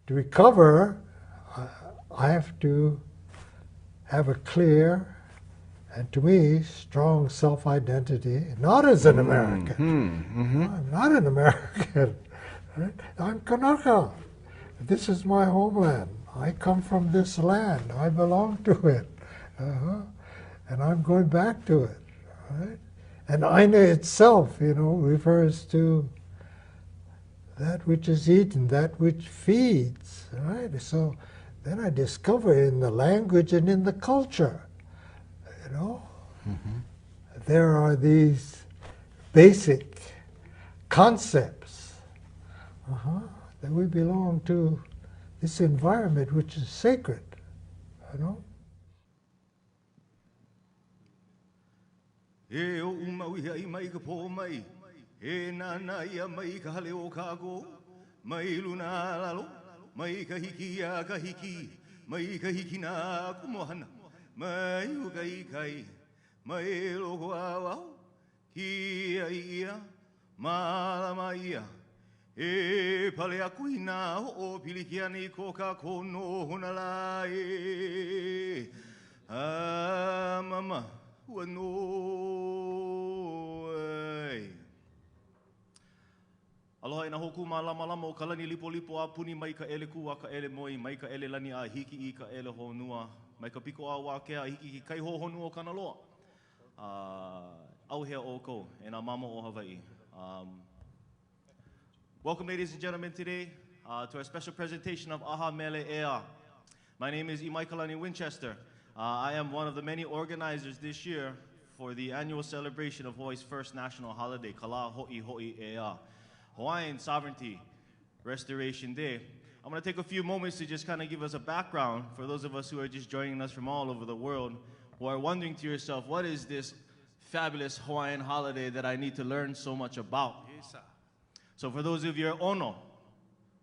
to recover, I have to have a clear and, to me, strong self-identity, not as an American. I'm not an American. Right? I'm Kanaka. This is my homeland. I come from this land. I belong to it. And I'm going back to it. Right? And Aina itself, refers to that which is eaten, that which feeds. Right? So then I discover in the language and in the culture, there are these basic concepts that we belong to this environment which is sacred, E o umau ia mai ka pō mai, e nana ia mai ka hale o kāko, mai luna lalo, mai ka hiki a ka hiki, mai ka hiki nā kumohana, mai o ka ikai, mai loko awau, ki ia, malama ia, e pale a kuina o pilikiani ko ka kono hona la e, mama. Aloha ina hoku ma lama lama o ka lani lipo lipo a puni mai ka ele ku a ka ele moi, mai ka ele lani a hiki I ka ele honua, mai ka piko a wā kea hiki ki kai ho honua o kana loa. Au hea o ko, e nā mama o Hawaii. Welcome ladies and gentlemen today to our special presentation of Aha Mele Ea. My name is Imai Kalani Winchester. I am one of the many organizers this year for the annual celebration of Hawaii's first national holiday, Kala Hoihoi Ea, Hawaiian Sovereignty Restoration Day. I'm going to take a few moments to just kind of give us a background for those of us who are just joining us from all over the world, who are wondering to yourself, what is this fabulous Hawaiian holiday that I need to learn so much about? Yes, sir. So for those of you who are ono,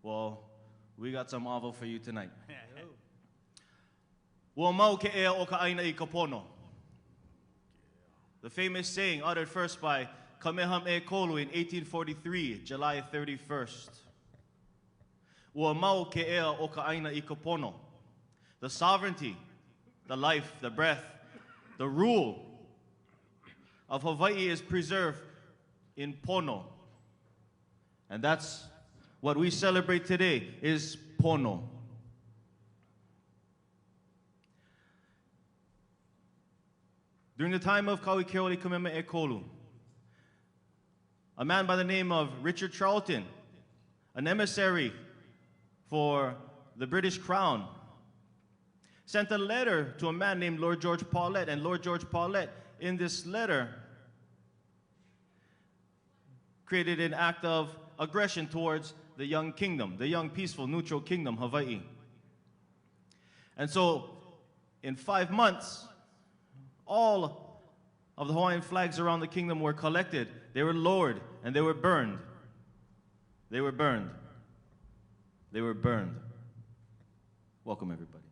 well, we got some avo for you tonight. Ua mau ke ea o ka aina I ka pono. The famous saying uttered first by Kamehameha Kolu in 1843, July 31st. Ua mau ke ea o ka aina I ka pono. The sovereignty, the life, the breath, the rule of Hawaii is preserved in pono. And that's what we celebrate today, is pono. During the time of Kauikeoli Kamehameha Kolu, a man by the name of Richard Charlton, an emissary for the British Crown, sent a letter to a man named Lord George Paulet, and Lord George Paulet, in this letter, created an act of aggression towards the young kingdom, the young, peaceful, neutral kingdom, Hawaii. And so, in 5 months, all of the Hawaiian flags around the kingdom were collected. They were lowered and they were burned. They were burned. They were burned. Welcome, everybody.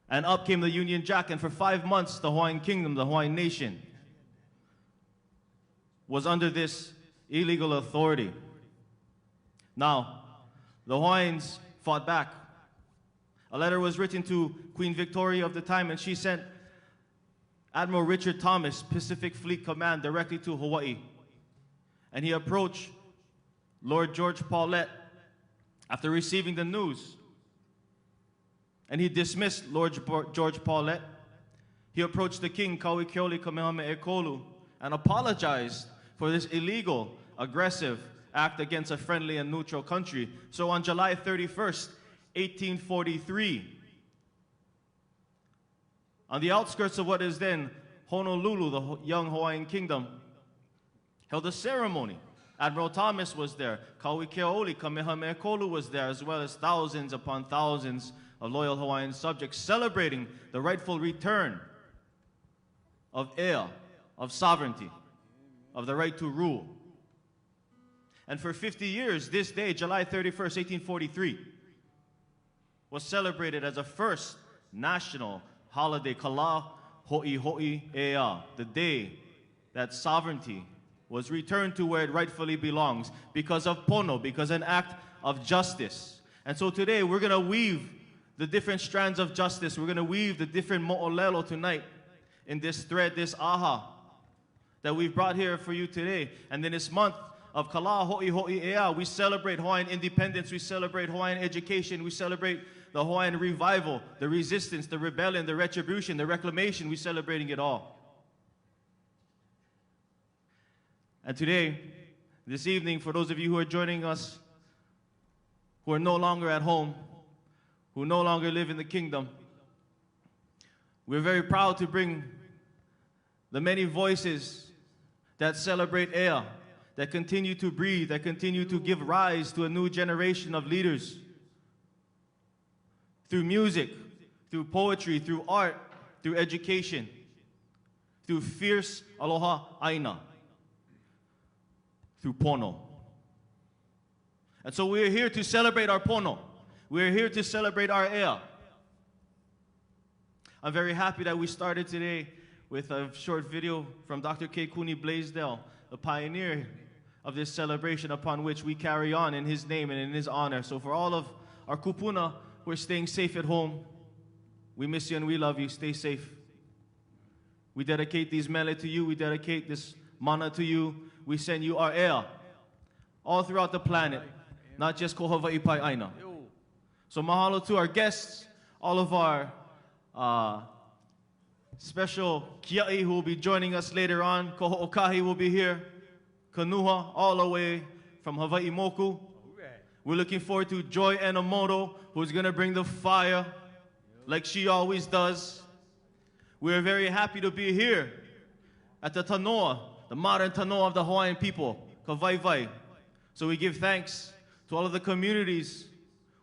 And up came the Union Jack, and for 5 months, the Hawaiian kingdom, the Hawaiian nation, was under this illegal authority. Now, the Hawaiians fought back. A letter was written to Queen Victoria of the time, and she sent Admiral Richard Thomas, Pacific Fleet Command, directly to Hawaii. And he approached Lord George Paulet after receiving the news. And he dismissed Lord George Paulet. He approached the king, Kauikeoli Kamehameha Kolu, and apologized for this illegal, aggressive act against a friendly and neutral country. So on July 31st, 1843, on the outskirts of what is then Honolulu, the young Hawaiian kingdom, held a ceremony. Admiral Thomas was there. Kauikeoli Kamehameha Kolu was there, as well as thousands upon thousands of loyal Hawaiian subjects celebrating the rightful return of Ea, of sovereignty, of the right to rule. And for 50 years, this day, July 31st, 1843, was celebrated as a first national holiday, Kala Hoihoi Ea, the day that sovereignty was returned to where it rightfully belongs, because of pono, because an act of justice. And so today we're going to weave the different strands of justice. We're going to weave the different mo'olelo tonight in this thread, this aha, that we've brought here for you today. And in this month of Kala Hoihoi Ea, we celebrate Hawaiian independence, we celebrate Hawaiian education, we celebrate the Hawaiian revival, the resistance, the rebellion, the retribution, the reclamation. We're celebrating it all. And today, this evening, for those of you who are joining us, who are no longer at home, who no longer live in the kingdom, we're very proud to bring the many voices that celebrate Ea, that continue to breathe, that continue to give rise to a new generation of leaders through music, through poetry, through art, through education, through fierce aloha aina, through pono. And so we're here to celebrate our pono. We're here to celebrate our Ea. I'm very happy that we started today with a short video from Dr. Keikuni Blaisdell, a pioneer of this celebration upon which we carry on in his name and in his honor. So for all of our kupuna who are staying safe at home, we miss you and we love you. Stay safe. We dedicate these mele to you. We dedicate this mana to you. We send you our Ea all throughout the planet, not just ko Hawaii pai aina. So mahalo to our guests, all of our special kia'i who will be joining us later on. Ko Ho'okahi will be here. Kanuha, all the way from Hawaii Moku. We're looking forward to Joy Enomoto, who's going to bring the fire like she always does. We're very happy to be here at the Tanoa, the modern Tanoa of the Hawaiian people, Kavaivai. So we give thanks to all of the communities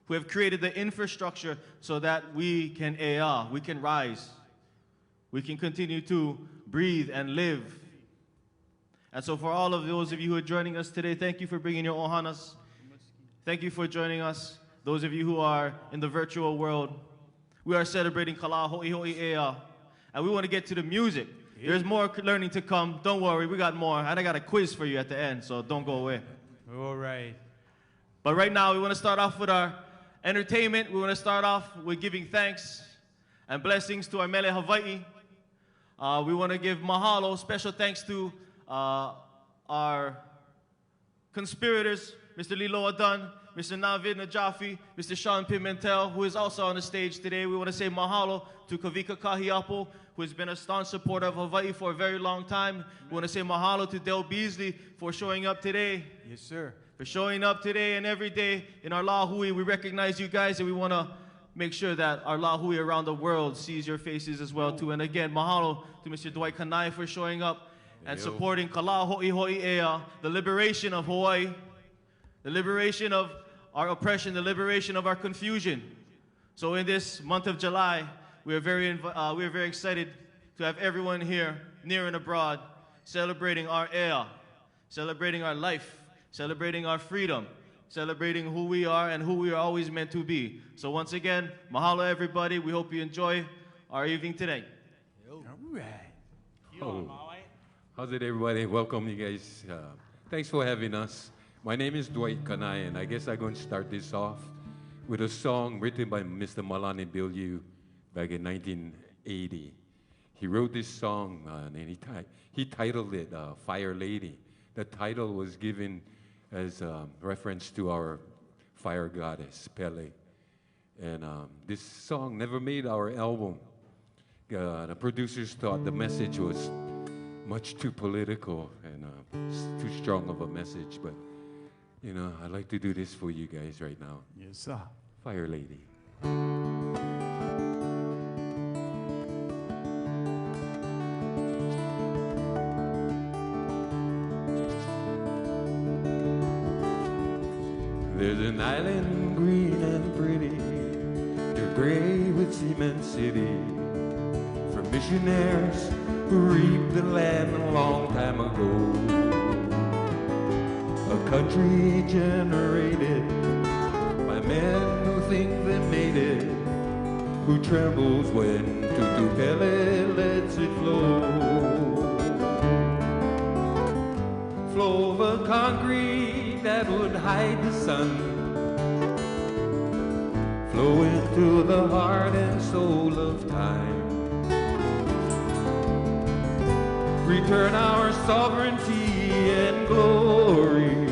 who have created the infrastructure so that we can ea, we can rise, we can continue to breathe and live. And so for all of those of you who are joining us today, thank you for bringing your ohanas. Thank you for joining us. Those of you who are in the virtual world, we are celebrating Kala Hoihoi Ea, and we want to get to the music. There's more learning to come. Don't worry, we got more. And I got a quiz for you at the end, so don't go away. All right. But right now, we want to start off with our entertainment. We want to start off with giving thanks and blessings to our Mele Hawaii. We want to give mahalo, special thanks to our conspirators, Mr. Lilo Adan, Mr. Navid Najafi, Mr. Sean Pimentel, who is also on the stage today. We want to say mahalo to Kavika Kahiapo, who has been a staunch supporter of Hawaii for a very long time. We want to say mahalo to Del Beasley for showing up today. Yes, sir. For showing up today and every day in our lahui. We recognize you guys, and we want to make sure that our lahui around the world sees your faces as well too. And again, mahalo to Mr. Dwight Kanai for showing up and supporting Kala Hoihoi Ea, the liberation of Hawaii, the liberation of our oppression, the liberation of our confusion. So in this month of July, we are very excited to have everyone here, near and abroad, celebrating our Ea, celebrating our life, celebrating our freedom, celebrating who we are and who we are always meant to be. So once again, mahalo everybody. We hope you enjoy our evening today. All right. Oh. How's it, everybody? Welcome, you guys. Thanks for having us. My name is Dwight Kanai, and I guess I'm going to start this off with a song written by Mr. Malani Bilyeu back in 1980. He wrote this song, and he titled it Fire Lady. The title was given as a reference to our fire goddess, Pele. And this song never made our album. The producers thought the message was much too political and too strong of a message, but you know, I'd like to do this for you guys right now. Yes, sir. Fire Lady. There's an island green and pretty, they're gray with cement city, for missionaries who reaped the land a long time ago. A country generated by men who think they made it, who trembles when Tutupele lets it flow. Flow of a concrete that would hide the sun, flowing through the heart and soul of time. Return our sovereignty and glory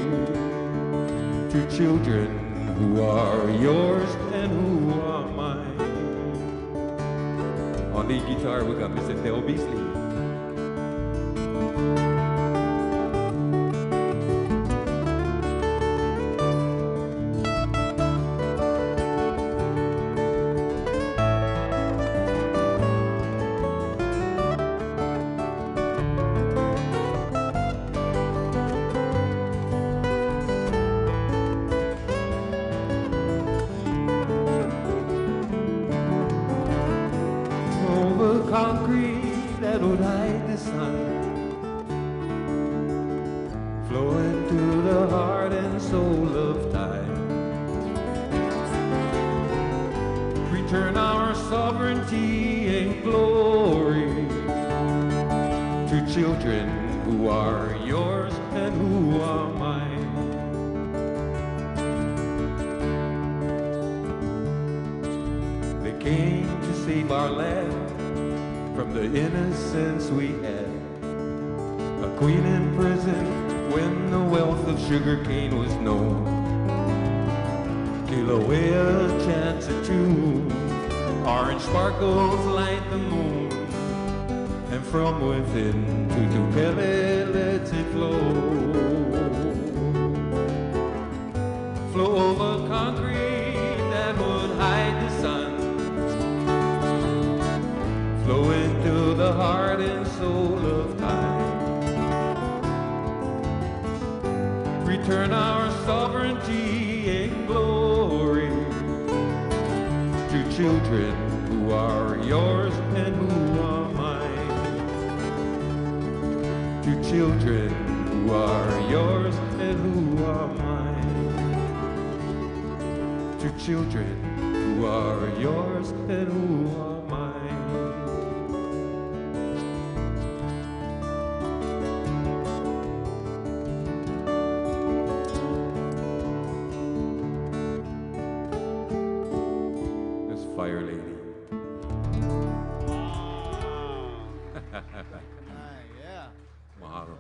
to children who are yours and who are mine. On the guitar, we got Mr. Del Beasley. Concrete that would hide the sun, flowing through the heart and soul of time. Return our sovereignty and glory to children who are yours and who are mine. They came to save our land from the innocence we had. A queen in prison when the wealth of sugarcane was known. Mele Ea chants a tune, orange sparkles light the moon, and from within to Tupele lets it flow. Flow over concrete that would hide the sun, flowing through the heart and soul of time. Return our sovereignty and glory to children who are yours and who are mine. To children who are yours and who are mine. To children who are yours and who are mine. Fire lady. Yeah. Mahalo.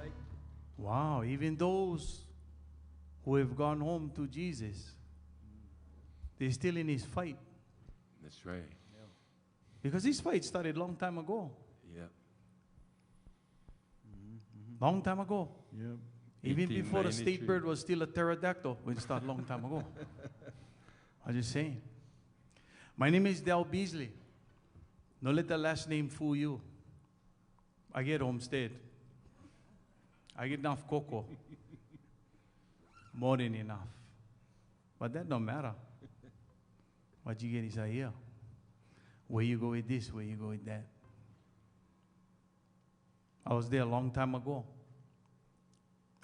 Wow, even those who have gone home to Jesus, they're still in his fight. That's right. Because this fight started a long time ago. Yeah. Long time ago. Yep. Even before the 1893. state bird was still a pterodactyl when it started a long time ago. I'm just saying. My name is Del Beasley. Don't let the last name fool you. I get homestead. I get enough cocoa. More than enough. But that don't matter. What you get is a year. Where you go with this, where you go with that. I was there a long time ago.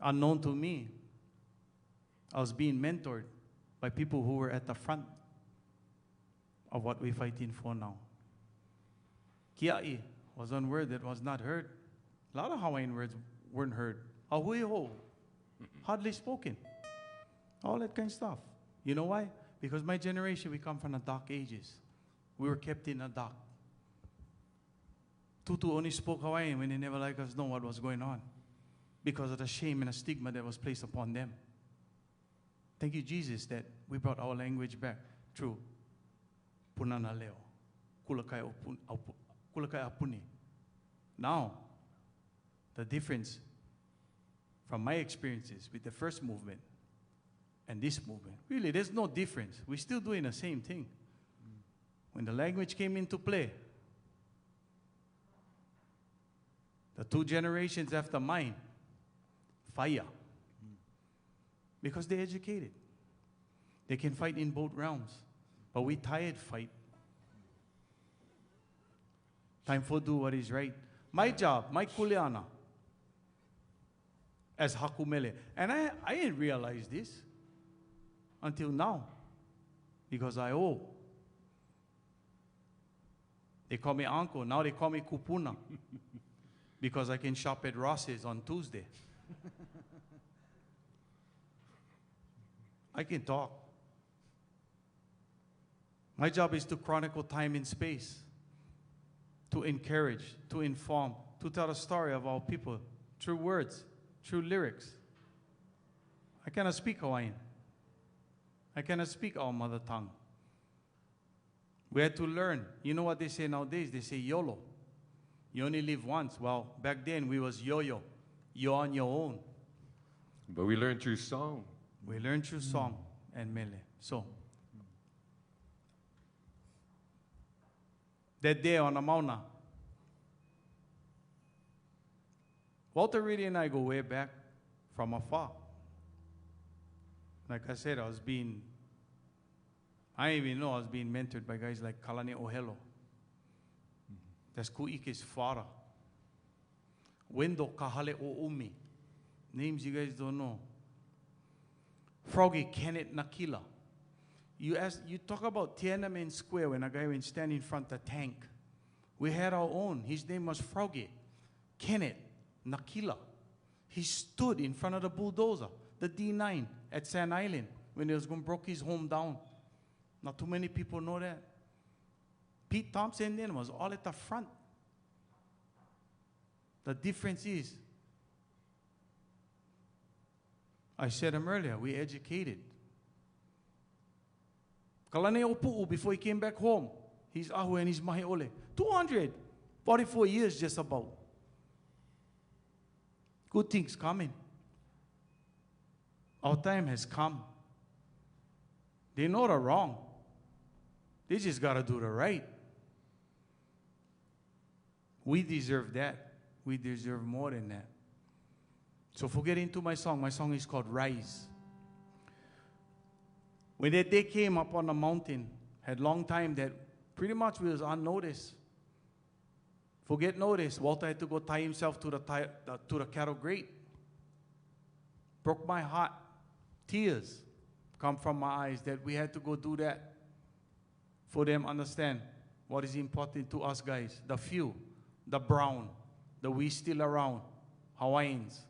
Unknown to me, I was being mentored by people who were at the front of what we're fighting for now. Kia'i was one word that was not heard. A lot of Hawaiian words weren't heard. Hoihoi, hardly spoken. All that kind of stuff. You know why? Because my generation, we come from the dark ages. We were kept in the dark. Tutu only spoke Hawaiian when they never let us know what was going on because of the shame and the stigma that was placed upon them. Thank you, Jesus, that we brought our language back through Punana Leo, Kulakai Apuni. Now, the difference from my experiences with the first movement and this movement, really, there's no difference. We're still doing the same thing. When the language came into play, the two generations after mine, fire. Because they're educated. They can fight in both realms. But we tired fight. Time for do what is right. My job, my kuleana, as hakumele. And I didn't realize this until now. Because I owe. They call me uncle. Now they call me kupuna. Because I can shop at Ross's on Tuesday. I can talk. My job is to chronicle time and space, to encourage, to inform, to tell the story of our people through words, through lyrics. I cannot speak Hawaiian. I cannot speak our mother tongue. We had to learn. You know what they say nowadays? They say YOLO. You only live once. Well, back then we was yo-yo. You're on your own. But we learned through song. We learned through song and mele. So, that day on the Mauna, Walter Reedy and I go way back from afar. Like I said, I didn't even know I was being mentored by guys like Kalane Ohelo. That's Ku'ike's father. Wendo Kahale O'umi. Names you guys don't know. Froggy Kenneth Nakila. You talk about Tiananmen Square when a guy went stand in front of the tank. We had our own. His name was Froggy Kenneth Nakila. He stood in front of the bulldozer, the D9 at Sand Island when he was going to break his home down. Not too many people know that. Pete Thompson then was all at the front. The difference is, I said him earlier, we educated. Kalane Opu'u, before he came back home, he's ahu and he's mahi ole. 244 years just about. Good things coming. Our time has come. They know the wrong. They just got to do the right. We deserve that. We deserve more than that. So forget into my song is called Rise. When that day came up on the mountain, had long time that pretty much we was unnoticed. Forget notice, Walter had to go tie himself to the cattle grate. Broke my heart. Tears come from my eyes that we had to go do that for them understand what is important to us guys, the few, the brown, the we still around, Hawaiians.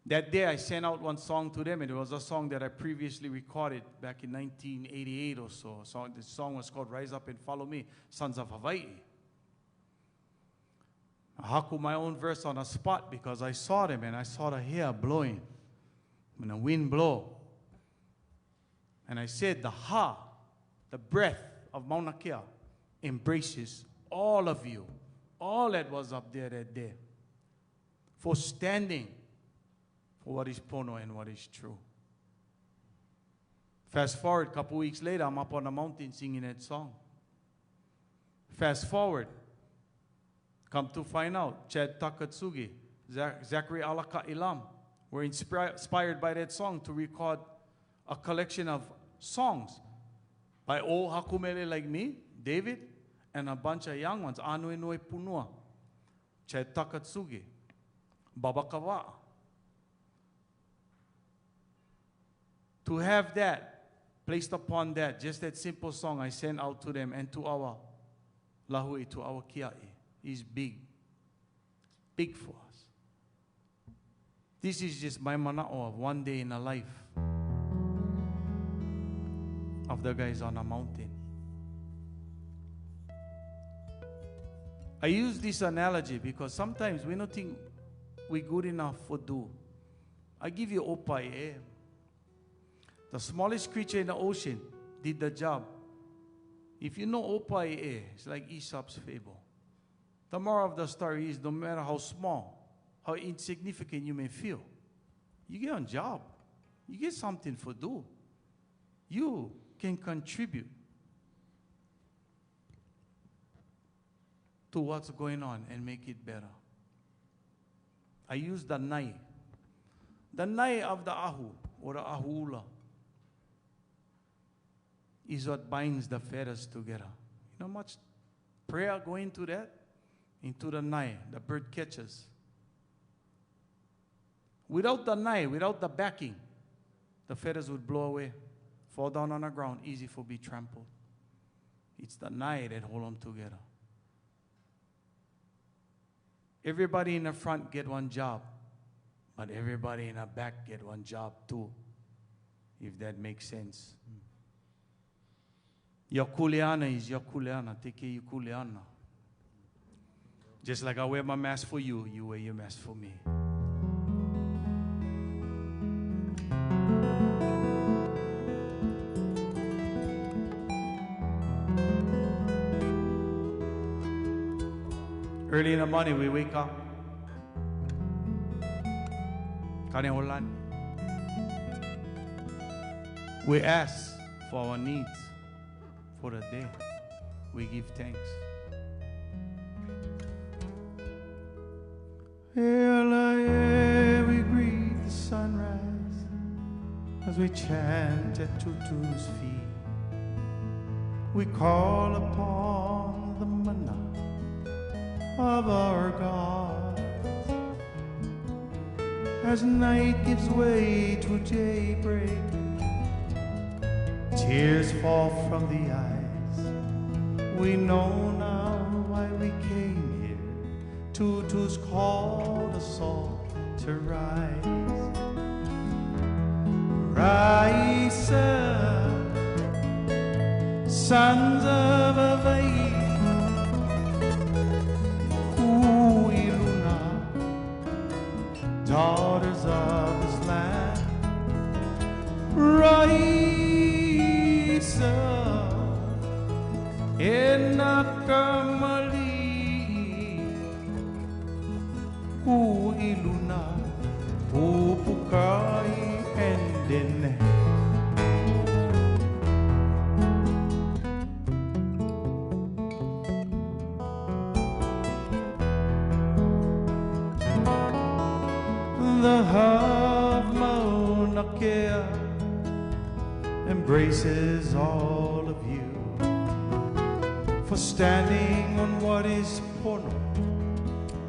That day I sent out one song to them, and it was a song that I previously recorded back in 1988 or so. The song was called Rise Up and Follow Me, Sons of Hawaii. I haku my own verse on the spot because I saw them and I saw the hair blowing when the wind blow. And I said, the breath of Mauna Kea embraces all of you, all that was up there that day, for standing for what is pono and what is true. Fast forward, a couple weeks later, I'm up on the mountain singing that song. Fast forward, come to find out, Chad Takatsugi, Zachary Alaka Ilam were inspired by that song to record a collection of songs by old hakumele like me, David, and a bunch of young ones, Anue Noe Punua, Chad Takatsugi, Baba Kawa. To have that placed upon that, just that simple song I sent out to them and to our lahui, to our kiai, is big. Big for us. This is just my mana'o of one day in a life of the guys on a mountain. I use this analogy because sometimes we don't think we're good enough for do. I give you Hoihoi Ea. The smallest creature in the ocean did the job. If you know Hoihoi Ea, it's like Aesop's fable. The moral of the story is no matter how small, how insignificant you may feel, you get a job. You get something for do. You can contribute to what's going on and make it better. I use the nai. The nai of the ahu, or the ahuula, is what binds the feathers together. You know how much prayer go into that? Into the nai, the bird catchers. Without the nai, without the backing, the feathers would blow away, fall down on the ground, easy for be trampled. It's the nai that hold them together. Everybody in the front get one job, but everybody in the back get one job too, if that makes sense. Your kuleana is your kuleana. Take care of your kuleana. Just like I wear my mask for you, you wear your mask for me. Early in the morning, we wake up. We ask for our needs for the day. We give thanks. Mele Ea, we greet the sunrise as we chant at Tutu's feet. We call upon the manna of our God as night gives way to daybreak. Tears fall from the eyes. We know now why we came here. Tutu's called us all to rise. Rise up, sons of Hawaii. Daughters of this land, rise up in Nakamali, Kuiluna, Pupukai, and in the half Mele Ea embraces all of you for standing on what is pono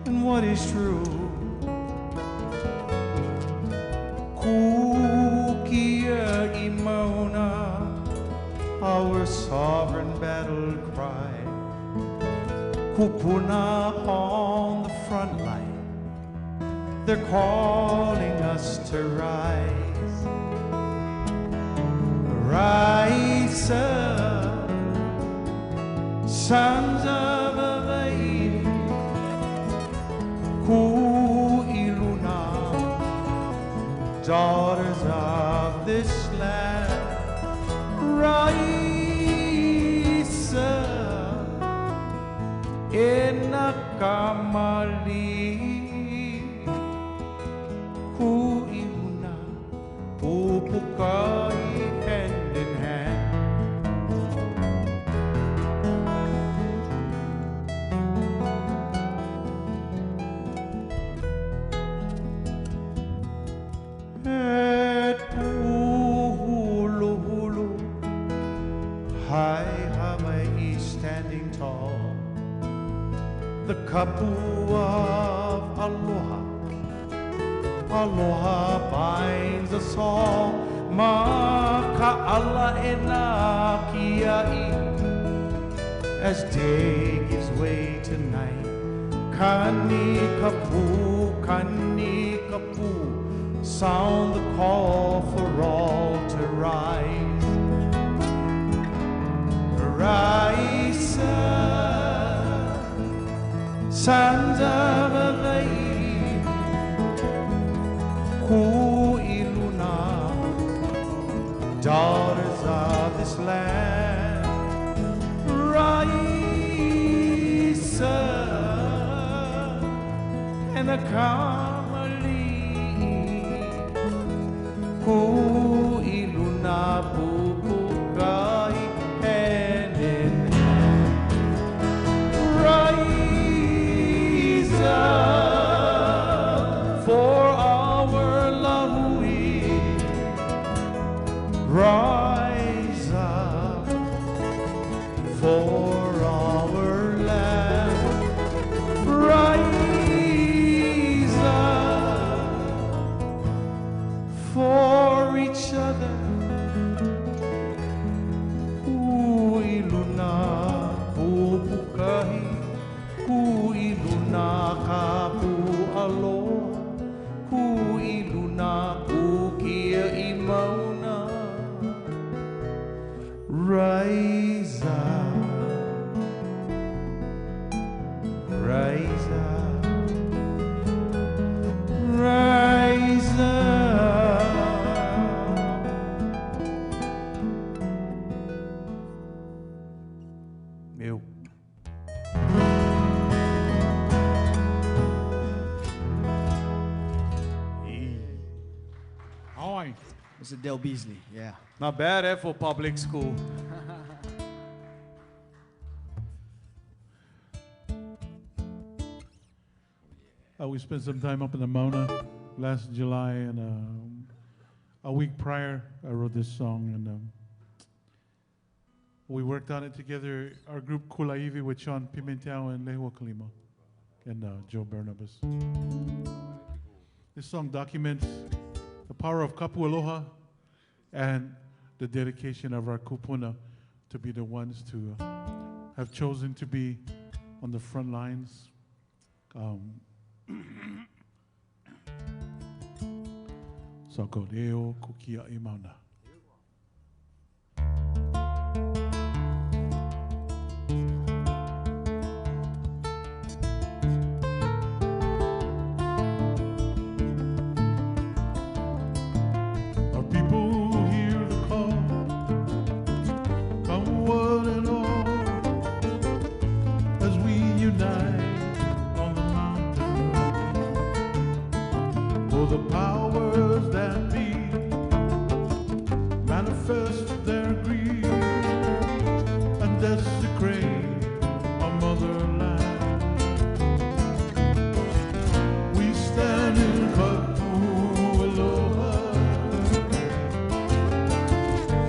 and what is true. Kukia Imona, our sovereign battle cry. Kupuna on the front line. They're calling us to rise. Rise up, sons of Hawaii. Kuiluna, daughters of this land. Rise up in Nakamali. Kuiluna, pupukai, hand in hand. Et puhulu, high Hawaii standing tall. The kapu of aloha. Aloha binds us all. Maka'ala ena kiai. As day gives way to night. Kani kapu, sound the call for all to rise. Rise up, sons of Hawaii. Kuiluna, daughters of this land. Rise up and Nakamali. Kuiluna, pupukai, hand in hand. Rise up for rise up for our land. Rise up for each other. Kuiluna, pupukahi. Kuiluna, kapu aloha. Kuiluna, pukia imauna. Rise rise up, rise up. Meu. Oi. Mr. Del Beasley, yeah. Not bad, eh, for public school. We spent some time up in the Mauna last July, and a week prior, I wrote this song, and we worked on it together. Our group Kulaivi with Sean Pimentel and Lehua Kalima and Joe Barnabas. This song documents the power of Kapu Aloha and the dedication of our kupuna to be the ones to have chosen to be on the front lines. Sako reo kukia I mauna. Our people hear the call, come one and all, as we unite on the mountain. For the powers that be manifest their greed and desecrate our motherland. We stand in Kapu Aloha,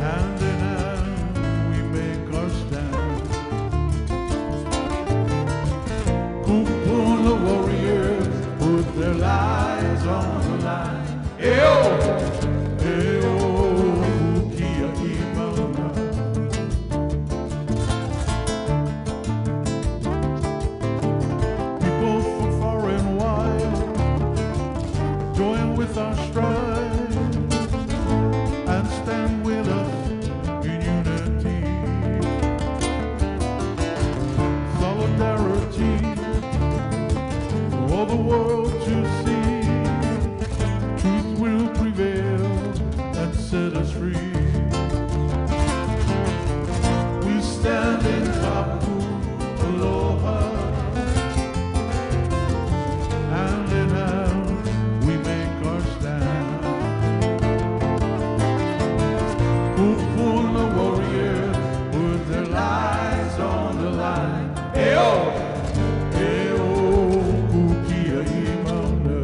hand in hand we make our stand. Kupuna warriors put their lives on the line. Eo, eo, kukia I mauna. People from far and wide join with our stride and stand with us in unity. Solidarity for all the world to see. Truth will prevail and set us free. We stand in Kapu Aloha, hand in hand we make our stand. Kupuna warriors put their lives on the line. Eo, eo, kukia I mauna.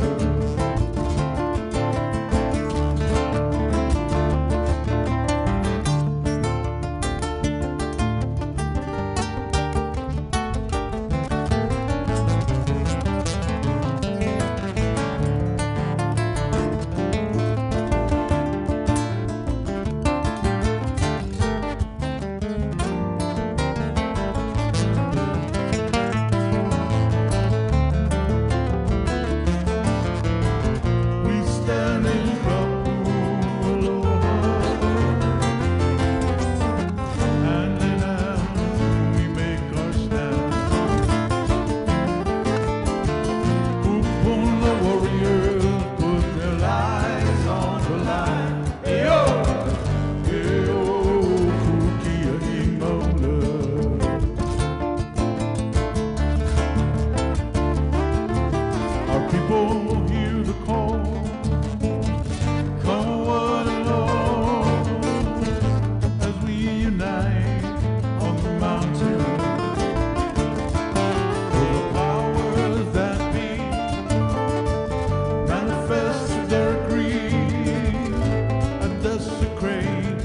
We stand in Kapu Aloha, hand in hand we make our stand. Kupuna warriors put their lives on the line. Eo, eo, kukia I mauna. Our people hear the call, come one and all, as we unite on the mountain. For the powers that be manifest their greed and desecrate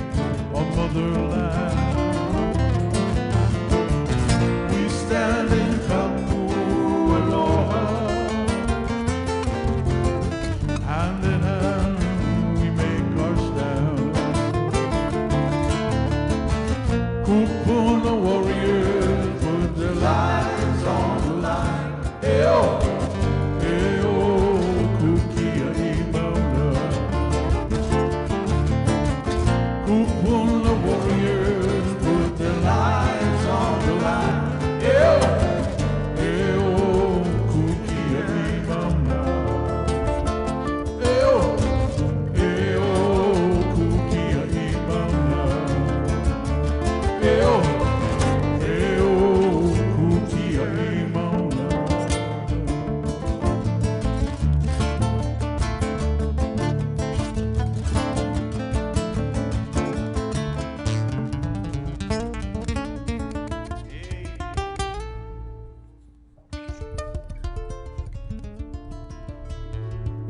our motherland. We stand in Kapu Aloha,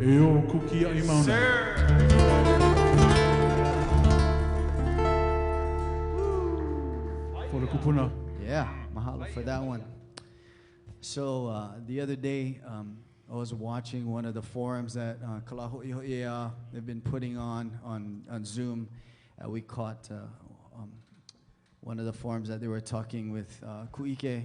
Eo kukia imauna. Sir. For the kupuna. Yeah, mahalo for that one. So the other day, I was watching one of the forums that Hoihoi Ea they've been putting on Zoom. We caught one of the forums that they were talking with Kuike,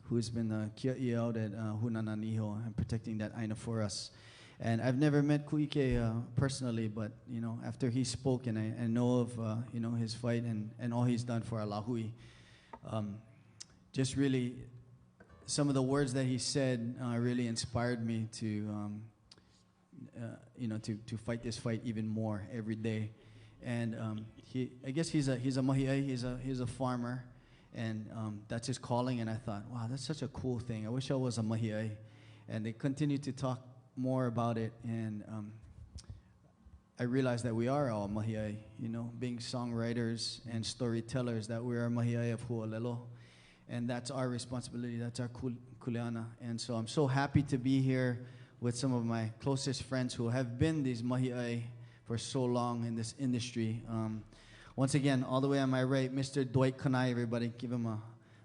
who's been the kia'i out at Hunananiho and protecting that aina for us. And I've never met Kuike personally, but you know, after he spoke and I know of you know, his fight and all he's done for our lahui, just really some of the words that he said really inspired me to you know, to fight this fight even more every day. And I guess he's a mahi'ai, he's a farmer, and that's his calling. And I thought, wow, that's such a cool thing. I wish I was a mahi'ai. And they continued to talk more about it, and I realized that we are all mahi'ai, you know, being songwriters and storytellers, that we are mahi'ai of Hu'olelo, and that's our responsibility, that's our kuleana. And so I'm so happy to be here with some of my closest friends who have been these mahi'ai for so long in this industry. Once again, all the way on my right, Mr. Dwight Kanai, everybody. Give him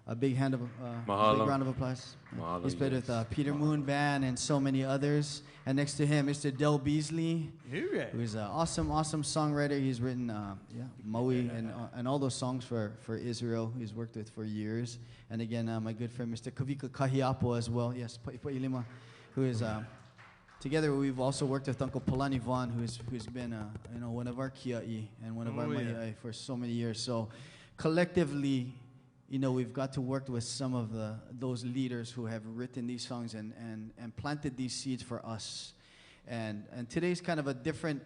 a big hand of big round of applause. Mahalo, He's played yes. with Peter Moon Band and so many others. And next to him, Mr. Del Beasley, who's an awesome songwriter. He's written Maui and all those songs for Israel. He's worked with for years. And again, my good friend, Mr. Kavika Kahiapo as well. Yes, Pailima, who is together. We've also worked with Uncle Palani Vaughn, who's been you know, one of our kia'i and one of our mahi'ai for so many years. So collectively, you know, we've got to work with some of those leaders who have written these songs and planted these seeds for us. And today's kind of a different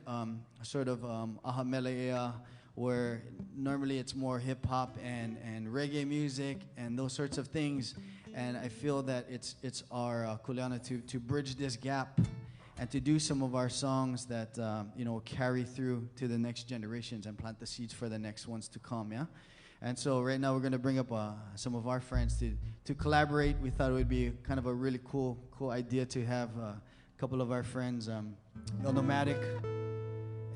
sort of aha Mele Ea, where normally it's more hip hop and reggae music and those sorts of things. And I feel that it's our kuleana to bridge this gap and to do some of our songs that you know, carry through to the next generations and plant the seeds for the next ones to come. Yeah. And so right now we're going to bring up some of our friends to collaborate. We thought it would be kind of a really cool idea to have a couple of our friends, El Nomadic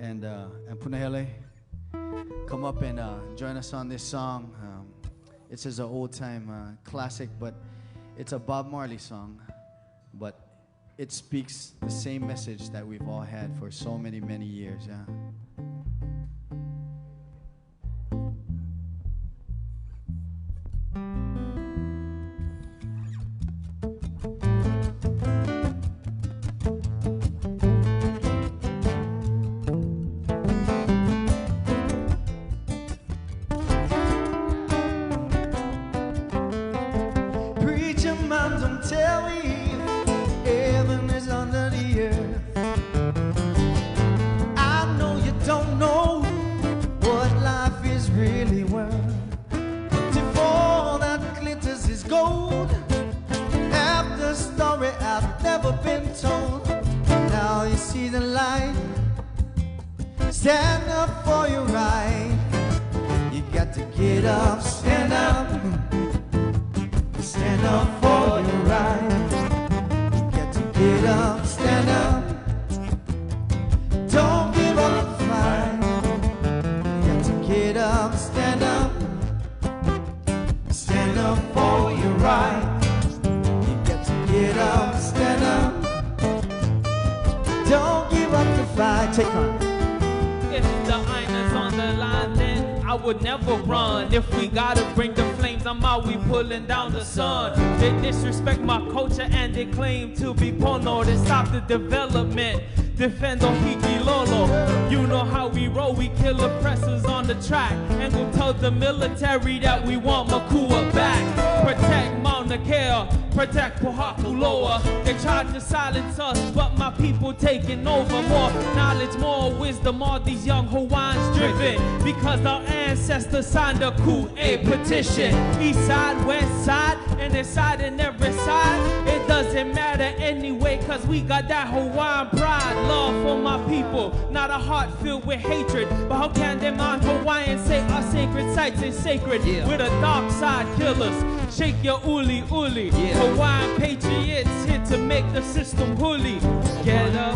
and Punahele, come up and join us on this song. It's an old-time classic, but it's a Bob Marley song, but it speaks the same message that we've all had for so many years. Yeah. Stand up for your right. You got to get up, stand up. Stand up for your right. You got to get up, stand up. Don't give up the fight. You got to get up, stand up. Stand up for your right. You got to get up, stand up. Don't give up the fight. Take on. If the iron's on the line, then I would never run. If we gotta bring the flames, I'm out, we pulling down the sun. They disrespect my culture and they claim to be pono. They stop the development, defend Ohiki Lolo. You know how we roll, we kill oppressors on the track. And we'll tell the military that we want Makua back. Protect Mauna Kea, protect Pohakuloa. They tried to silence us, but my people taking over. More knowledge, more wisdom, all these young Hawaiians driven. Because our ancestors signed a coup-a petition. East side, west side, and inside and every side. It doesn't matter anyway, cause we got that Hawaiian pride. Love for my people, not a heart filled with hatred. But how can them on Hawaiians say our sacred sites is sacred? With a dark side killers, shake your uli uli. Hawaiian patriots here to make the system holy. Get up.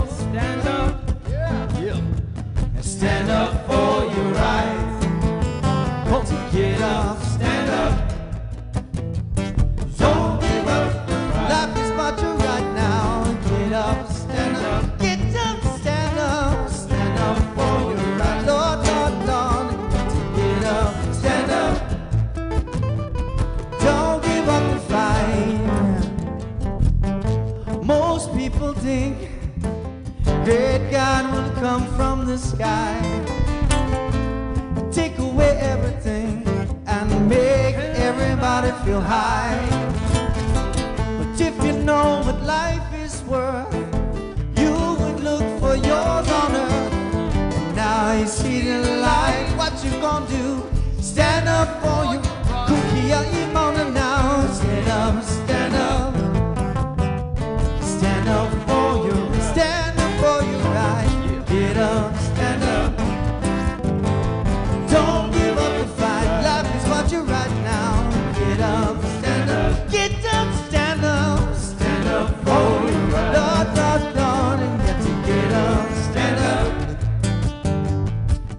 Most people think great God will come from the sky, take away everything and make everybody feel high. But if you know what life is worth, you would look for yours on earth. And now you see the light, what you gonna do? Stand up for your cookie, your mama now. Stand up, stand up. Stand up for your right. Get up, stand up. Don't give up the fight. Life is what you're right now. Get up, stand up. Get up, stand up. Stand up for your right. Lord, Lord, Lord, and get to get up, stand up.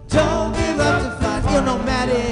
Don't give up the fight. You're no matter.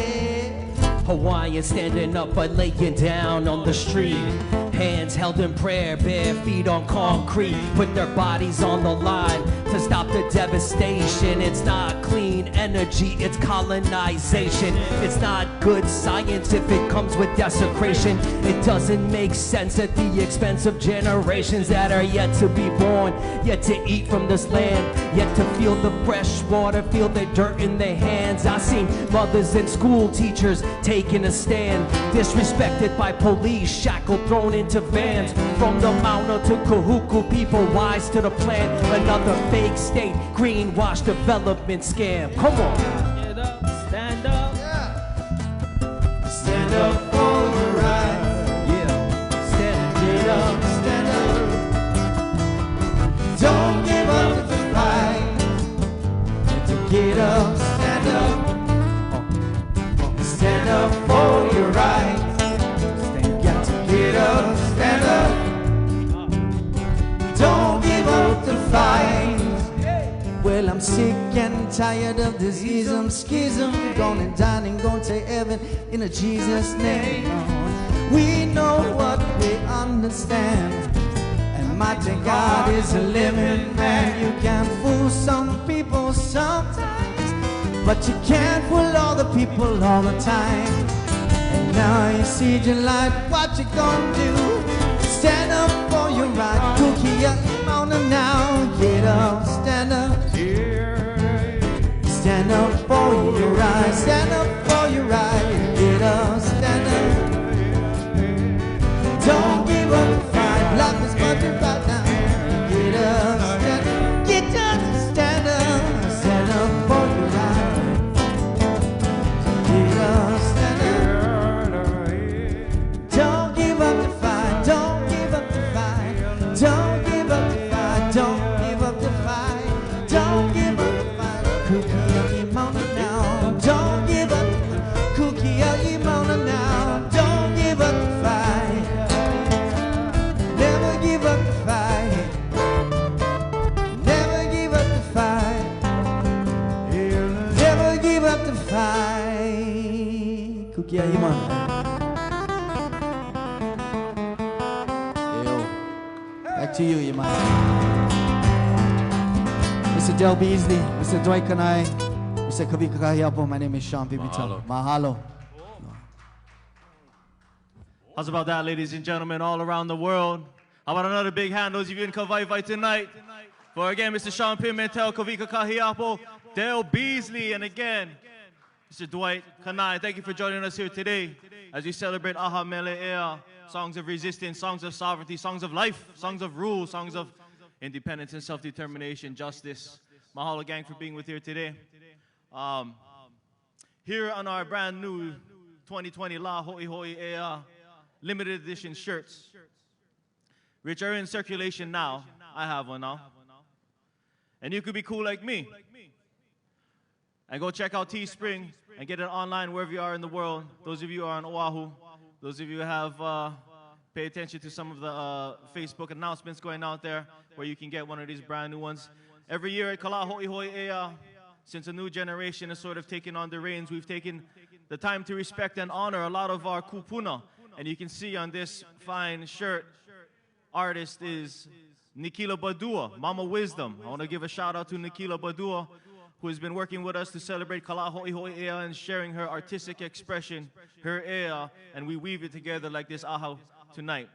Hawaiian standing up but laying down on the street. Hands held in prayer, bare feet on concrete. Put their bodies on the line to stop the devastation. It's not clean energy, it's colonization. It's not good science if it comes with desecration. It doesn't make sense at the expense of generations that are yet to be born, yet to eat from this land, yet to feel the fresh water, feel the dirt in their hands. I seen mothers and school teachers taking a stand, disrespected by police, shackled, thrown into vans. From the Mauna to Kahuku, people wise to the plan. Another fake state, greenwash development scam. Come on. Get up, stand up. Yeah. Stand up for the right. Yeah. Stand Get up, stand up. Don't give up the fight. Get to get up, stand up. Stand up for your right. Got to get up, stand up. Don't give up the fight. Well, I'm sick and tired of disease, schism. Gonna die and gonna take heaven in a Jesus name. We know what we understand, and mighty God is a living man. You can fool some people sometimes, but you can't fool all the people all the time. And now you see your light, what you gonna do? Stand up for your right. Cookie, you're on now. Get up, stand up. Stand up for your right. Stand up for your right. Get up, stand up. Don't give up the fight. Life is what you're right now. Get up, stand up. Get up, stand up. Stand up for your right. Get up, stand up. Don't give up the fight. Don't give up the fight. Don't give up the fight. Don't give up the fight. Don't give up the fight. Cookie, you're moaning now. Don't give up the fight. Cookie, you're moaning now. Don't give up the fight. Never give up the fight. Never give up the fight. Never give up the fight. Cookie, you're moaning. Back to you, Iman. Mr. Del Beasley, Mr. Dwight Kanai, Mr. Kavika Kahiapo. My name is Sean Pipito. Mahalo. How's about that, ladies and gentlemen, all around the world? How about another big hand, those of you in Kavaivai tonight? For again, Mr. Sean Pimentel, Kavika Kahiapo, Dale Beasley, and again, Mr. Dwight Kanai. Thank you for joining us here today as we celebrate Aha Mele Ea, songs of resistance, songs of sovereignty, songs of life, songs of rule, songs of independence and self-determination, justice. Mahalo, gang, for being with here today. Here on our brand new 2020 La Hoihoi Ea limited edition shirts, which are in circulation now. I have one now. And you could be cool like me and go check out Teespring and get it online wherever you are in the world. Those of you who are on Oahu, those of you who have pay attention to some of the Facebook announcements going out there where you can get one of these brand new ones. Every year at Kala Hoihoi Ea, since a new generation has sort of taken on the reins, we've taken the time to respect and honor a lot of our kupuna. And you can see on this fine shirt, artist is Nikila Badua, Mama Wisdom. I want to give a shout out to Nikila Badua, who has been working with us to celebrate Kala Hoihoi Ea and sharing her artistic expression, her ea, and we weave it together like this aha tonight.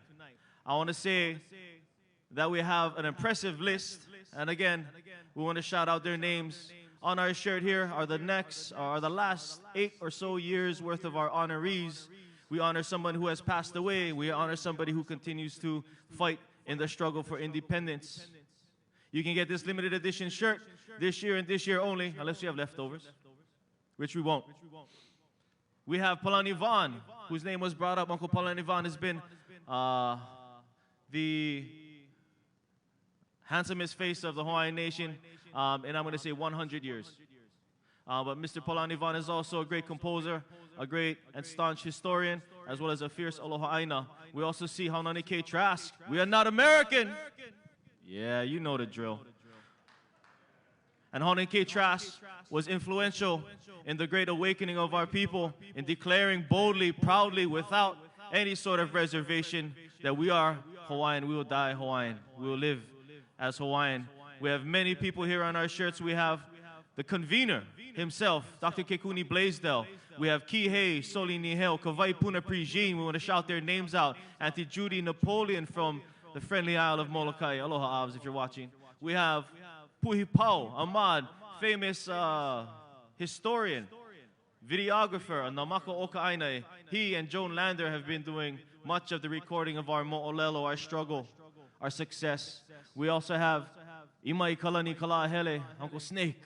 I want to say that we have an impressive list. And again, we want to shout out their names. On our shirt here are the last 8 or so years worth of our honorees. We honor someone who has passed away. We honor somebody who continues to fight in the struggle for independence. You can get this limited edition shirt this year and this year only, unless you have leftovers, which we won't. We have Palani Vaughn, whose name was brought up. Uncle Palani Vaughn has been the handsomest face of the Hawaiian nation, and I'm going to say 100 years. But Mr. Palani Vaughn is also a great composer, a great and staunch historian, as well as a fierce aloha aina. We also see Haunani K. Trask. We are not American. Yeah, you know the drill. And Haunani K. Trask was influential in the great awakening of our people in declaring boldly, proudly, without any sort of reservation that we are Hawaiian, we will die Hawaiian, we will live as Hawaiian. We have many people here on our shirts. We have the convener himself, Dr. Kekuni Blaisdell. We have Kihei, Soli Nihel, Kawai Puna Prijin. We want to shout their names out. Auntie Judy Napoleon from the friendly Isle of Molokai. Aloha, Avs, if you're watching. We have Puhi Pau Ahmad, famous historian, videographer, Namaka Okaaina. He and Joan Lander have been doing much of the recording of our mo'olelo, our struggle, our success. We also have Imai Kalani Kalahele, Uncle Snake,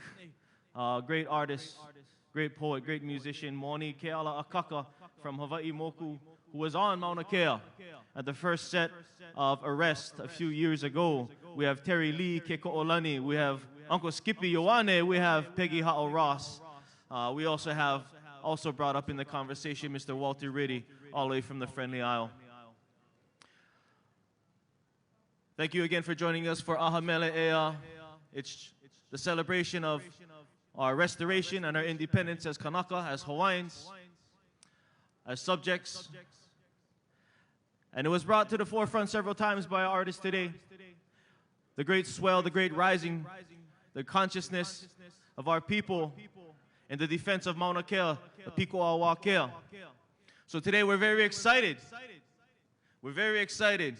great artist, great poet, great musician. Moni Keala Akaka from Hawaii Moku, who was on Mauna Kea at the first set of arrest a few years ago. We have Terry Lee Keko'olani. We have Uncle Skippy Ioane. We have Peggy Ha'o Ross. We also have, brought up in the conversation, Mr. Walter Riddy, all the way from the Friendly Isle. Thank you again for joining us for Aha Mele Ea. It's the celebration of our restoration and our independence as Kanaka, as Hawaiians, as subjects. And it was brought to the forefront several times by our artists today. The great swell, the great rising, the consciousness of our people in the defense of Mauna Kea, the Piko Awa Kea. So today we're very excited. We're very excited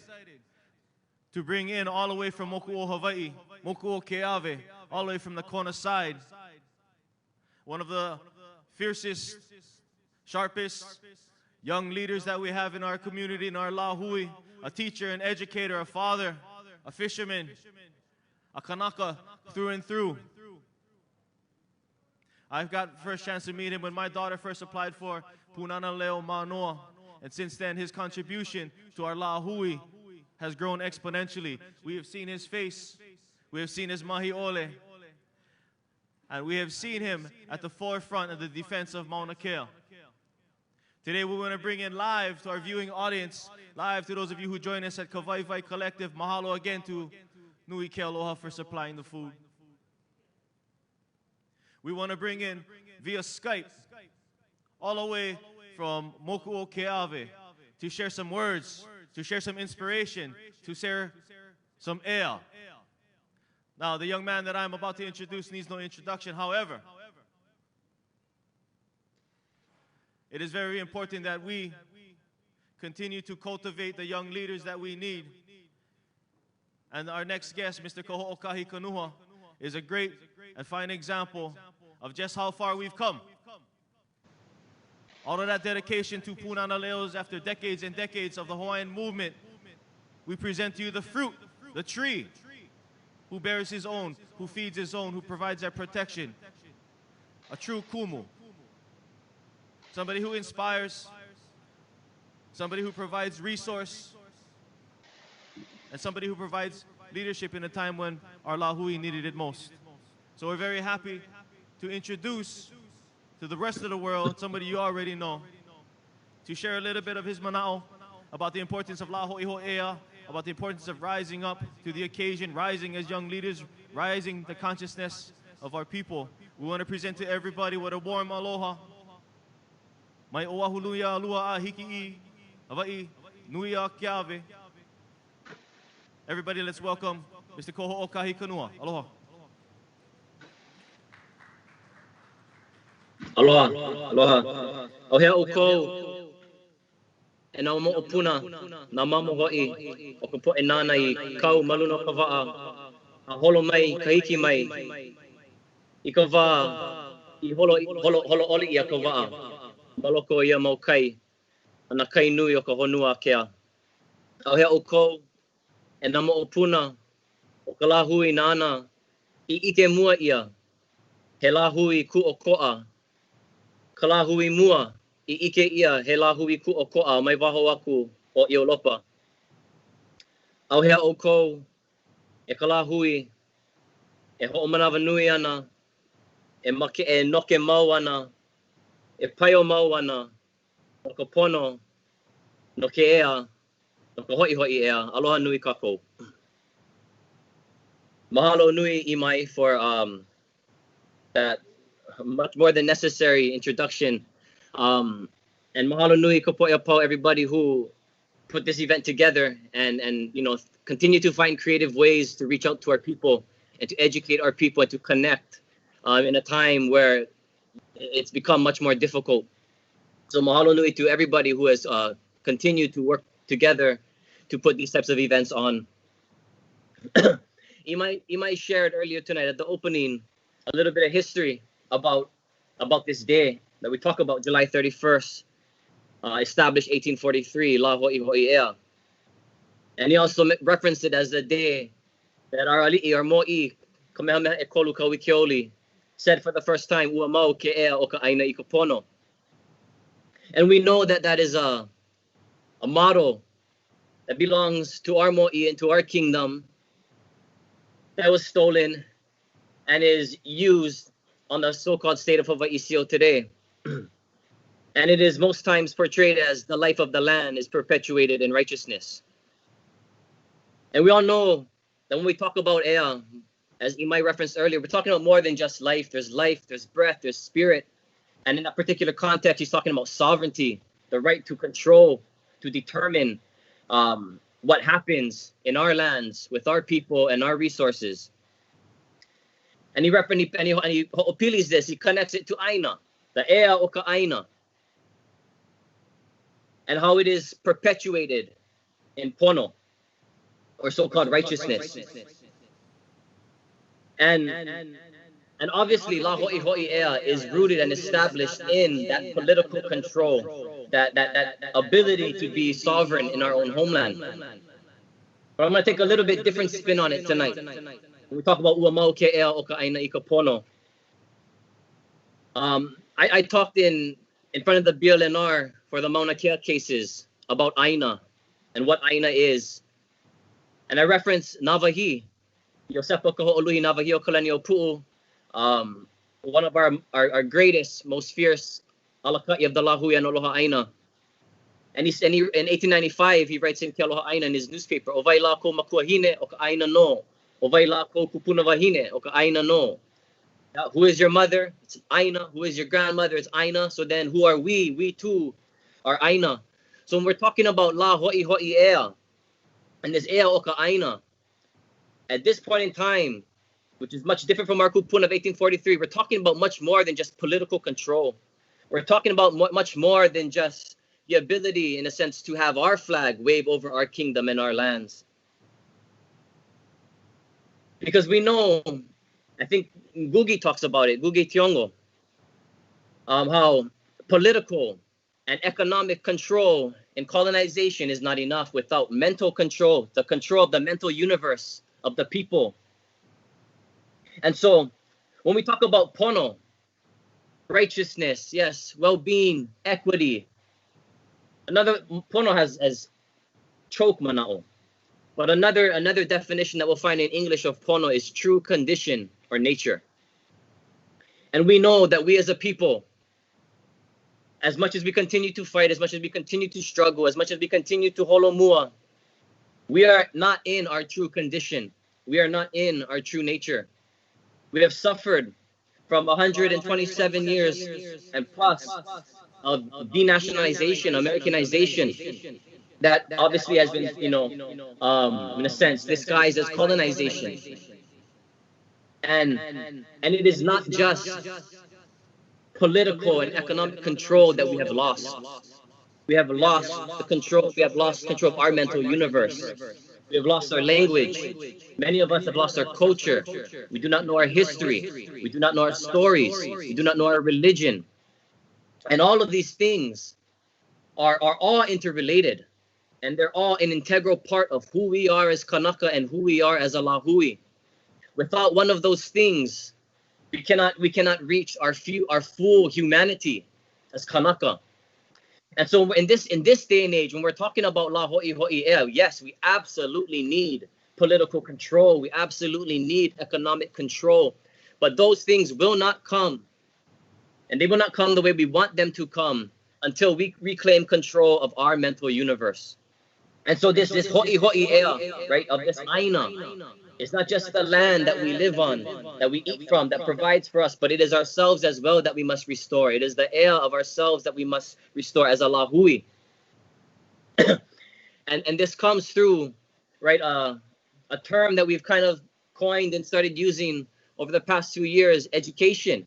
to bring in all the way from Moku'o, Hawaii, Moku'o Keawe, all the way from the Kona side, one of the fiercest, sharpest young leaders that we have in our community, in our lahui, a teacher, an educator, a father, a fisherman, a Kanaka through and through. I've got the first chance to meet him when my daughter first applied for Punana Leo Manoa, and since then his contribution to our lahui has grown exponentially. We have seen his face, we have seen his mahi ole, and we have seen him at the forefront of the defense of Mauna Kea. Today we want to bring in live to our viewing audience, live to those of you who join us at Kawaiwai Collective. Mahalo again to Nui Ke Aloha for supplying the food. We want to bring in via Skype, all the way from Moku'o Keawe, to share some words, to share some inspiration, to share some ea. Now, the young man that I'm about to introduce needs no introduction. However, it is very important that we continue to cultivate the young leaders that we need. And our next guest, Mr. Koho'okahi Kanua, is a great and fine example of just how far we've come. All of that dedication to Punana Leos after decades and decades of the Hawaiian movement, we present to you the fruit, the tree, who bears his own, who feeds his own, who provides that protection. A true kumu. Somebody who inspires, somebody who provides resource, and somebody who provides leadership in a time when our lahui needed it most. So we're very happy to introduce to the rest of the world somebody you already know, to share a little bit of his mana'o about the importance of La Hoihoi Ea, about the importance of rising up to the occasion, rising as young leaders, rising the consciousness of our people. We want to present to everybody with a warm aloha. Mai oahuluia alua a hiki'i, Hawaii, nui a Keawe. Everybody, let's welcome Mr. Koho'okahi Kanua. Aloha. Aloha, aloha. Ohea ukou. e na mo'opuna na mamoho'i o ka po'e nana I kau maluna ka wa'a a holo mai, kahiki mai I ka wā I holo oli I a ka wa'a maloko ia mau kai ana kai nui o ka honua kea au hea o kou e na mo'opuna o ka lahui nana I ike mua ia he lahui ku o ko'a ka lahui mua I ike ia he lahui ku o ko'a mai waho aku o Iolopa. Au hea o kou e ka lahui e ho'omanawa nui ana e noke mau ana e paio mau ana o ka pono no ke ea no ka hoihoi ea aloha nui kākou. Mahalo nui I mai for that much more than necessary introduction. And mahalo nui ka po'e pau everybody who put this event together and you know continue to find creative ways to reach out to our people and to educate our people and to connect in a time where it's become much more difficult. So mahalo nui to everybody who has continued to work together to put these types of events on. Imai shared earlier tonight at the opening a little bit of history about this day that we talk about, July 31st, established 1843, La Hoihoi Ea. And he also referenced it as the day that our ali'i, our mo'i, Kamehameha e Kolu Kauikeoli, said for the first time, Ua mau ke ea o ka aina I ka pono. And we know that that is a model that belongs to our mo'i and to our kingdom that was stolen and is used on the so-called state of Hawaii still today. And it is most times portrayed as the life of the land is perpetuated in righteousness. And we all know that when we talk about Ea, as Imai referenced earlier, we're talking about more than just life. There's breath, there's spirit. And in that particular context, he's talking about sovereignty, the right to control, to determine what happens in our lands, with our people and our resources. And he ho'opilis this, he connects it to Aina, the Ea o ka Aina, and how it is perpetuated in pono, or so-called righteousness. And obviously, La Hoihoi Ea is rooted and established in that political control, that ability to be sovereign in our own homeland. But I'm going to take a little bit different spin on it tonight. When we talk about Ua mau ke ea o ka aina I ka pono. I talked in front of the BLNR for the Mauna Kea cases about Aina and what Aina is. And I referenced Navahi, Yosepa Kaho'oluhi Navahi o Kalani o Pu'u, one of our greatest, most fierce alaka'i of the Lahui and Aloha Aina. And he in 1895, he writes in Ke Aloha Aina in his newspaper, Owai la ko makuahine o ka Aina no. Owai la ko kupuna wahine o ka Aina no. Who is your mother? It's Aina. Who is your grandmother? It's Aina. So then who are we? We too are Aina. So when we're talking about La Hoihoi Ea, and this Ea o ka Aina, at this point in time, which is much different from our kupuna of 1843, we're talking about much more than just political control. We're talking about much more than just the ability, in a sense, to have our flag wave over our kingdom and our lands. Because we know, I think Gugi talks about it, Gugi Tiongo, how political and economic control and colonization is not enough without mental control, the control of the mental universe of the people. And so when we talk about pono, righteousness, yes, well-being, equity, another pono has choke manao. But another definition that we'll find in English of pono is true condition or nature. And we know that we as a people, as much as we continue to fight, as much as we continue to struggle, as much as we continue to holomua, we are not in our true condition. We are not in our true nature. We have suffered from 127 years and plus of denationalization, Americanization, that obviously has been, in a sense, disguised as colonization. And it is not just political and economic control that we have lost. We have lost the control. We have lost control of our mental universe. We have lost our language. Many of us have lost our culture. We do not know our history. We do not know our stories. We do not know our religion. And all of these things are all interrelated. And they're all an integral part of who we are as Kanaka and who we are as a Lahui. Without one of those things, we cannot reach our full humanity as Kanaka. And so in this day and age, when we're talking about Hoihoi Ea, yes, we absolutely need political control. We absolutely need economic control. But those things will not come, and they will not come the way we want them to come until we reclaim control of our mental universe. And so this Hoihoi Ea, right, of this Aina, it's not just the land that we live on, that we eat from, that provides for us, but it is ourselves as well that we must restore. It is the Ea of ourselves that we must restore as a Lahui. and this comes through, right, a term that we've kind of coined and started using over the past 2 years, education,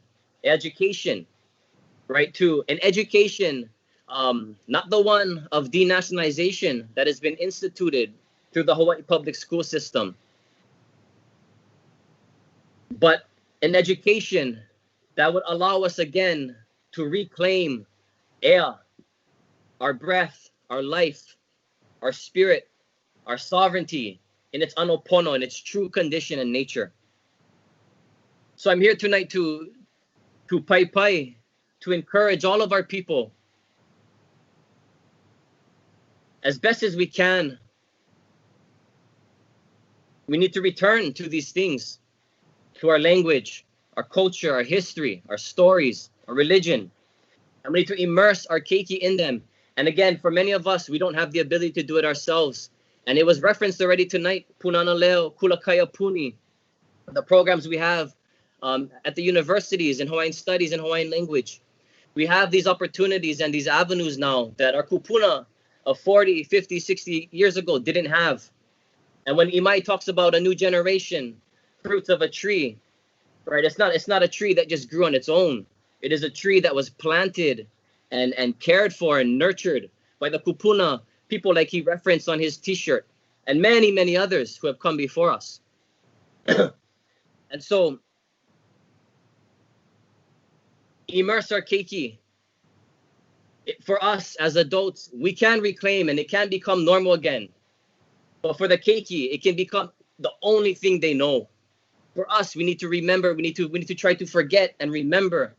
right, to an education, not the one of denationalization that has been instituted through the Hawaii public school system, but an education that would allow us again to reclaim Ea, our breath, our life, our spirit, our sovereignty in its anopono, in its true condition and nature. So I'm here tonight to pai, to encourage all of our people as best as we can. We need to return to these things, to our language, our culture, our history, our stories, our religion. And we need to immerse our keiki in them. And again, for many of us, we don't have the ability to do it ourselves. And it was referenced already tonight, Punana Leo, Kulakaya Puni, the programs we have at the universities in Hawaiian studies and Hawaiian language. We have these opportunities and these avenues now that our kupuna of 40, 50, 60 years ago didn't have. And when Imai talks about a new generation, fruits of a tree, right? It's not a tree that just grew on its own. It is a tree that was planted and cared for and nurtured by the kupuna people like he referenced on his t-shirt, and many, many others who have come before us. And so, immerse our keiki. For us as adults, we can reclaim and it can become normal again. But for the keiki, it can become the only thing they know. For us, we need to remember, we need to try to forget and remember.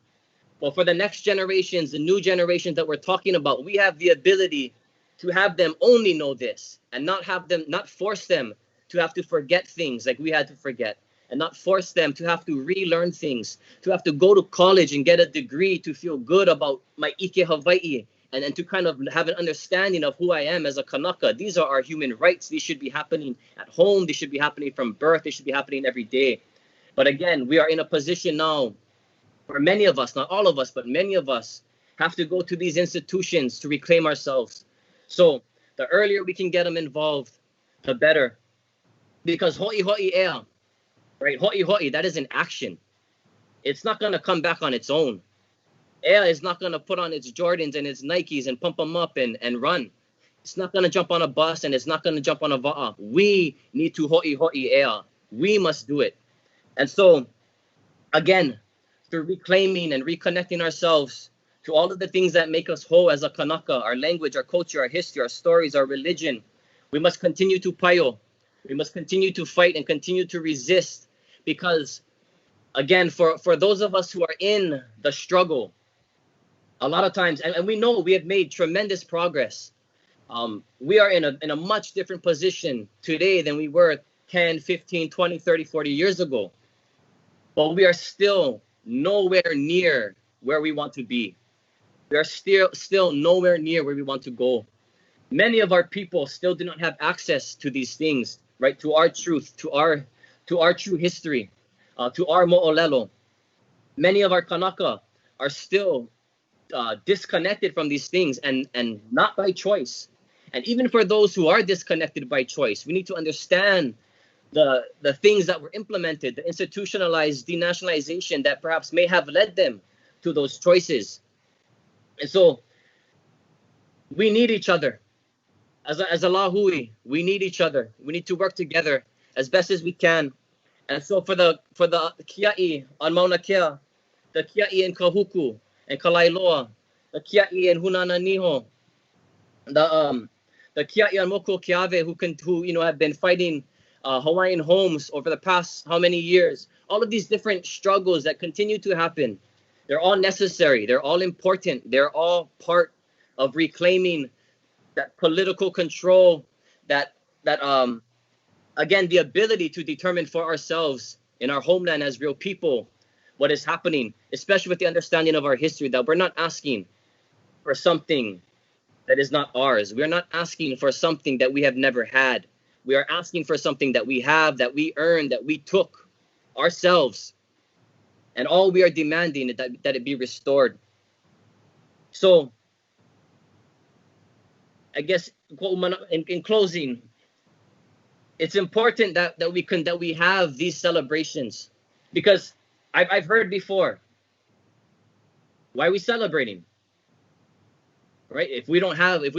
Well, for the next generations, the new generations that we're talking about, we have the ability to have them only know this and not force them to have to forget things like we had to forget, and not force them to have to relearn things, to have to go to college and get a degree to feel good about my Ike Hawaii, and to kind of have an understanding of who I am as a Kanaka. These are our human rights. These should be happening at home. They should be happening from birth. They should be happening every day. But again, we are in a position now where many of us, not all of us, but many of us have to go to these institutions to reclaim ourselves. So the earlier we can get them involved, the better. Because Hoihoi Ea, right? Hoihoi, that is an action. It's not going to come back on its own. Ea is not going to put on its Jordans and its Nikes and pump them up and run. It's not going to jump on a bus and it's not going to jump on a va'a. We need to Hoihoi Ea. We must do it. And so, again, through reclaiming and reconnecting ourselves to all of the things that make us whole as a Kanaka, our language, our culture, our history, our stories, our religion, we must continue to payo. We must continue to fight and continue to resist, because, again, for those of us who are in the struggle, a lot of times, and we know we have made tremendous progress. We are in a much different position today than we were 10, 15, 20, 30, 40 years ago. But we are still nowhere near where we want to be. We are still nowhere near where we want to go. Many of our people still do not have access to these things, right? To our truth, to our true history, to our mo'olelo. Many of our Kanaka are still disconnected from these things, and not by choice. And even for those who are disconnected by choice, we need to understand the things that were implemented, the institutionalized denationalization that perhaps may have led them to those choices. And so We need each other. As a Lahui, we need each other. We need to work together as best as we can. And so for the kiai on Mauna Kea, the kiai in Kahuku and Kalailoa, the kiai in Hunana Niho, the kiai on Moko Keawe who have been fighting Hawaiian homes over the past how many years. All of these different struggles that continue to happen, they're all necessary. They're all important. They're all part of reclaiming that political control, that again, the ability to determine for ourselves in our homeland as real people what is happening, especially with the understanding of our history, that we're not asking for something that is not ours. We're not asking for something that we have never had. We are asking for something that we have, that we earned, that we took ourselves. And all we are demanding is that it be restored. So, I guess in closing, it's important that we have these celebrations, because I've heard before, why are we celebrating? Right? If we don't have it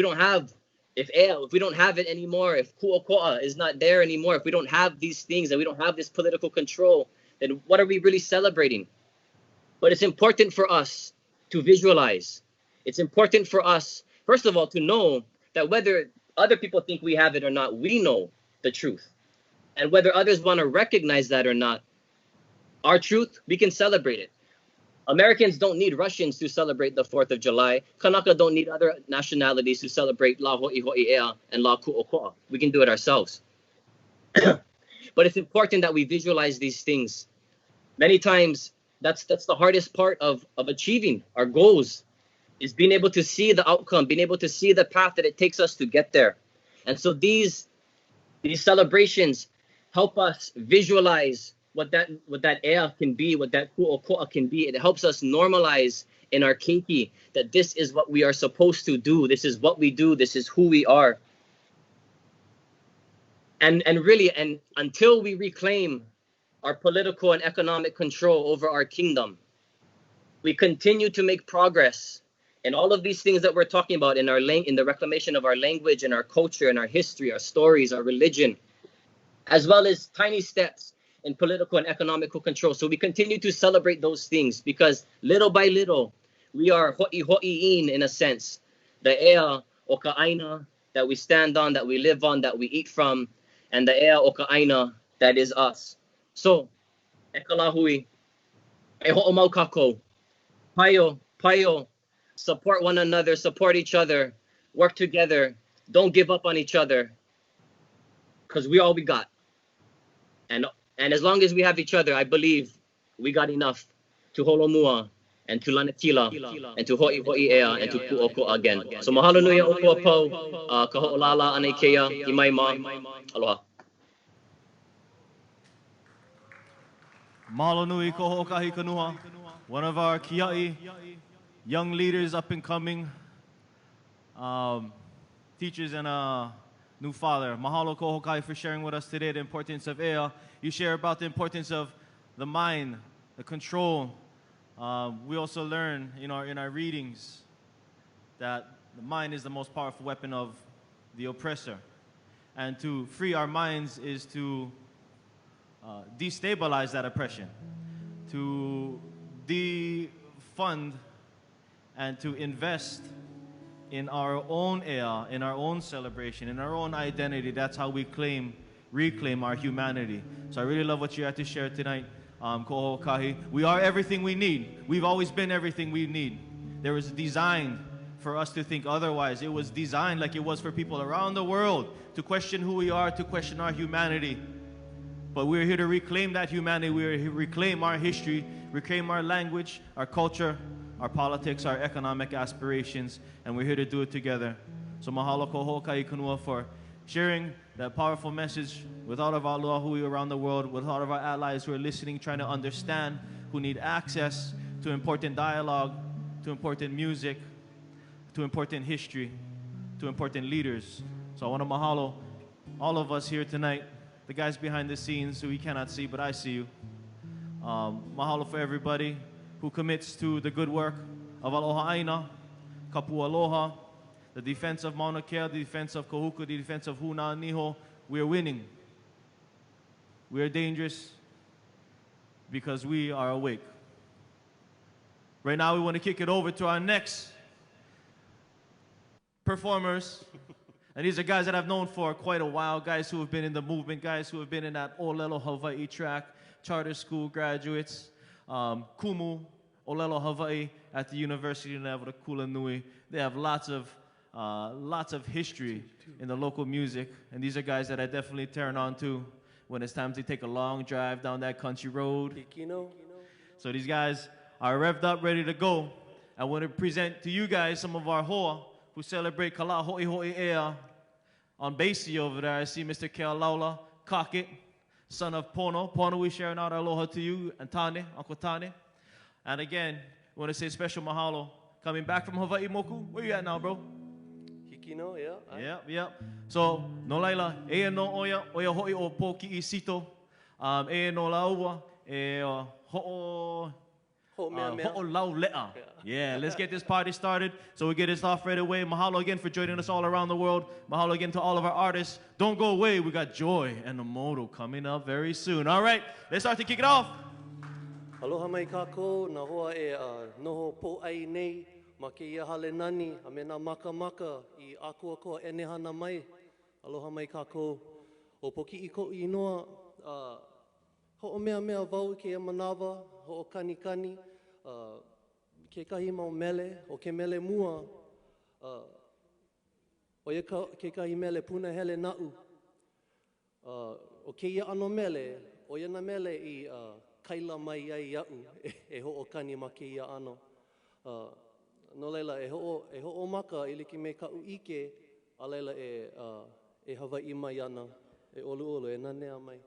anymore, if Ku'oko'a is not there anymore, if we don't have these things and we don't have this political control, then what are we really celebrating? But it's important for us to visualize. It's important for us, first of all, to know that whether other people think we have it or not, we know the truth. And whether others want to recognize that or not, our truth, we can celebrate it. Americans don't need Russians to celebrate the 4th of July. Kanaka don't need other nationalities to celebrate La Hoihoi Ea and La Ku'oko'a. We can do it ourselves. But it's important that we visualize these things. Many times, that's the hardest part of achieving our goals, is being able to see the outcome, being able to see the path that it takes us to get there. And so these celebrations help us visualize what that ea can be, what that ku'oko'a can be. It helps us normalize in our keiki that this is what we are supposed to do. This is what we do. This is who we are. And really, and until we reclaim our political and economic control over our kingdom, we continue to make progress in all of these things that we're talking about in the reclamation of our language and our culture and our history, our stories, our religion, as well as tiny steps in political and economical control. So we continue to celebrate those things, because little by little, we are ho'iho'i'in in a sense. The ea o ka'aina that we stand on, that we live on, that we eat from, and the ea o ka'aina that is us. So, e kalahui, e ho'omau kako, paio, support one another, support each other, work together, don't give up on each other, because we all we got. And as long as we have each other, I believe we got enough to Holomua and to Lanakila and to Hoihoi Ea and to Ku'oko'a again. So mahalo nui o kua pau, ka ho'olala ana i keia, i mai ma, aloha. Mahalo nui ko ho'okahi kanua, one of our kia'i, young leaders up and coming, teachers and new father. Mahalo ko ho'okahi for sharing with us today the importance of Ea. You share about the importance of the mind, the control. We also learn in our readings that the mind is the most powerful weapon of the oppressor. And to free our minds is to destabilize that oppression, to defund and to invest in our own Ea, in our own celebration, in our own identity. That's how we reclaim our humanity. So I really love what you had to share tonight, Ko Ho'okahi. We are everything we need. We've always been everything we need. There was designed for us to think otherwise. It was designed like it was for people around the world to question who we are, to question our humanity. But we're here to reclaim that humanity. We're here to reclaim our history, reclaim our language, our culture, our politics, our economic aspirations, and we're here to do it together. So mahalo ko ho'okahi kanua for sharing that powerful message with all of our Lahui around the world, with all of our allies who are listening, trying to understand, who need access to important dialogue, to important music, to important history, to important leaders. So I want to mahalo all of us here tonight, the guys behind the scenes who we cannot see, but I see you. Mahalo for everybody who commits to the good work of Aloha Aina, Kapu Aloha, the defense of Mauna Kea, the defense of Kahuku, the defense of Huna Niho, we are winning. We are dangerous because we are awake. Right now, we want to kick it over to our next performers. And these are guys that I've known for quite a while, guys who have been in the movement, guys who have been in that Olelo Hawaii track, charter school graduates, Kumu, Olelo Hawaii at the University of Kulanui. They have lots of history in the local music, and these are guys that I definitely turn on to when it's time to take a long drive down that country road. So these guys are revved up, ready to go. I want to present to you guys some of our hoa who celebrate Kala Hoihoi Ea. On Basie over there, I see Mr. Kealaula Kakit, son of Pono. Pono, we sharing out our aloha to you, and Tane, Uncle Tane. And again, we want to say special mahalo. Coming back from Hawaii, Moku, where you at now, bro? Hikino, yeah. Yep. So, no laila, ea no oya hoi o po ki I sito. Ea no laua, ho'o lau le'a. Yeah, let's get this party started. So we get this off right away. Mahalo again for joining us all around the world. Mahalo again to all of our artists. Don't go away. We got Joy and Nomoto coming up very soon. All right, let's start to kick it off. Aloha mai kako, na hoa e noho po ai nei, ma ke ia hale nani, a me nā maka maka I akua koa enehana mai. Aloha mai kako, o poki I ko I noa, ho'o mea vau ke ia manawa, ho'o kani, ke kahi mau mele, o ke mele mua, o ia ke kahi mele puna hele na'u. O ke ia ano mele, o ia na mele I kaila mai ai ia'u, e ho'o kani ma ke ia ano. No leila, e ho'o maka I liki me ka'u ike, a leila e Hawaii mai ana, e olu, e nanea mai.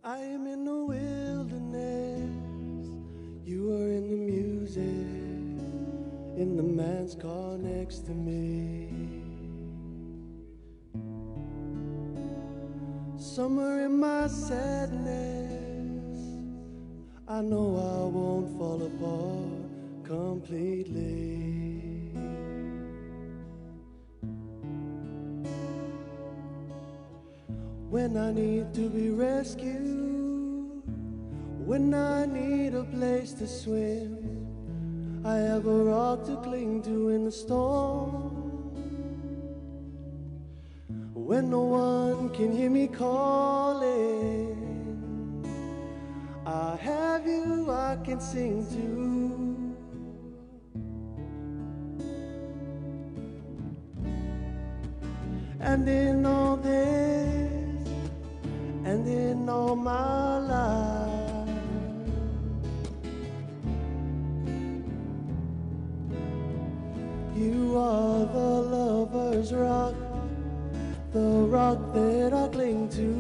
I'm in the wilderness, you are in the music, in the man's car next to me. Summer in my sadness, I know I won't fall apart completely. When I need to be rescued, when I need a place to swim, I have a rock to cling to in the storm. When no one can hear me calling, I have you I can sing to. And in all this, and in all my life, you are the lover's rock, the rock that I cling to.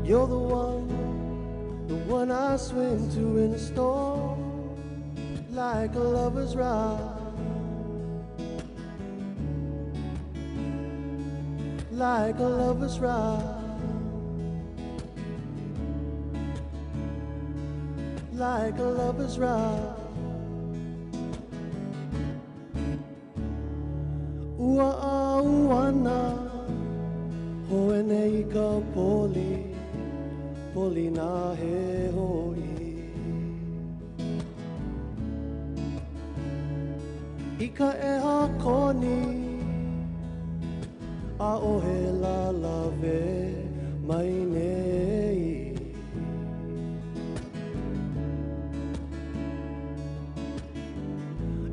You're the one I swim to in a storm, like a lover's rock. Like a lover's rock, like a lover's rock. Ua uana, hoene I ka poli na he hoi. Ika e hakoni, a ohe la lave mai nei.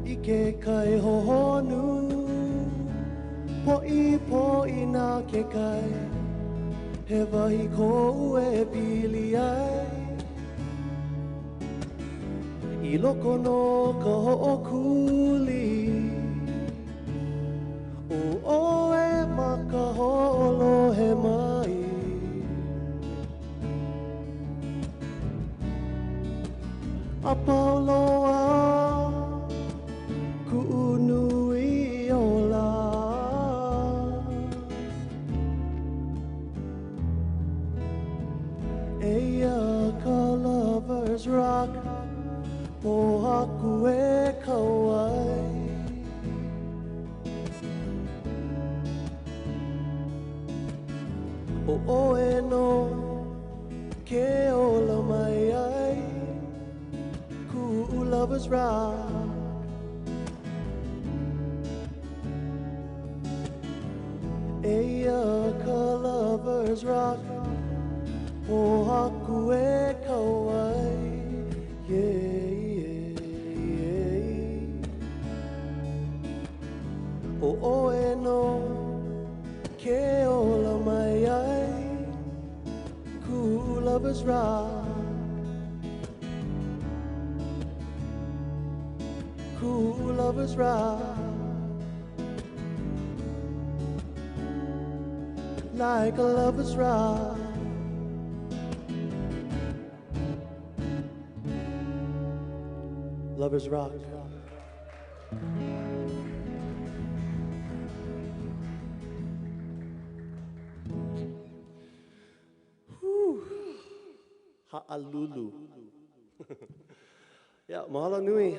Ike kai hohonu, po'i na ke kai, he wahi kou e pili ai. I loko no ka ho'okuli, o e maka ho'olohe mai. O oe no ke ola mai ai ku lovers rock. Ea ka lovers rock. O haku e kauai. Yeah, yeah, yeah. O oe no ke ola mai ai ku lovers rock. Ku lovers rock. Like a lover's rock. Lover's rock. Whew. Ha'alulu. Yeah, mahalo nui.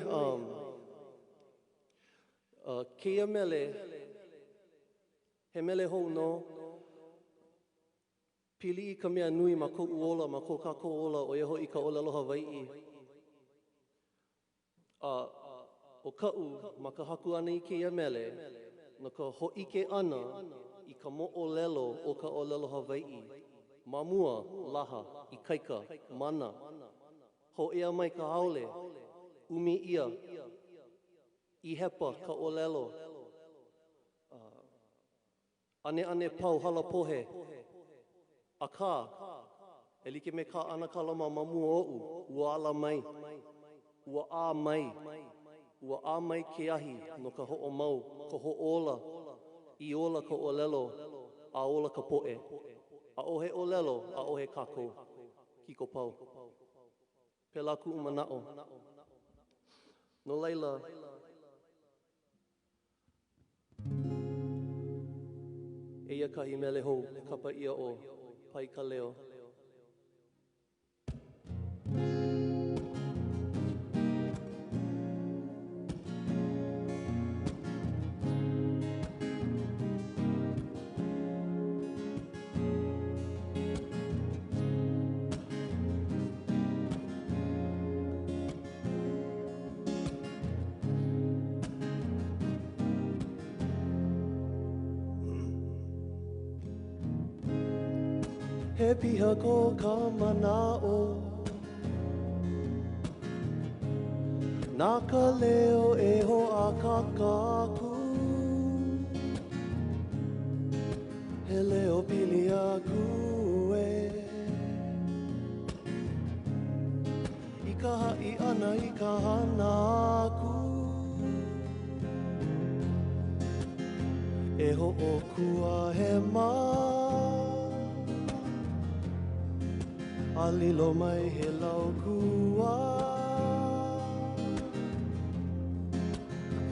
Kia mele, he mele hou no. Pili I ka mea nui ma kou ola, ma kou kako ola, o ia hoi ka ola aloha wai'i. O ka'u, ma ka haku ana I kia mele, no ka ho'ike ana I ka mo'olelo o ka olelo Hawai'i. Mamua, laha, I kaika, mana. Ho ea mai ka haole, umi ia, I hepa ka olelo. Ane ane pau hala pohe. Aka, e like me ka ana kalama mamua o'u, ua ala mai, ua a mai, ua a mai ke ahi no ka ho'o mau, ka ho'ola, I ola ka olelo, a ola ka po'e. A ohe olelo, a ohe kako, kiko pau. Pela ku'u mana'o. No laila, eia kahi mele hou, kapa ia o pai ka leo. He piha ko ka mana'o, nā ka leo e ho a ka kaku. He leo pili aku e, I ka ha'i ana I ka hana aku. E ho o kua he maa, a lilo mai he lau kua.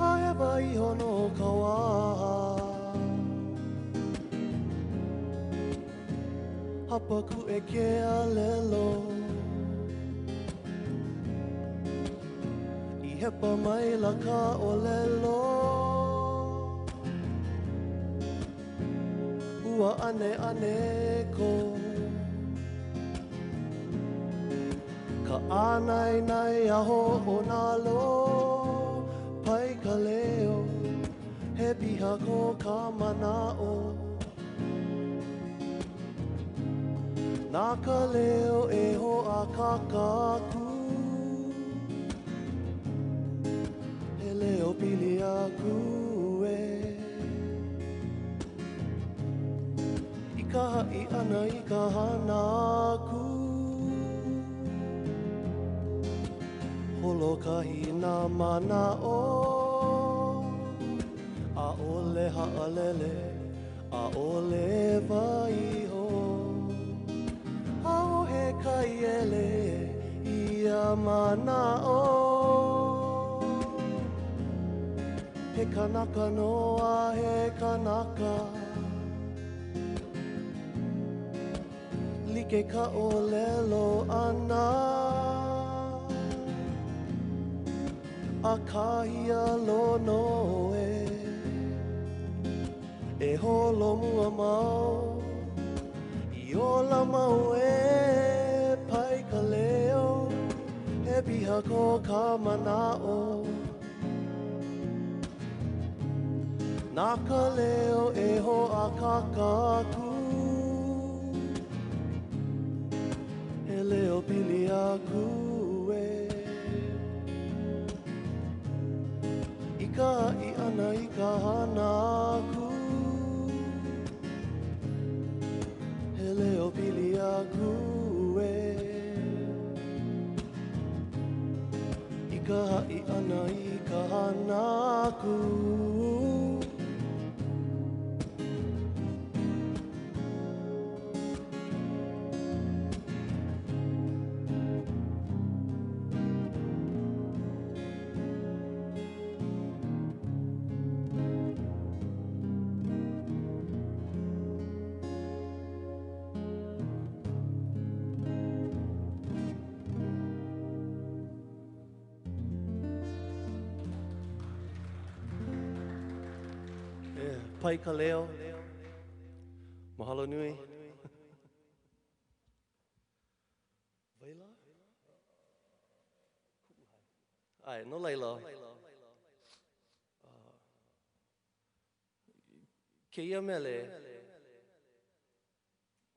A hewa I hono kaua, hapa ku e ke a lelo. I hepa mai la ka o lelo. Ua ane ane ko, ka anai nai aho o nā lo, pai ka leo, he piha ko ka mana'o. Nā ka leo e ho a ka kaku, he leo pili aku e. I ka ha'i ana I ka hana aku, holo kahi nā mana'o, a ole ha'alele, a ole waiho, a o he kaiele ia mana'o. He kanaka noa he kanaka, like ka olelo ana. A kahia lono e holo mua mau, mau e pai ka leo he piha ko ka manao nā ka leo e ho a ka kaku he leo pili aku e I ka I ana I ka hana aku he leo pili aku e I ka I ana I ka hana aku Pai ka leo. Mahalo nui. Vaila? Ai, no leila. Keia mele.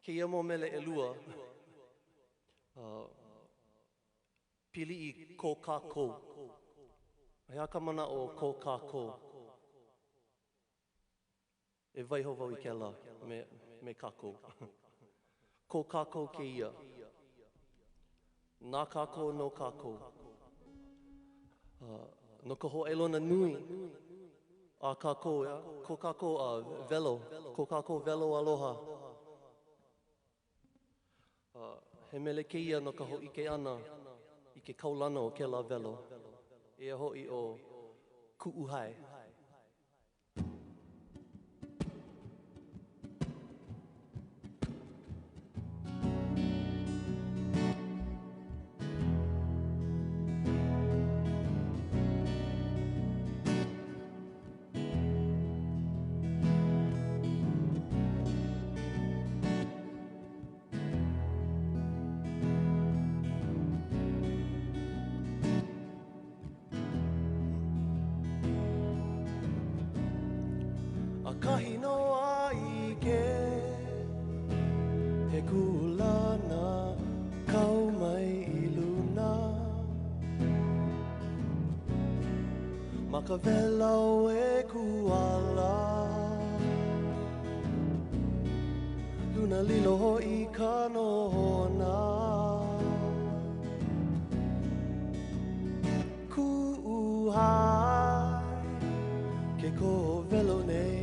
Keia mo mele e lua. Pili I ko kako. Hea ka mana o ko kako. E vai ho i ke la, me kako. Ko kako ke ia. Nā kako no kako. No ka ho elona nui. A kako, ya. Ko kako velo. Ko kako velo aloha. He mele ke ia no ka ho ike ana. I ke kaulana o ke la velo. E ho I o kuuhai. Kahi noa I ke he kulana kau mai I luna Maka velau e kuala Luna lilo ho I ka nohona Kuuhai ke ko velo nei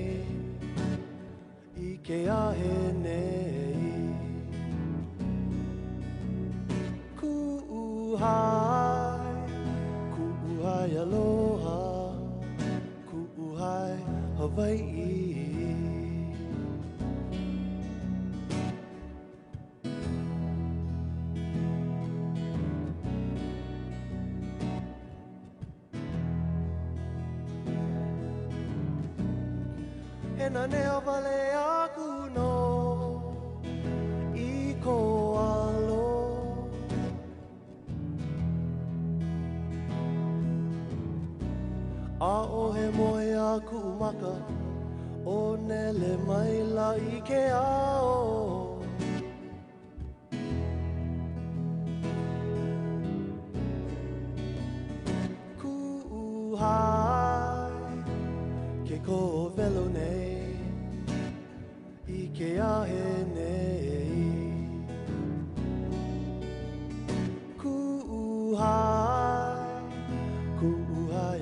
ke ahe nei Kuuhai aloha Kuuhai Hawaii E na nea wale aku no I ko alo A o he moe aku umaka O nele mai la I ke ao Kuuhai Ke ko velo nei I ke ahe nei Kuuhai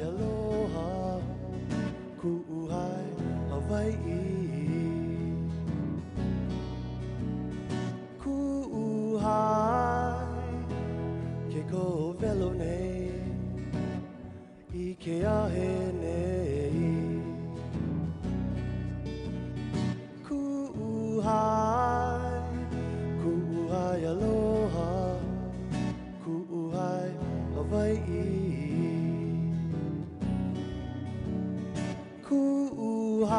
aloha Kuuhai Hawaii Kuuhai Ke ko velo nei I ke ahe nei Kuuhai aloha Kuuhai Hawaii Kuuhai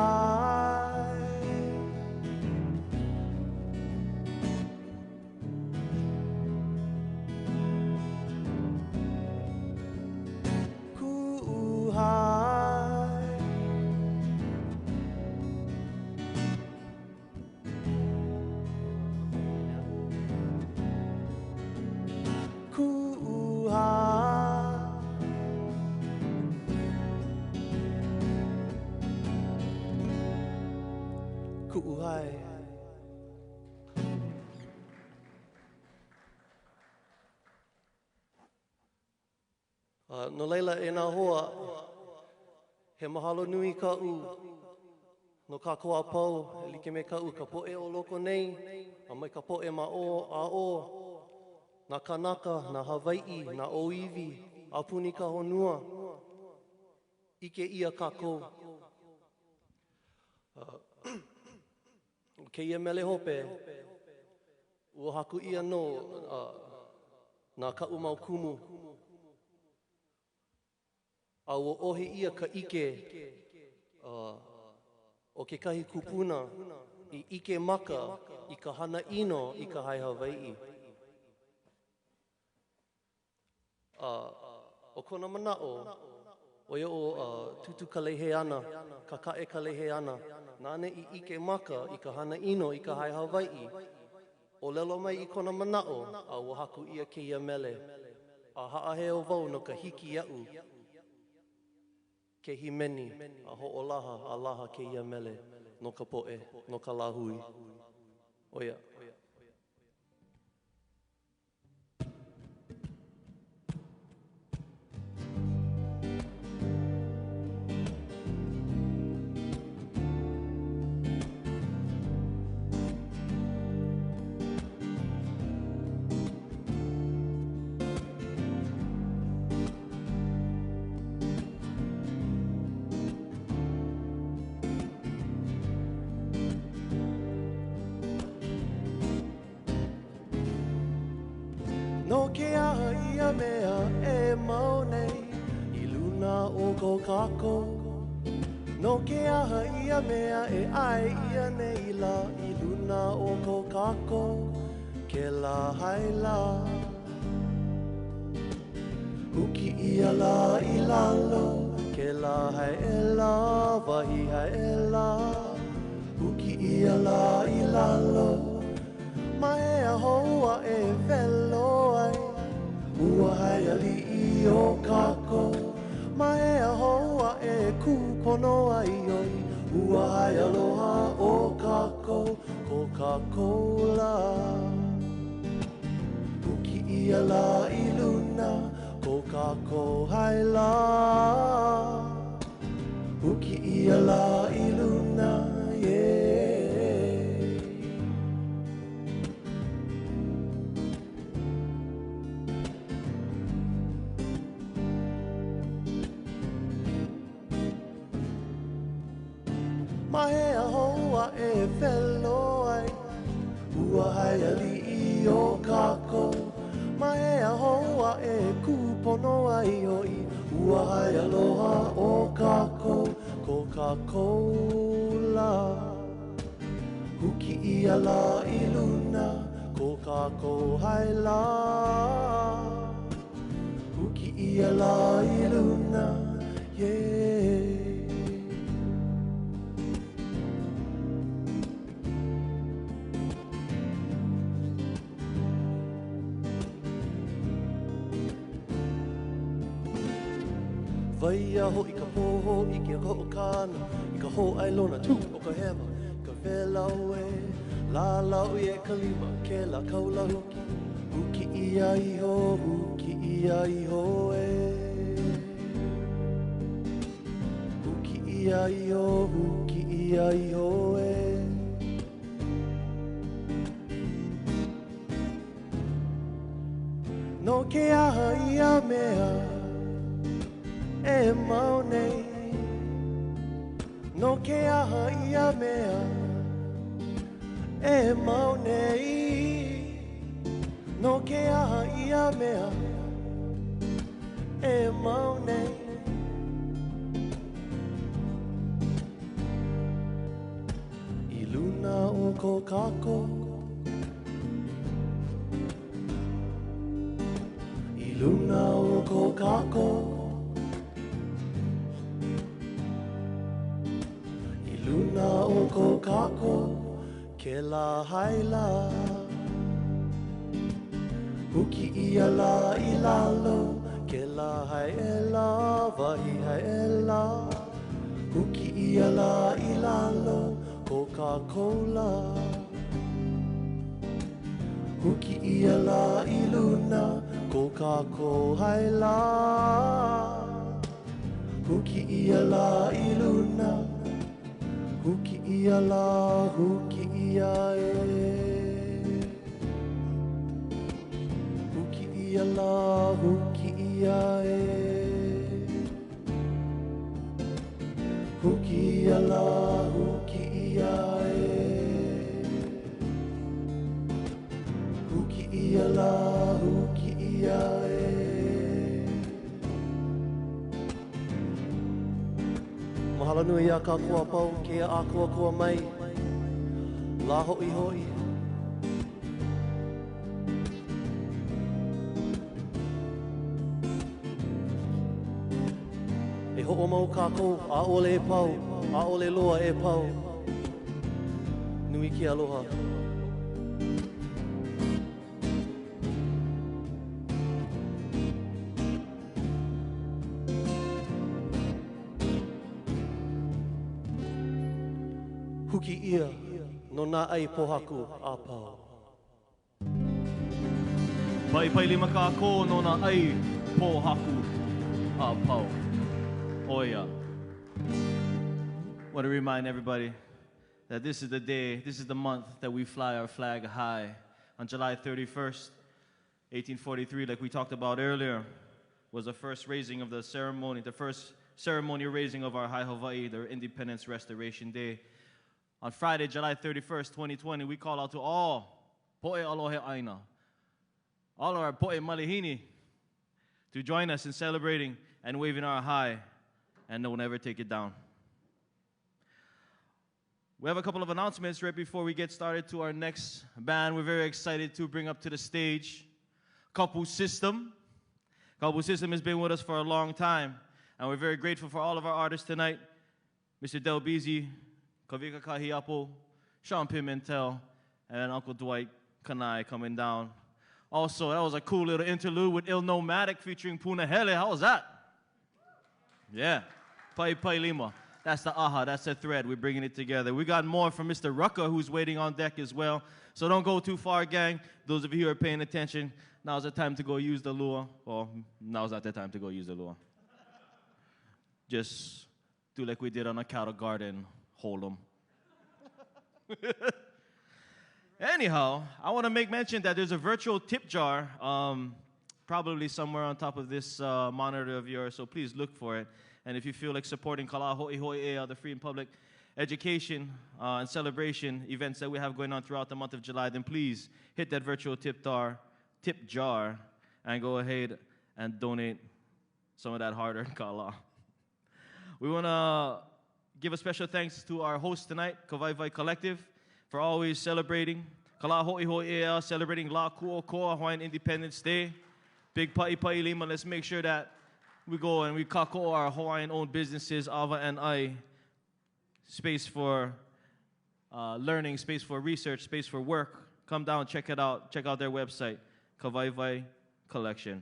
ku'uhai. No leila e nā hoa, he mahalo nui ka u, no ka koa pau, e like me ka u, ka poe o loko nei, a mai ka poe ma o, nā kanaka, nā Hawaii, nā oiwi, a puni ka honua, ike ia kako. Keia mele hope, ua haku ia no nā ka umau kumu. A ua ohe ia ka ike o ke kahi kupuna I ike maka I ka hana ino I ka hai Hawaii. O kona manao, o ia o tutu ka lehe ana, ka kae ka lehe ana, nāne I ike maka I ka hana ino I ka hai Hawaii. O lelo mai I kona manao, a ua haku ia keia mele. A haaheo wau no ka hiki iau, ke himeni, a ho'olaha, a laha keia mele, no ka poe, no ka lahui. Oia. No ke aha ia mea e mau nei I luna o ko kako. No ke aha ia mea e ai ia nei la I luna o ko kako. Ke la haila Huki ia la I lalo. Ke la hai e la wahi hai e la. Huki ia la I lalo. Mae a hoa e velo ai, ua hai ali I o kako. Mae a hoa e kupono ai oi, ua hai aloha o kako, Coca-Cola. Huki ia la I luna, Coca-Cola hai la. Huki ia la I luna, yeah. Mahe a hoa e velo ai, ua hai ali I o kako. Mahe a hoa e kupono ai oi, ua hai aloha o kako, Coca-Cola. Huki ia la I luna, Coca-Cola hai la. Huki ia la I luna, yeah. Vaia ho I ka poho I ke ho kana I ka ho ai lona tu o ka hewa ka vela ue la la ue ka lima ke la kaula huki huki ia iho huki ia iho e huki ia iho huki ia iho e no ke aha ia mea e mau nei no ke aha ia mea e mau nei no ke aha ia mea e mau nei I luna o ko kako I luna o ko kako Luna o ko kako ke la haila Huki ia la I lalo ke la hai e la wahi hai e la Huki ia la I lalo ko Coca-Cola. Huki ia la I luna, Coca-Cola. Huki ia la I luna, huki ia la, huki ia e. Huki ia la, huki ia e. Huki ia la, huki ia e. Huki ia la, huki ia e. Mahalo nui a ka kua pau, ke a kua kua mai. La hoi hoi. E ho'o mau kākou, a ole e pau, a ole loa e pau. Nui ki aloha. Huki ia, no nā ai pohaku a pau. Pai pai lima kako no na ai pohaku a pau. Oia. Want to remind everybody that this is the day, this is the month that we fly our flag high. On July 31st, 1843, like we talked about earlier, was the first raising of the ceremony, the first ceremony raising of our High Hawaii, the Independence Restoration Day. On Friday, July 31st, 2020, we call out to all Po'e Alohe Aina, all of our Po'e Malihini, to join us in celebrating and waving our high, and don't ever take it down. We have a couple of announcements right before we get started to our next band. We're very excited to bring up to the stage Kapu System. Kapu System has been with us for a long time, and we're very grateful for all of our artists tonight. Mr. Del Beasy, Kavika Kahiapo, Sean Pimentel, and Uncle Dwight Kanai coming down. Also, that was a cool little interlude with Il Nomadic featuring Punahele. How was that? Yeah. Pai Pai Lima. That's the aha, that's the thread. We're bringing it together. We got more from Mr. Rucker, who's waiting on deck as well. So don't go too far, gang. Those of you who are paying attention, now's the time to go use the lure. Well, now's not the time to go use the lure. Just do like we did on a cattle garden. Hold them. Anyhow, I want to make mention that there's a virtual tip jar, probably somewhere on top of this monitor of yours, so please look for it. And if you feel like supporting Kala Hoihoi Ea, the free and public education and celebration events that we have going on throughout the month of July, then please hit that virtual tip jar and go ahead and donate some of that hard-earned Kala. We want to give a special thanks to our host tonight, Kawaii Collective, for always celebrating. Kala Hoihoi Ea, celebrating La Ku'okoa Hawaiian Independence Day. Big Pa'i Pa'i Lima, let's make sure that we go and we kako our Hawaiian-owned businesses, Ava and I. Space for learning, space for research, space for work. Come down, check it out. Check out their website, Kawaii Collection.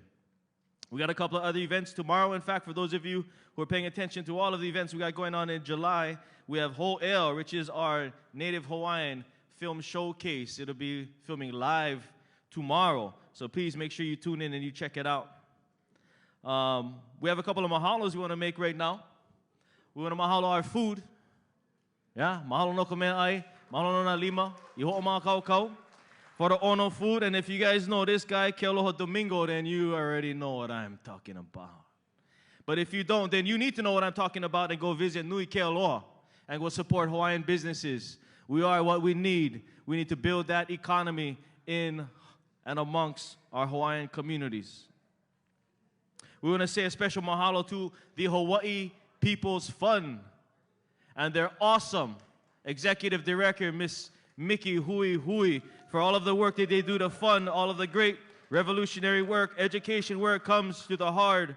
We got a couple of other events tomorrow. In fact, for those of you who are paying attention to all of the events we got going on in July, we have Hoihoi Ea, which is our native Hawaiian film showcase. It'll be filming live tomorrow. So please make sure you tune in and you check it out. We have a couple of mahalos we want to make right now. We want to mahalo our food. Yeah, mahalo no kame ai, mahalo no na lima, iho ma kau kau. For the Ono food, and if you guys know this guy, Kealoha Domingo, then you already know what I'm talking about. But if you don't, then you need to know what I'm talking about and go visit Nui Kealoha and go support Hawaiian businesses. We are what we need. We need to build that economy in and amongst our Hawaiian communities. We want to say a special mahalo to the Hawaii People's Fund and their awesome executive director, Miss Mickey Hui, for all of the work that they do to fund all of the great revolutionary work, education work comes through the hard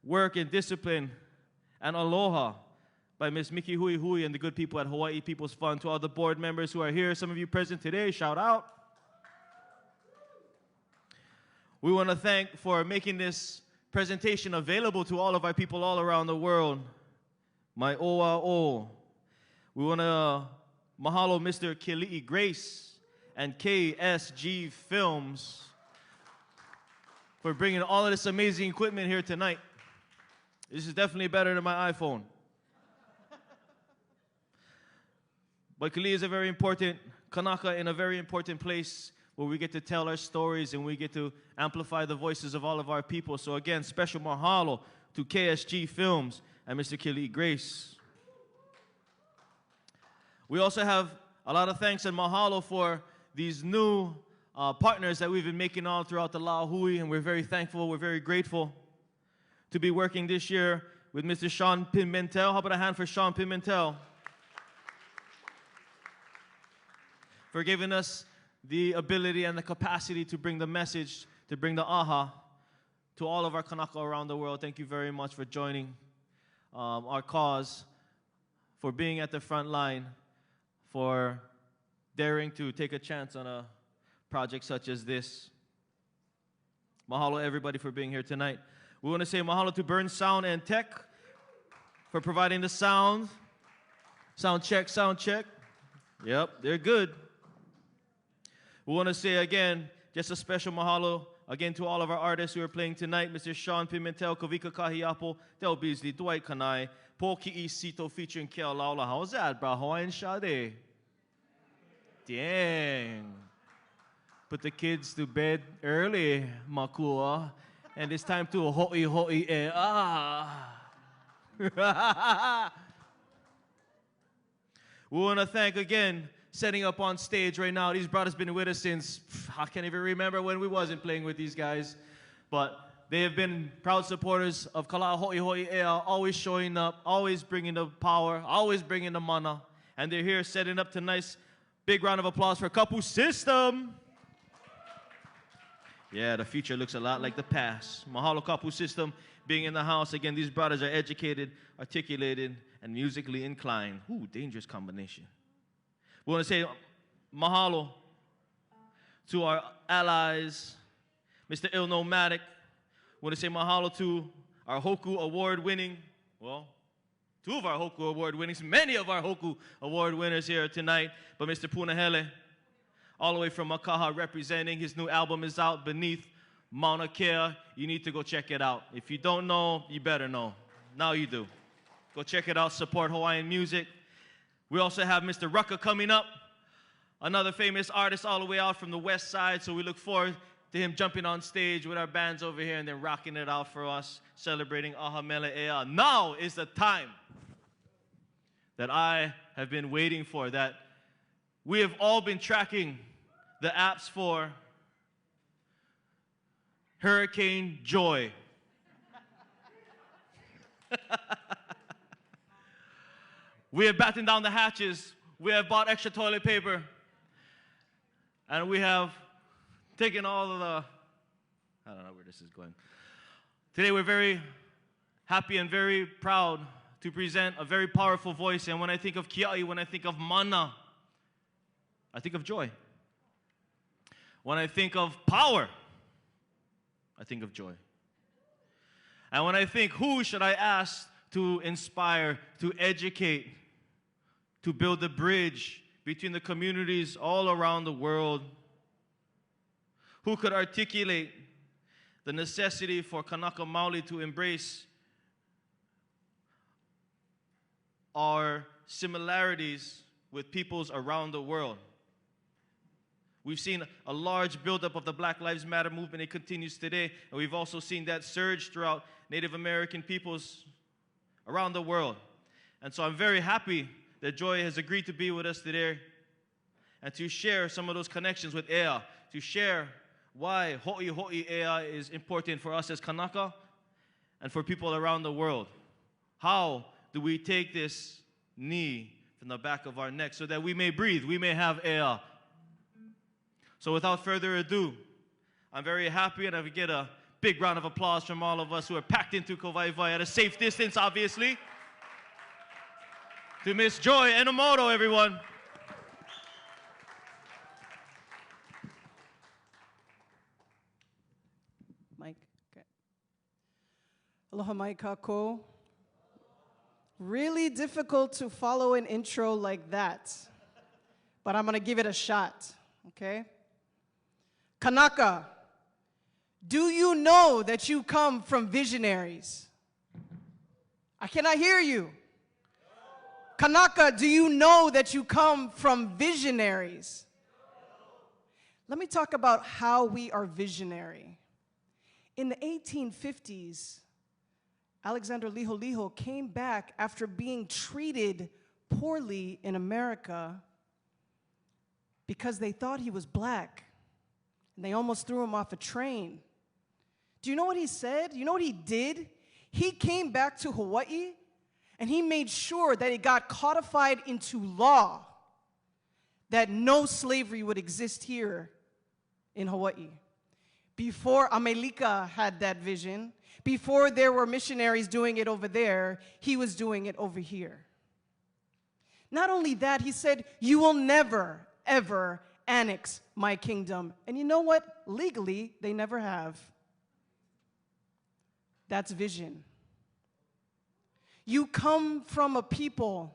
work and discipline and aloha by Miss Mickey Hui and the good people at Hawaii People's Fund. To all the board members who are here, some of you present today, shout out. We want to thank for making this presentation available to all of our people all around the world. My oa o. We want to Mahalo, Mr. Kili'i Grace and KSG Films for bringing all of this amazing equipment here tonight. This is definitely better than my iPhone. But Kili'i is a very important, Kanaka in a very important place where we get to tell our stories and we get to amplify the voices of all of our people. So again, special mahalo to KSG Films and Mr. Kili'i Grace. We also have a lot of thanks and mahalo for these new partners that we've been making all throughout the Lahui, and we're very thankful, we're very grateful to be working this year with Mr. Sean Pimentel. How about a hand for Sean Pimentel? For giving us the ability and the capacity to bring the message, to bring the aha to all of our Kanaka around the world. Thank you very much for joining our cause, for being at the front line, for daring to take a chance on a project such as this. Mahalo everybody for being here tonight. We want to say mahalo to Burn Sound and Tech for providing the sound. Sound check, sound check. Yep, they're good. We want to say again, just a special mahalo again to all of our artists who are playing tonight. Mr. Sean Pimentel, Kavika Kahiapo, Del Beasley, Dwight Kanai, Paul Ki'i Sito featuring Kel Laula. How's that, bro? Hawaiian Sade. Dang. Put the kids to bed early, Makua. And it's time to Hoihoi Ea. We want to thank again, setting up on stage right now. These brothers been with us since, I can't even remember when we wasn't playing with these guys. But they have been proud supporters of Kala Hoihoi Ea, always showing up, always bringing the power, always bringing the mana. And they're here setting up tonight's big round of applause for Kapu System. Yeah, the future looks a lot like the past. Mahalo Kapu System being in the house. Again, these brothers are educated, articulated, and musically inclined. Ooh, dangerous combination. We want to say mahalo to our allies, Mr. Il Nomadic. We want to say mahalo to our Hoku Award-winning, well, two of our Hoku Award-winnings, many of our Hoku Award winners here tonight, but Mr. Punahele, all the way from Makaha, representing. His new album is out, Beneath Mauna Kea. You need to go check it out. If you don't know, you better know. Now you do. Go check it out, support Hawaiian music. We also have Mr. Rucka coming up, another famous artist all the way out from the west side, so we look forward to him jumping on stage with our bands over here and then rocking it out for us, celebrating Aha Mele Ea. Now is the time that I have been waiting for, that we have all been tracking the apps for Hurricane Joy. We have battened down the hatches. We have bought extra toilet paper. And we have taken all of the, I don't know where this is going. Today we're very happy and very proud to present a very powerful voice. And when I think of Kiai, when I think of mana, I think of joy. When I think of power, I think of joy. And when I think who should I ask to inspire, to educate, to build a bridge between the communities all around the world, who could articulate the necessity for Kanaka Maoli to embrace our similarities with peoples around the world. We've seen a large buildup of the Black Lives Matter movement. It continues today. And we've also seen that surge throughout Native American peoples around the world. And so I'm very happy that Joy has agreed to be with us today and to share some of those connections with Ea, to share why Hoihoi Ea is important for us as Kanaka and for people around the world. How do we take this knee from the back of our neck so that we may breathe, we may have Ea? So without further ado, I'm very happy, and I get a big round of applause from all of us who are packed into Kawaii at a safe distance, obviously. To Miss Joy Enomoto, everyone. Mike, okay. Aloha mai kako. Really difficult to follow an intro like that. but I'm going to give it a shot, okay? Kanaka, do you know that you come from visionaries? I cannot hear you. Kanaka, do you know that you come from visionaries? Let me talk about how we are visionary. In the 1850s, Alexander Liholiho came back after being treated poorly in America because they thought he was black, and they almost threw him off a train. Do you know what he said? You know what he did? He came back to Hawaii, and he made sure that it got codified into law that no slavery would exist here in Hawaii. Before Amelika had that vision, before there were missionaries doing it over there, he was doing it over here. Not only that, he said, you will never, ever annex my kingdom. And you know what? Legally, they never have. That's vision. You come from a people,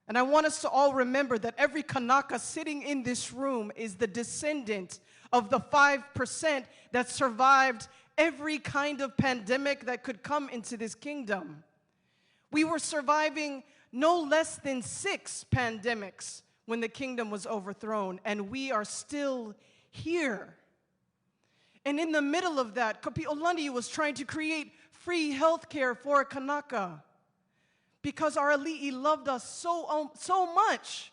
and I want us to all remember that every Kanaka sitting in this room is the descendant of the 5% that survived every kind of pandemic that could come into this kingdom. We were surviving no less than 6 pandemics when the kingdom was overthrown, and we are still here. And in the middle of that, Kapi'olani was trying to create free health care for Kanaka because our ali'i loved us so much,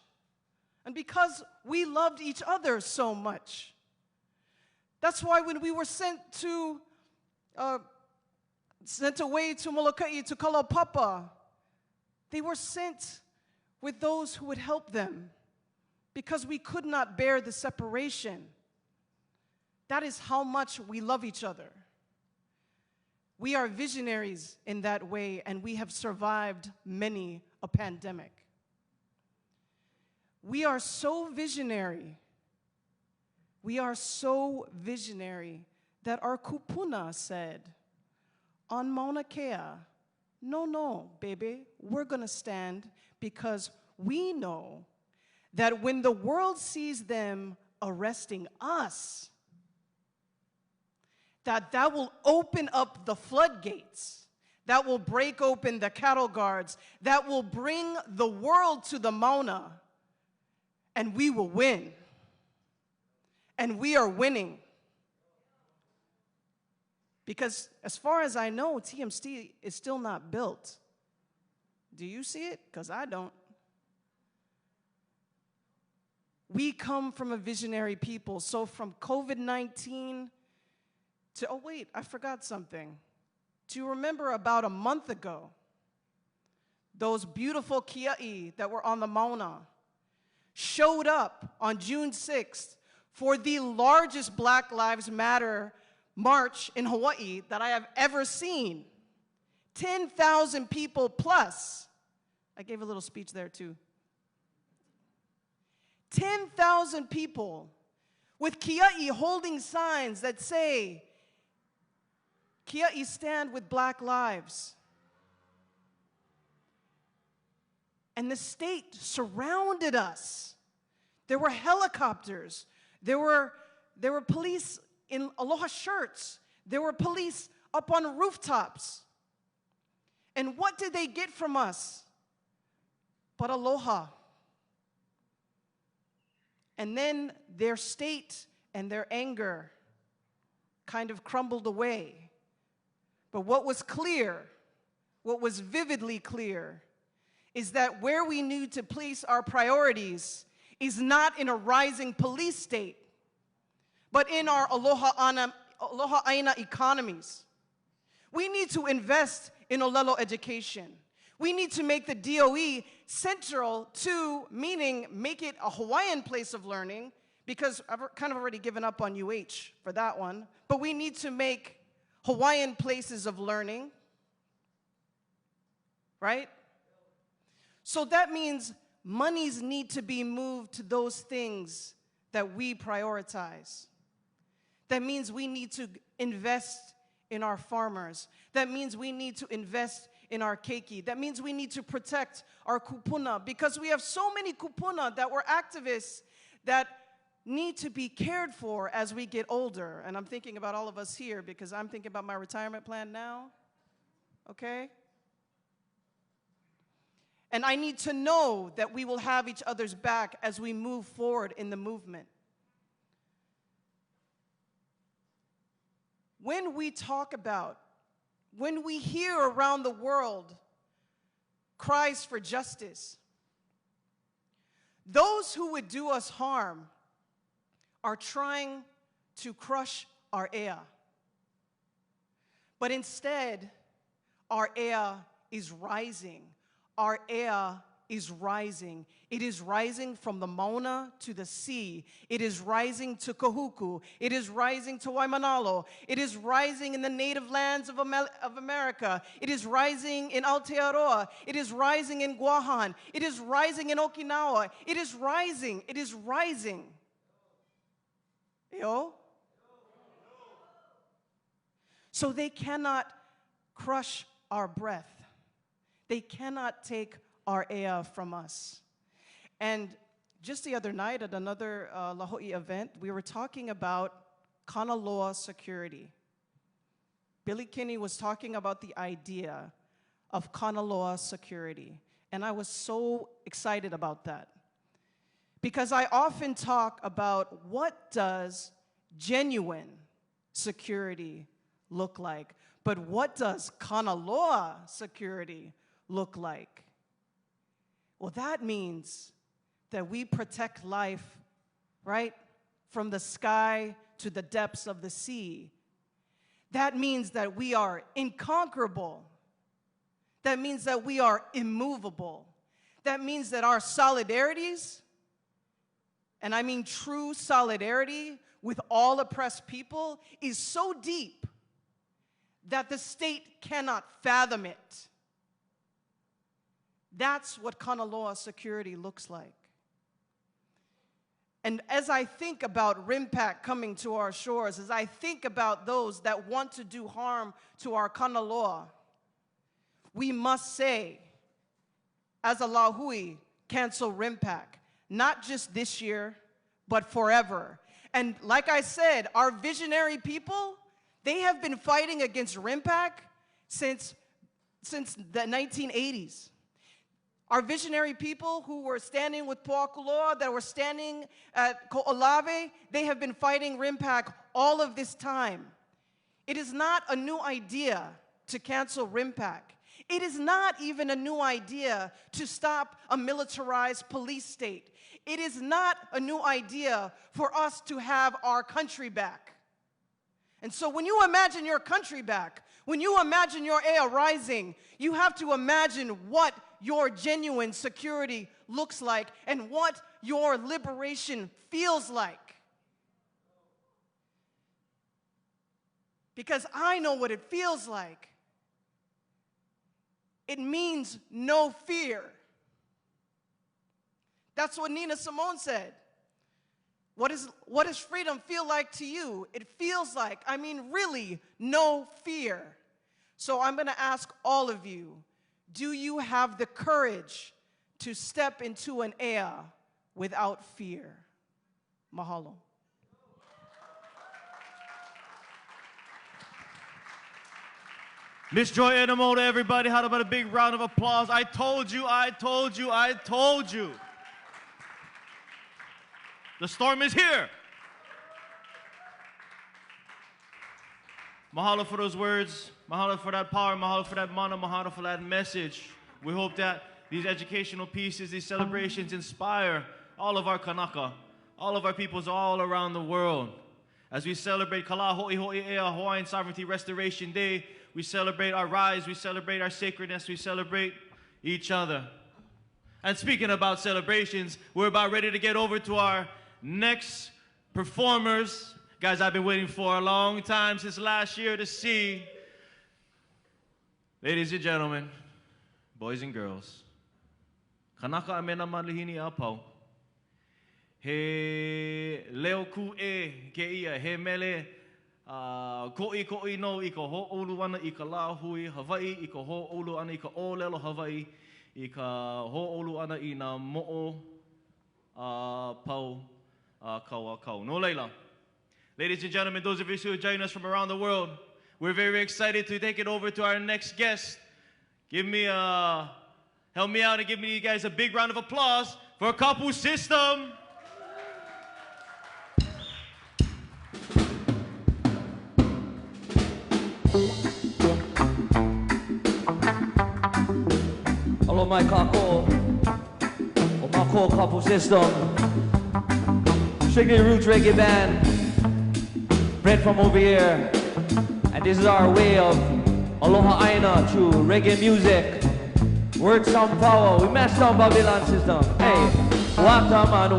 and because we loved each other so much. That's why when we were sent away to Molokai, to Kalaupapa, they were sent with those who would help them because we could not bear the separation. That is how much we love each other. We are visionaries in that way, and we have survived many a pandemic. We are so visionary. We are so visionary that our kupuna said, on Mauna Kea, no, baby, we're going to stand because we know that when the world sees them arresting us, that will open up the floodgates, that will break open the cattle guards, that will bring the world to the Mauna, and we will win. And we are winning. Because as far as I know, TMC is still not built. Do you see it? Because I don't. We come from a visionary people. So from COVID-19 to, oh wait, I forgot something. Do you remember about a month ago, those beautiful kia'i that were on the Mauna showed up on June 6th for the largest Black Lives Matter march in Hawaii that I have ever seen. 10,000 people plus. I gave a little speech there too. 10,000 people with kia'i holding signs that say, kia'i stand with Black lives. And the state surrounded us. There were helicopters. There were police in aloha shirts. There were police up on rooftops. And what did they get from us? But aloha. And then their state and their anger kind of crumbled away. But what was clear, what was vividly clear, is that where we need to place our priorities is not in a rising police state, but in our aloha aina economies. We need to invest in Olelo education. We need to make the DOE central to, meaning make it a Hawaiian place of learning, because I've kind of already given up on UH for that one, but we need to make Hawaiian places of learning, right? So that means monies need to be moved to those things that we prioritize. That means we need to invest in our farmers. That means we need to invest in our keiki. That means we need to protect our kupuna because we have so many kupuna that were activists that need to be cared for as we get older. And I'm thinking about all of us here because I'm thinking about my retirement plan now, okay? And I need to know that we will have each other's back as we move forward in the movement. When we talk about, when we hear around the world cries for justice, those who would do us harm are trying to crush our Ea. But instead, our Ea is rising. Our Ea is rising. It is rising from the Mauna to the sea. It is rising to Kahuku. It is rising to Waimanalo. It is rising in the native lands of America. It is rising in Aotearoa. It is rising in Guahan. It is rising in Okinawa. It is rising. It is rising. Yo? So they cannot crush our breath. They cannot take our Ea from us. And just the other night at another Lahoi event, we were talking about Kanaloa security. Billy Kinney was talking about the idea of Kanaloa security. And I was so excited about that. Because I often talk about what does genuine security look like, but what does Kanaloa security look like? Well, that means that we protect life, right, from the sky to the depths of the sea. That means that we are inconquerable. That means that we are immovable. That means that our solidarities, and I mean true solidarity with all oppressed people, is so deep that the state cannot fathom it. That's what Kanaloa security looks like. And as I think about RIMPAC coming to our shores, as I think about those that want to do harm to our Kanaloa, we must say, as a Lahui, cancel RIMPAC. Not just this year, but forever. And like I said, our visionary people, they have been fighting against RIMPAC since the 1980s. Our visionary people who were standing with Puakuloa, that were standing at Ko'olave, they have been fighting RIMPAC all of this time. It is not a new idea to cancel RIMPAC. It is not even a new idea to stop a militarized police state. It is not a new idea for us to have our country back. And so when you imagine your country back, when you imagine your Ea rising, you have to imagine what your genuine security looks like and what your liberation feels like. Because I know what it feels like. It means no fear. That's what Nina Simone said. What does freedom feel like to you? It feels like, I mean, really, no fear. So I'm going to ask all of you, do you have the courage to step into an Ea without fear? Mahalo. Miss Joy Edamoto, everybody, how about a big round of applause? I told you, I told you, I told you. The storm is here. Mahalo for those words. Mahalo for that power. Mahalo for that mana. Mahalo for that message. We hope that these educational pieces, these celebrations inspire all of our Kanaka, all of our peoples all around the world. As we celebrate Kala Hoihoi Ea, Hawaiian Sovereignty Restoration Day, we celebrate our rise, we celebrate our sacredness, we celebrate each other. And speaking about celebrations, we're about ready to get over to our next performers. Guys, I've been waiting for a long time, since last year, to see. Ladies and gentlemen, boys and girls, Kanaka amena malihini apau. He leo ku e ke ia, he mele Ko'i no I ka ho'olu ana I ka lāhui Hawaii I ka ho'olu ana I ka ōlelo Hawaii I ka ho'olu ana I nā mo'o pau kaua kau. No leila. Ladies and gentlemen, those of you who are joining us from around the world, we're very excited to take it over to our next guest. Help me out and give me you guys a big round of applause for Kapu System. Hello, my kako. Oh, my core Kapu System. Strictly roots reggae band. Bred from over here. And this is our way of Aloha Aina through reggae music. Word sound power. We mash down Babylon system. Hey. Waterman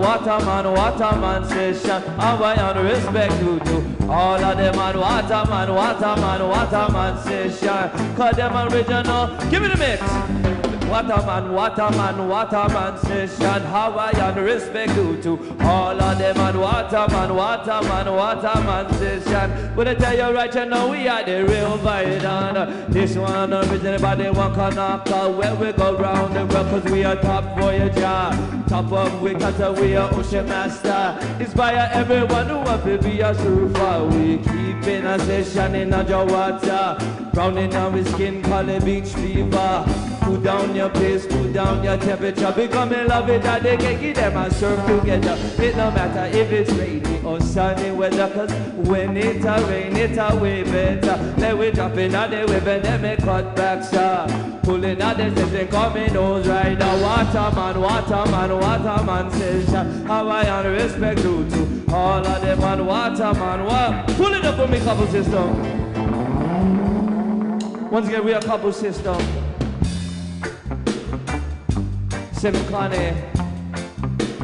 session. Hawaiian respect you to all of them and Waterman session. Cause them original. Give me the mix. Waterman session. Hawaiian respect you to all of them and Waterman session. But I tell you right now, we are the real Biden. This one originally by the one Kanaka, where we go round the world, cause we are top Voyager. Top of we cause we are ocean master. Inspire everyone who wants to be a surfer. We keep in a session in a water. Drowning down with skin, call it beach fever. Cool down your pace, cool down your temperature. Become in love with that, they can give them and surf together. It no matter if it's rainy or sunny weather, cause when it a rain, it a way better. Then we drop in at the wave and then we cut back, sir. Pulling out the session, coming nose right now. Waterman session. Hawaiian respect you to all of them and Waterman. Pull it up for me, Couple System. Once again, we are Couple System. Simkane.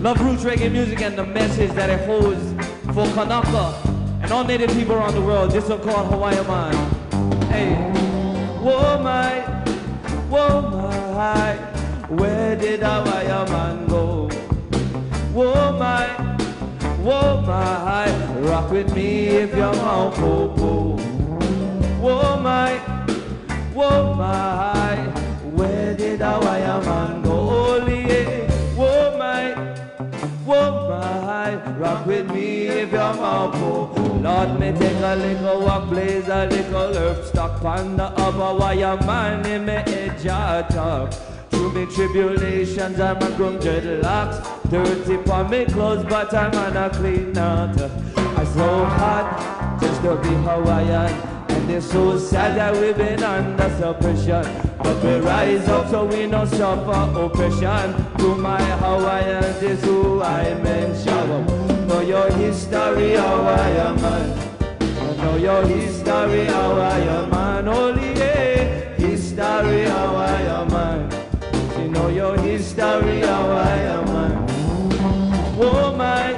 Love roots reggae music and the message that it holds for Kanaka and all native people around the world. This one called Hawaiian Man. Hey. Whoa my, where did Hawaiian Man go? Whoa my, rock with me if you're Mount Popo. Whoa my, where did Hawaiian Man go? Whoa my, rock with me if you're Maupo. Lord, me take a little walk, blaze a little earth, stock panda of Hawaiian Man in me edge talk. Through me tribulations, I'm a grown dreadlocks. Dirty on me clothes, but I'm on a clean out. I'm so hot, just to be Hawaiian. And it's so sad that we've been under suppression. But we rise up so we don't suffer oppression. To my Hawaiians is who I mention. Know your history, Hawaiian man. Know your history, Hawaiian man. Only history, Hawaiian man. You know your history, Hawaiian man. Whoa my,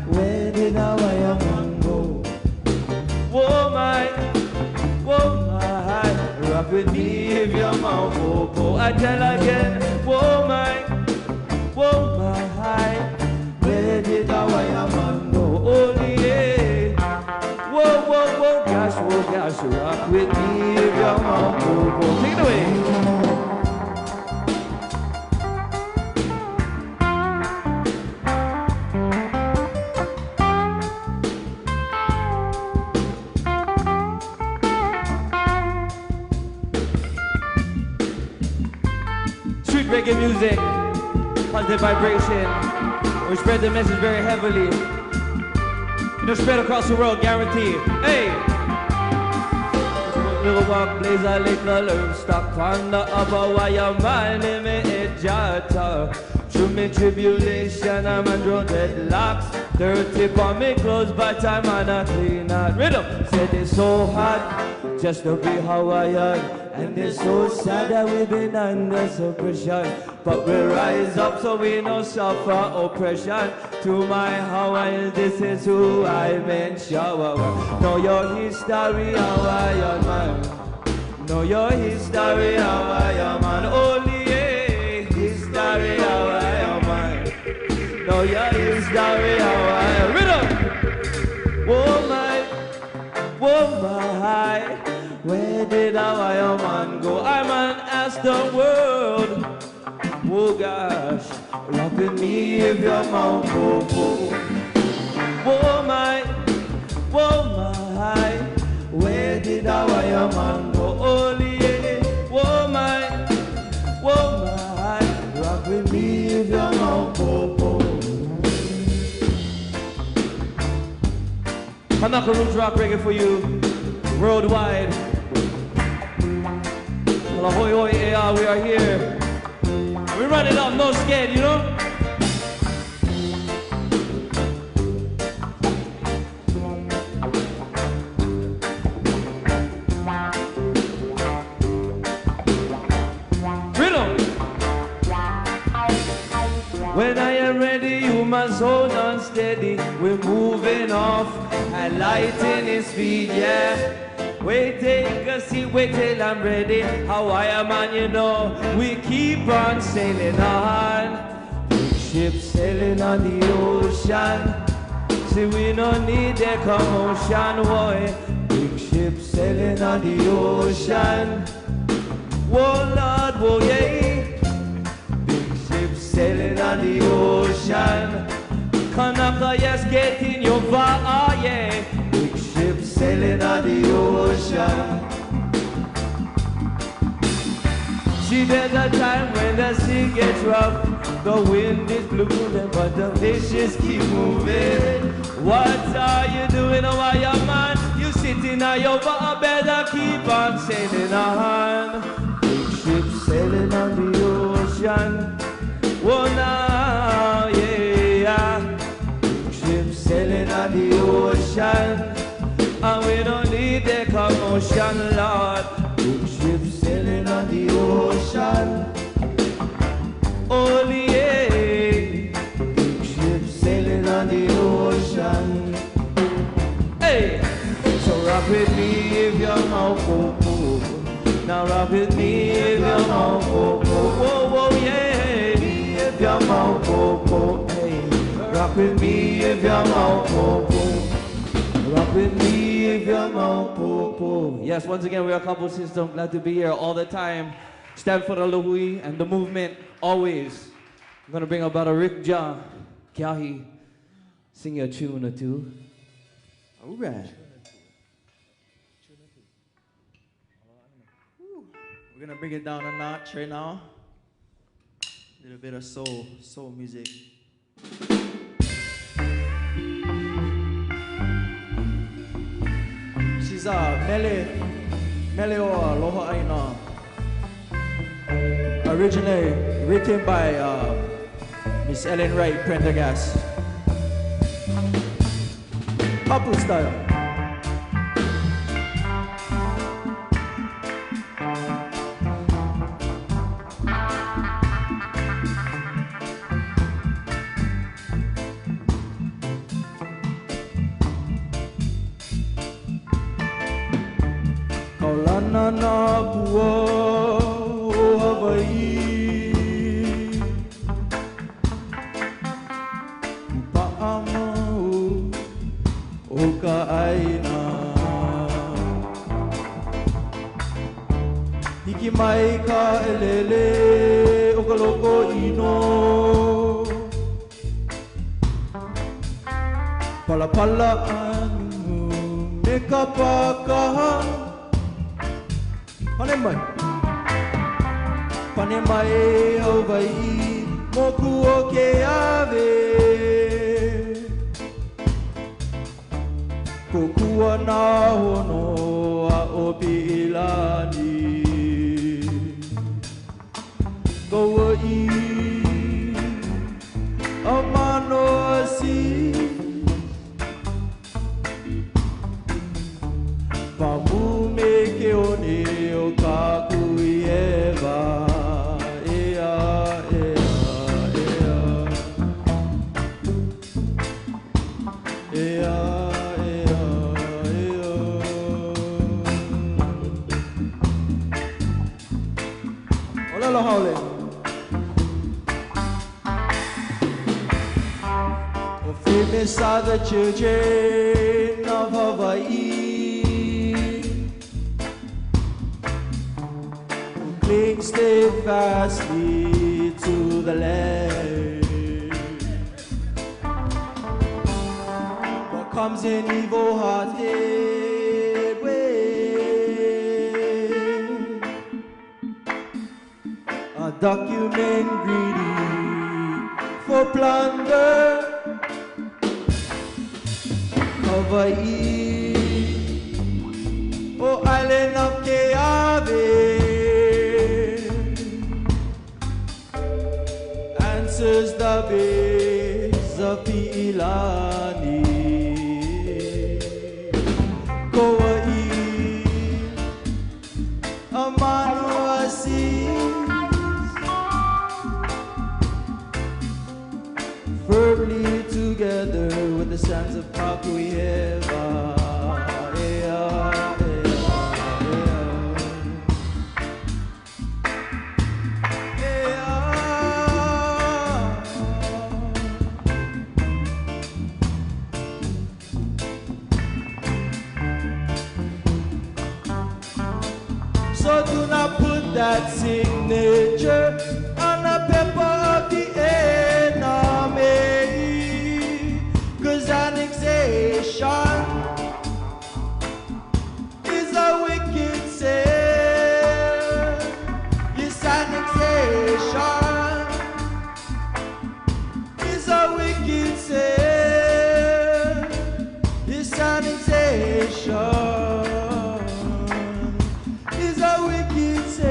where did Hawaiian man go? Whoa my, rock with me if you're Mount Popo. I tell again, whoa my, where did Hawaiian man go? Only whoa, gosh, rock with me if you're Mount Popo. Take it away. Reggae music, positive vibration. We spread the message very heavily. It'll spread across the world, guaranteed. Hey! Little walk, blaze a little herb, stock panda of Hawaiian man in me ejata. Through me tribulation, I'm on dreadlocks. Dirty on me clothes, but I'm on a clean out. Rhythm! Said it's so hot, just to be Hawaiian. And it's so sad that we've been under suppression. But we rise up so we don't suffer oppression. To my Hawaiians, this is who I mention. Know your history, Hawaiian man. Know your history, Hawaiian man. Only history, Hawaiian man. Know your history, Hawaiian. Rhythm! did our man go? I man ask the world. Oh gosh, rock with me if you're Mount Popo. Oh my, where did our man go? Only oh my, rock with me if you're Mount Popo. Kanaka Roots rock reggae for you, worldwide. Hoihoi Ea, we are here. We run it up, no scared, you know? Rhythm. When I am ready, you must hold on steady. We're moving off and lighting his feet, yeah. Wait, take a seat, wait till I'm ready. Hawaii man, you know, we keep on sailing on. Big ship sailing on the ocean. See, we don't need the commotion, boy. Big ship sailing on the ocean. Whoa, Lord, whoa, yeah. Big ship sailing on the ocean. Kanaka, yes, get in your va, yeah. Ship sailing on the ocean. See, there's a time when the sea gets rough, the wind is blowing, but the fishes keep moving. What are you doing, Hawaii man? You sitting on your boat, better keep on sailing on. Big ship sailing on the ocean. Oh, now, yeah. Big ship sailing on the ocean. And we don't need the commotion, Lord. Big ship sailing on the ocean. Only big ship sailing on the ocean. Hey, so rock with me if you're Mount Popo. Now rock with me if you're Mount Popo. Whoa, whoa, yeah. Me if you're Mount Popo. Hey, rock with me if you're Mount Popo. Rock with me if you're Mount Popo. Yes, once again, we're a couple system. Glad to be here all the time. Stand for the Lohui and the movement, always. I'm going to bring about a Rick Ja, Kiahi, sing you a tune or two. All right. We're going to bring it down a notch right now. A little bit of soul music. She's Mele Ea Aloha Aina. Originally written by Miss Ellen Wright Prendergast. Couple style. Kaulana na bua o Hawaii, Pa'amau o ka aina. Hiki mai ka elele o ka loko ino, Palapala anu me ka pakaha. Panemai Hawaii, moku o ke ave. Kokua na hono a opi ilani. Koa I amano asi. Pamu me ke one o kakui eva. Hola haole. Oh, famous are the children of Hawaii. cling steadfastly to the land. But comes an evil-hearted way, a document greedy for plunder, cover ye, O island of Keave, answers the base of Piilani. Kauai, Amano firmly together with the sands of Hoihoi Ea. So do not put that signature on the paper of the enemy, 'cause annexation is a wicked sin. Yes, annexation is a wicked sin. Yes, annexation is a wicked sin.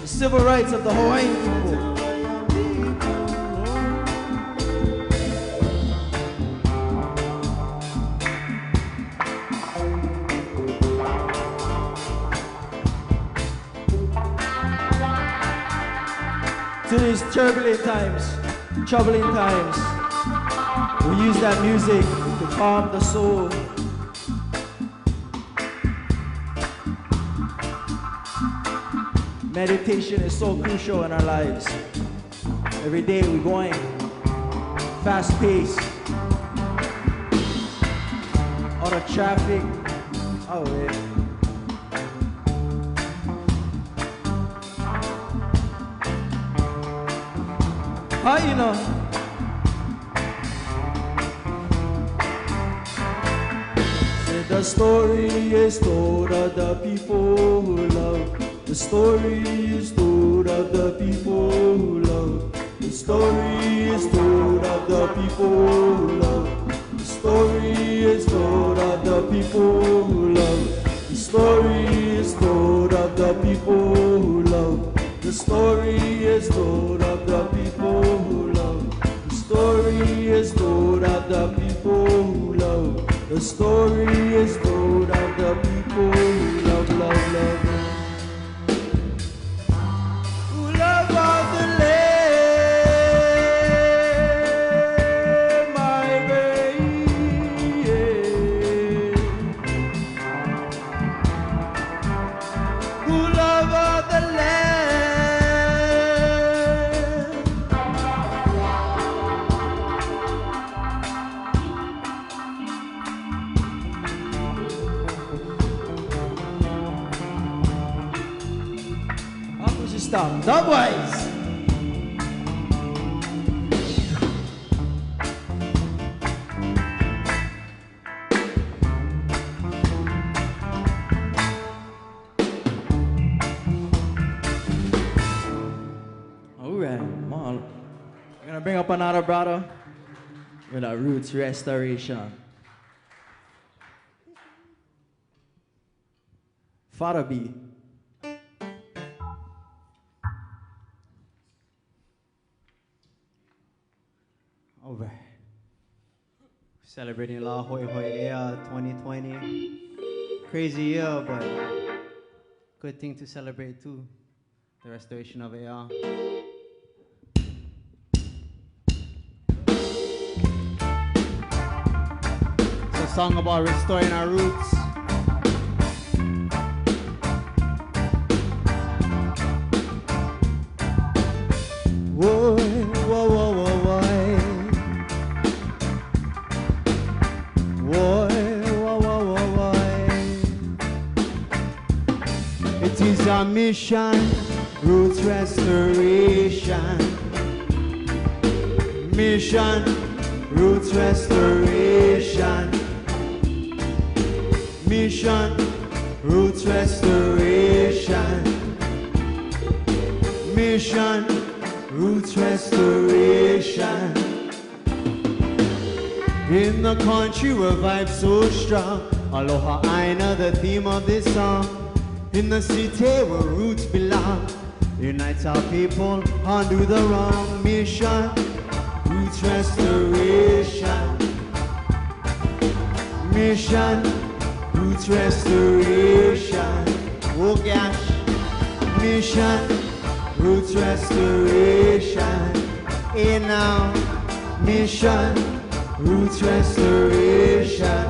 The civil rights of the Hawaiian people. To these turbulent times, troubling times, we use that music to calm the soul. Meditation is so crucial in our lives. Every day we're going fast paced, out of traffic. Oh, wait. How you know? Say the story is told of the people who love. The story is told of the people who love. The story is told of the people who love. The story is told of the people who love. The story is told of the people who love. The story is told of the people who love. The story is told of the people who love. The story is told of the people who love, love, love. Who love of the land, my baby. Who love of the land. Stop. Dubwise. All right, come on. We're gonna bring up another brother with a roots restoration. Father B. All right. Celebrating La Hoihoi Ea 2020. Crazy year, but good thing to celebrate too. The restoration of Ea. It's a song about restoring our roots. Mission, roots restoration. Mission, roots restoration. Mission, roots restoration. Mission, roots restoration. In the country where vibes so strong, Aloha Aina, the theme of this song. In the city where roots belong, unites our people, undo the wrong. Mission, roots restoration. Mission, roots restoration. Oh gosh. Mission, roots restoration. And now, mission, roots restoration.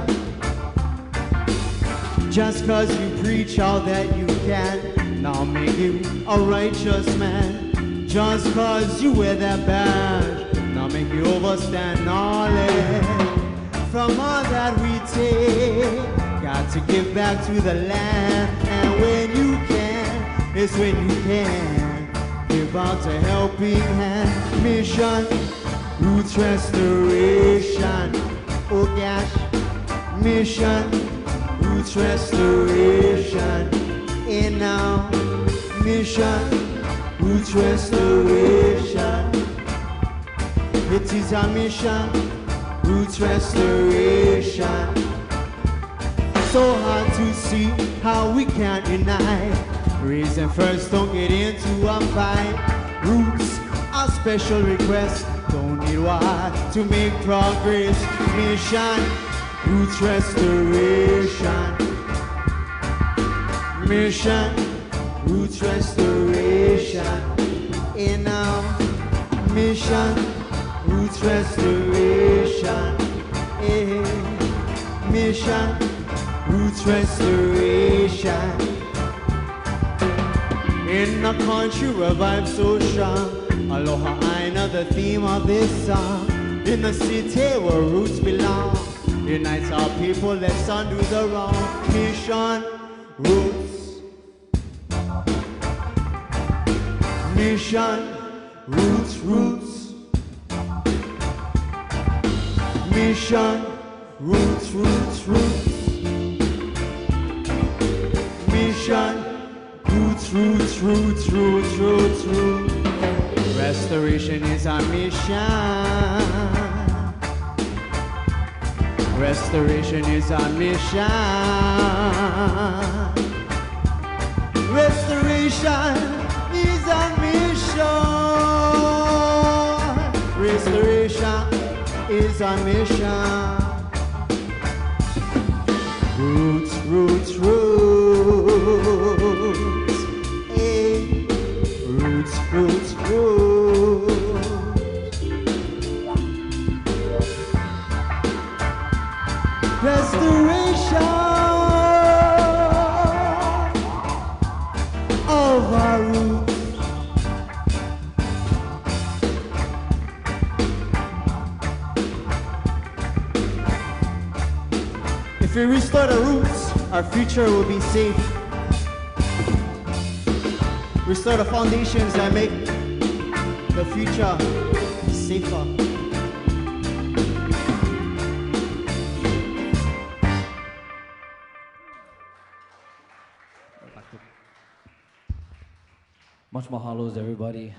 Just cause you preach all that you can, now make you a righteous man. Just cause you wear that badge, now make you overstand knowledge. From all that we take, got to give back to the land. And when you can, it's when you can give out a helping hand. Mission, roots restoration. Oh gosh. Mission, roots restoration. And now, mission, roots restoration. It is our mission, roots restoration. So hard to see how we can't unite. Reason first, don't get into a fight. Roots are special requests, don't need what to make progress. Mission, roots restoration. Mission, roots restoration. And now, mission, roots restoration. Mission, roots restoration. In a country where vibes so strong, Aloha Aina, the theme of this song. In the city where roots belong, unites our people, let's undo the wrong. Mission, roots. Mission, roots, roots. Mission, roots, roots, roots. Mission, roots, roots, roots, roots, roots, roots. Restoration is our mission. Restoration is our mission. Restoration is our mission. Restoration is our mission. Roots, roots, roots. Hey. Roots, roots, roots. Restoration of our roots. If we restore the roots, our future will be safe. Restore the foundations that make the future safer. Much mahalos, everybody.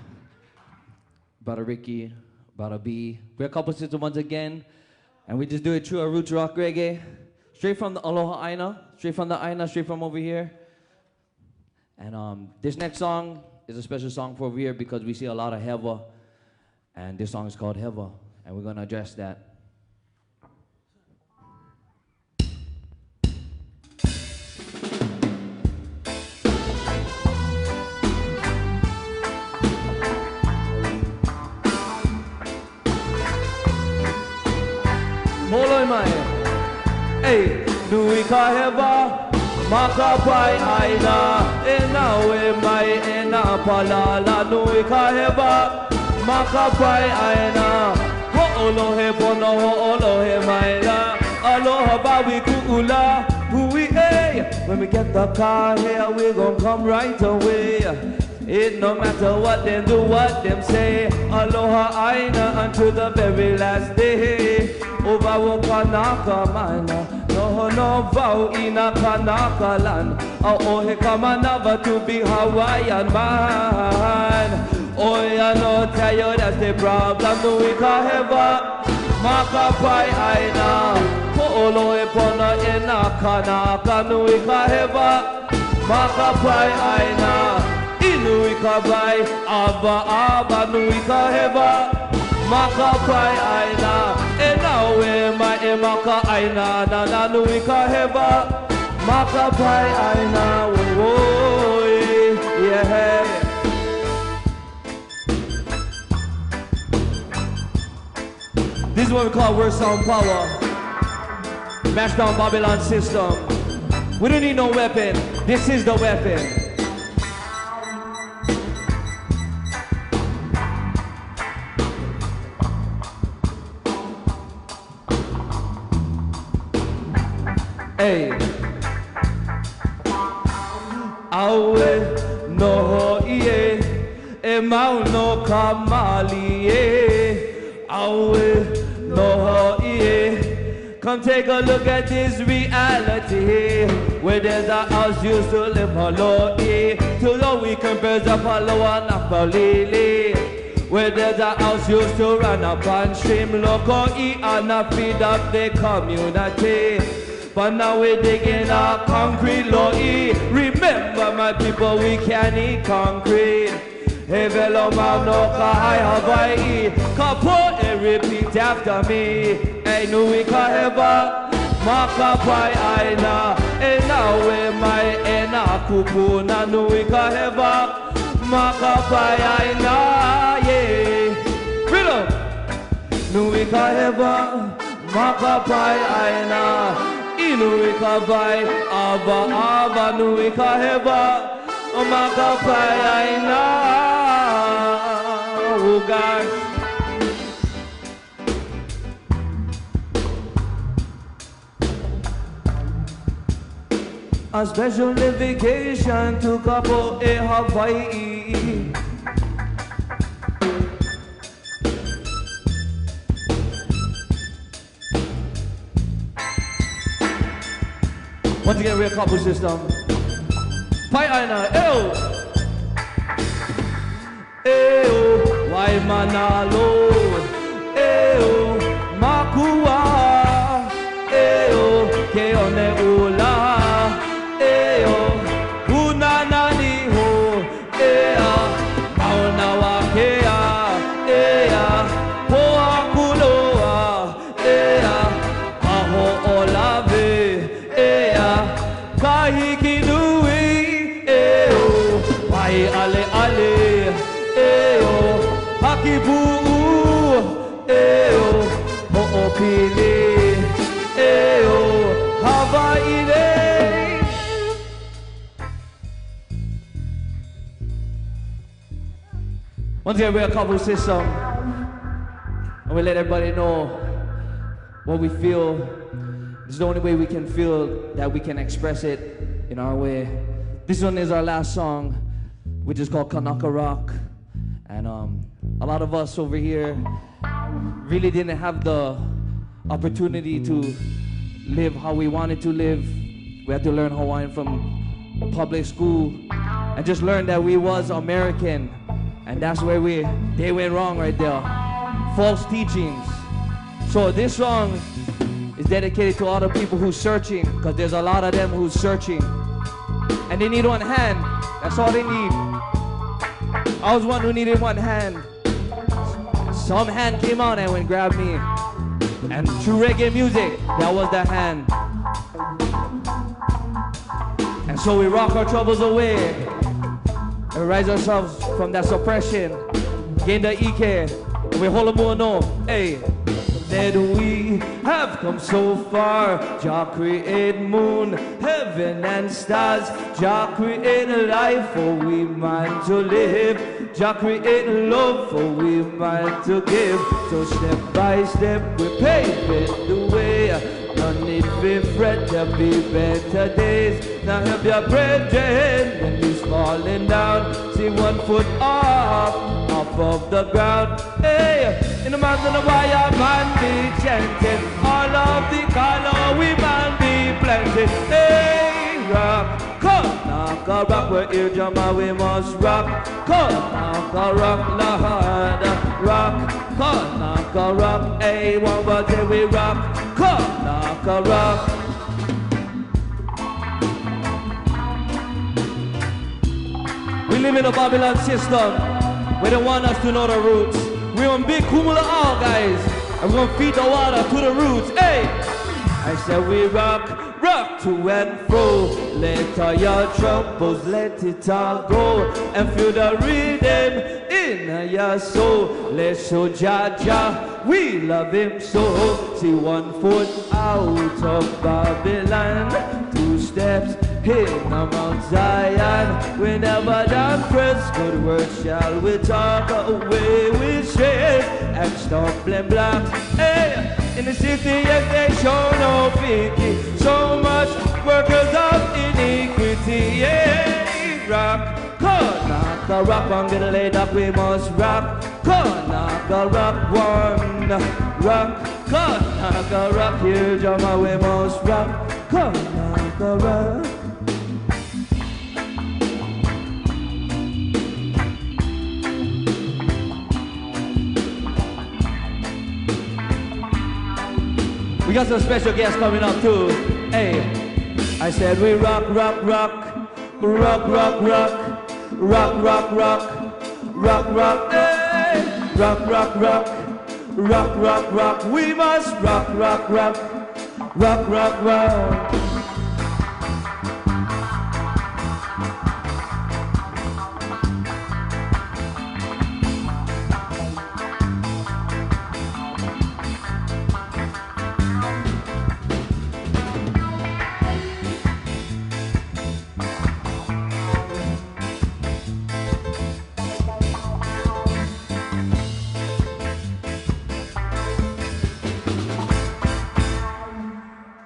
Brother Ricky, Brother B. We're a couple sisters once again, and we just do it through our roots rock reggae. Straight from the Aloha Aina, straight from the Aina, straight from over here. And this next song is a special song for over here because we see a lot of Heva, and this song is called Heva, and we're going to address that. Moloi mai. Hey, nui ka heva, makapai aina, ena we mai ena palala. Nui ka heva, makapai aina, ho olohe bono ho olohe mai la. Aloha bawi kuula, hui e, When we get the car here, we gon' come right away. It no matter what them do, what them say. Aloha aina until the very last day. Over Wakanaka mana. No vow in a Kanaka land. Ohe kamanava to be Hawaiian man. Oh, I know tell you that's the problem. No we can have Makapai aina. Po'olo e pona e na Kanaka. No we can have Makapai aina. Inui ka vai, aba nui ka heva. Makapai aina, e nawe ma e maka aina, na nui ka heva. Makapai aina, oh, yeah. This is what we call Word Sound Power. Mash down Babylon system. We don't need no weapon. This is the weapon. Hey, awe no ie, e mau no kamali e. Awe no ie. Come take a look at this reality, where there's a house used to live hello e. To the weekend birds of hello and apalili. Where there's a house used to run up and stream loco e and feed up the community. But now we're digging a concrete low-e. Remember my people, we can't eat concrete. Hey, velo no ka Hawaii. Kapo and repeat after me. Hey, nui ka heva. Makapai aina. E nawe mai e na kupuna. Nui ka heva. Makapai aina. Yeah. Rhythm. Nui ka heva. Makapai aina. Inui ka vai, aba nui ka heva, makapai aina, oh God. A special vacation to Kapo e Hawaii. Once again, we're a couple system. Pai aina, eo! Eo, wai manalo. Eo, makua. Eo, ke one ula. Eo, unanani ho. Ea, mauna wakea. Ea, poa kuloa. Ea, aho olave. Kahiki nui, eo, pai ale ale, eo, hakipu, eo, ho'opili, eo, Hawaii. Once again, we're a couple system, and we let everybody know what we feel. It's the only way we can feel that we can express it in our way. This one is our last song, which is called Kanaka Rock. And a lot of us over here really didn't have the opportunity to live how we wanted to live. We had to learn Hawaiian from public school and just learn that we was American. And that's where they went wrong right there. False teachings. So this song is dedicated to all the people who's searching, because there's a lot of them who's searching. And they need one hand. That's all they need. I was one who needed one hand. Some hand came out and went grab me. And through reggae music, that was the hand. And so we rock our troubles away and rise ourselves from that suppression. Gain the Ike. And we hold a more no. Hey. That we have come so far. Jah create moon, heaven and stars. Jah create life for we man to live. Jah create love for we mind to give. So step by step we paving the way. No need be fret, there'll be better days. Now help your brethren when he's falling down. See 1 foot off of the ground. Hey, in the mountain of wire man be chanting. All of the color we man be planted. Hey, rock, come, knock a rock, we're here, Jama, we must rock. Come, knock a rock, Lord, rock. Come, knock a rock, hey, one more day we rock. Come, knock a rock. We live in a Babylon system. We don't want us to know the roots. We're on big kumula all, guys. And we're gonna feed the water to the roots. Hey! I said we rock, rock to and fro. Let all your troubles, let it all go. And feel the rhythm in your soul. Let's show Jah Jah, we love him so. See 1 foot out of Babylon. 2 steps in Mount Zion. We never done press, good words shall we talk. Away with shame and stumbling blocks. Hey, in the city, yes, they show no pity. So much workers of iniquity. Yeah, rock, come knock a rock, one get laid up, we must rock. Come knock a rock, one rock. Come knock a rock, here, Jama, we must rock. Come knock a rock. We got some special guests coming up too. Hey, I said we rock, rock, rock, rock, rock, rock, rock, rock, rock, rock, rock, hey, rock, rock, rock, rock, rock, rock. We must rock, rock, rock, rock, rock, rock.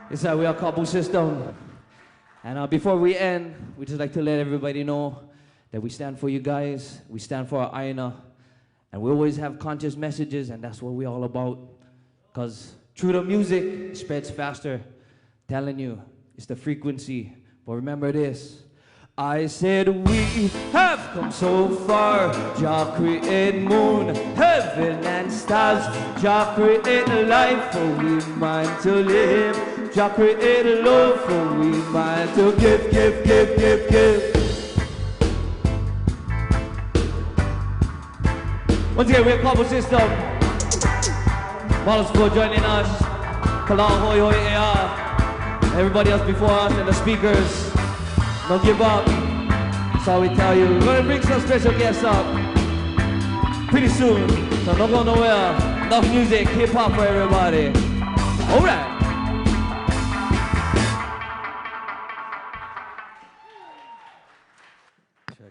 It's how we are Kabu System. And before we end, we just like to let everybody know that we stand for you guys. We stand for our Aina. And we always have conscious messages, and that's what we're all about. Because through the music, it spreads faster. Telling you, it's the frequency. But remember this. I said we have come so far. Jah create moon, heaven and stars. Jah create life for we mind to live. Jah create love for we mind to give, give, give, give, give. Once again, we're Kabu System. Models for joining us. Hoihoi Ea. Everybody else before us and the speakers. Don't give up. That's all we tell you. We're gonna bring some special guests up pretty soon. So don't go nowhere. Enough music, hip hop for everybody. All right.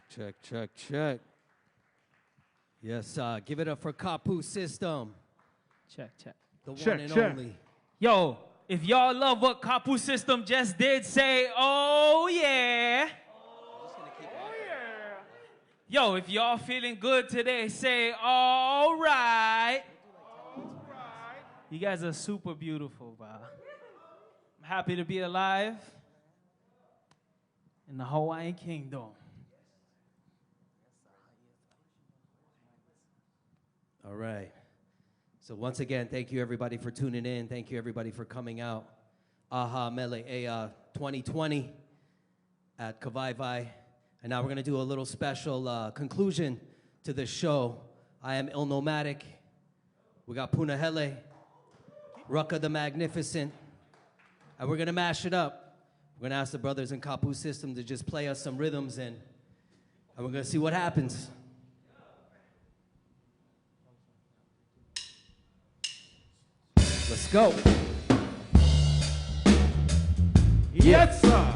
Check, check, check. Yes, give it up for Kapu System. Check, check. The one and only. Yo, if y'all love what Kapu System just did, say, oh yeah. Yo, if y'all feeling good today, say, all right. You guys are super beautiful, bro. I'm happy to be alive in the Hawaiian Kingdom. All right. So once again, thank you everybody for tuning in. Thank you everybody for coming out. Aha Mele Ea 2020 at Kavaivai. And now we're going to do a little special conclusion to this show. I am Il Nomadic. We got Punahele, Rucka the Magnificent. And we're going to mash it up. We're going to ask the brothers in Kapu System to just play us some rhythms and we're going to see what happens. Let's go. Yes, sir.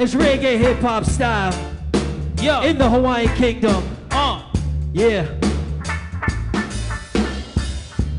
It's reggae hip hop style. Yo. In the Hawaiian Kingdom. Yeah.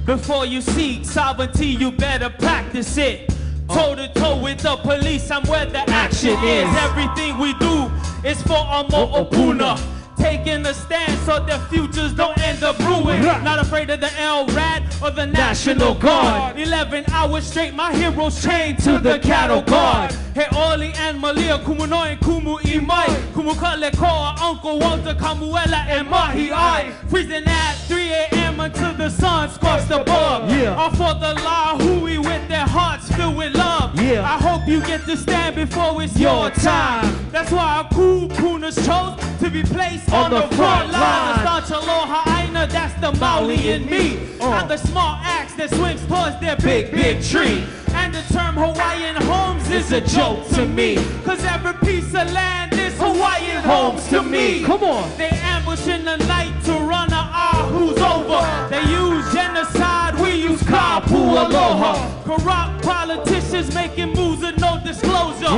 Before you seek sovereignty, you better practice it. Toe to toe with the police, I'm where the action is. Everything we do is for a mo'opuna. Taking a stand so their futures don't end up ruined. Not afraid of the LRAD or the National Guard. 11 hours straight, my heroes chained to the cattle guard. Hey, Oli and Malia, Kumunoi and Kumu Imai, Kumukale Koa, Uncle Walter, Kamuela, and Mahi I. Freezing at 3 a.m. until the sun scorched above. All for the law, Hui with their hearts filled with love. I hope you get to stand before it's your time. That's why our kupunas chose to be placed on the front line. The staunch Aloha Aina, that's the Maui in me. I'm the small axe that swings towards their big, big tree. And the term Hawaiian homes is a joke to me. Cause every piece of land is Hawaiian homes to me. Come on. They ambush in the night to run who's over. They use genocide, we use kapu aloha. Corrupt politicians making moves with no disclosure.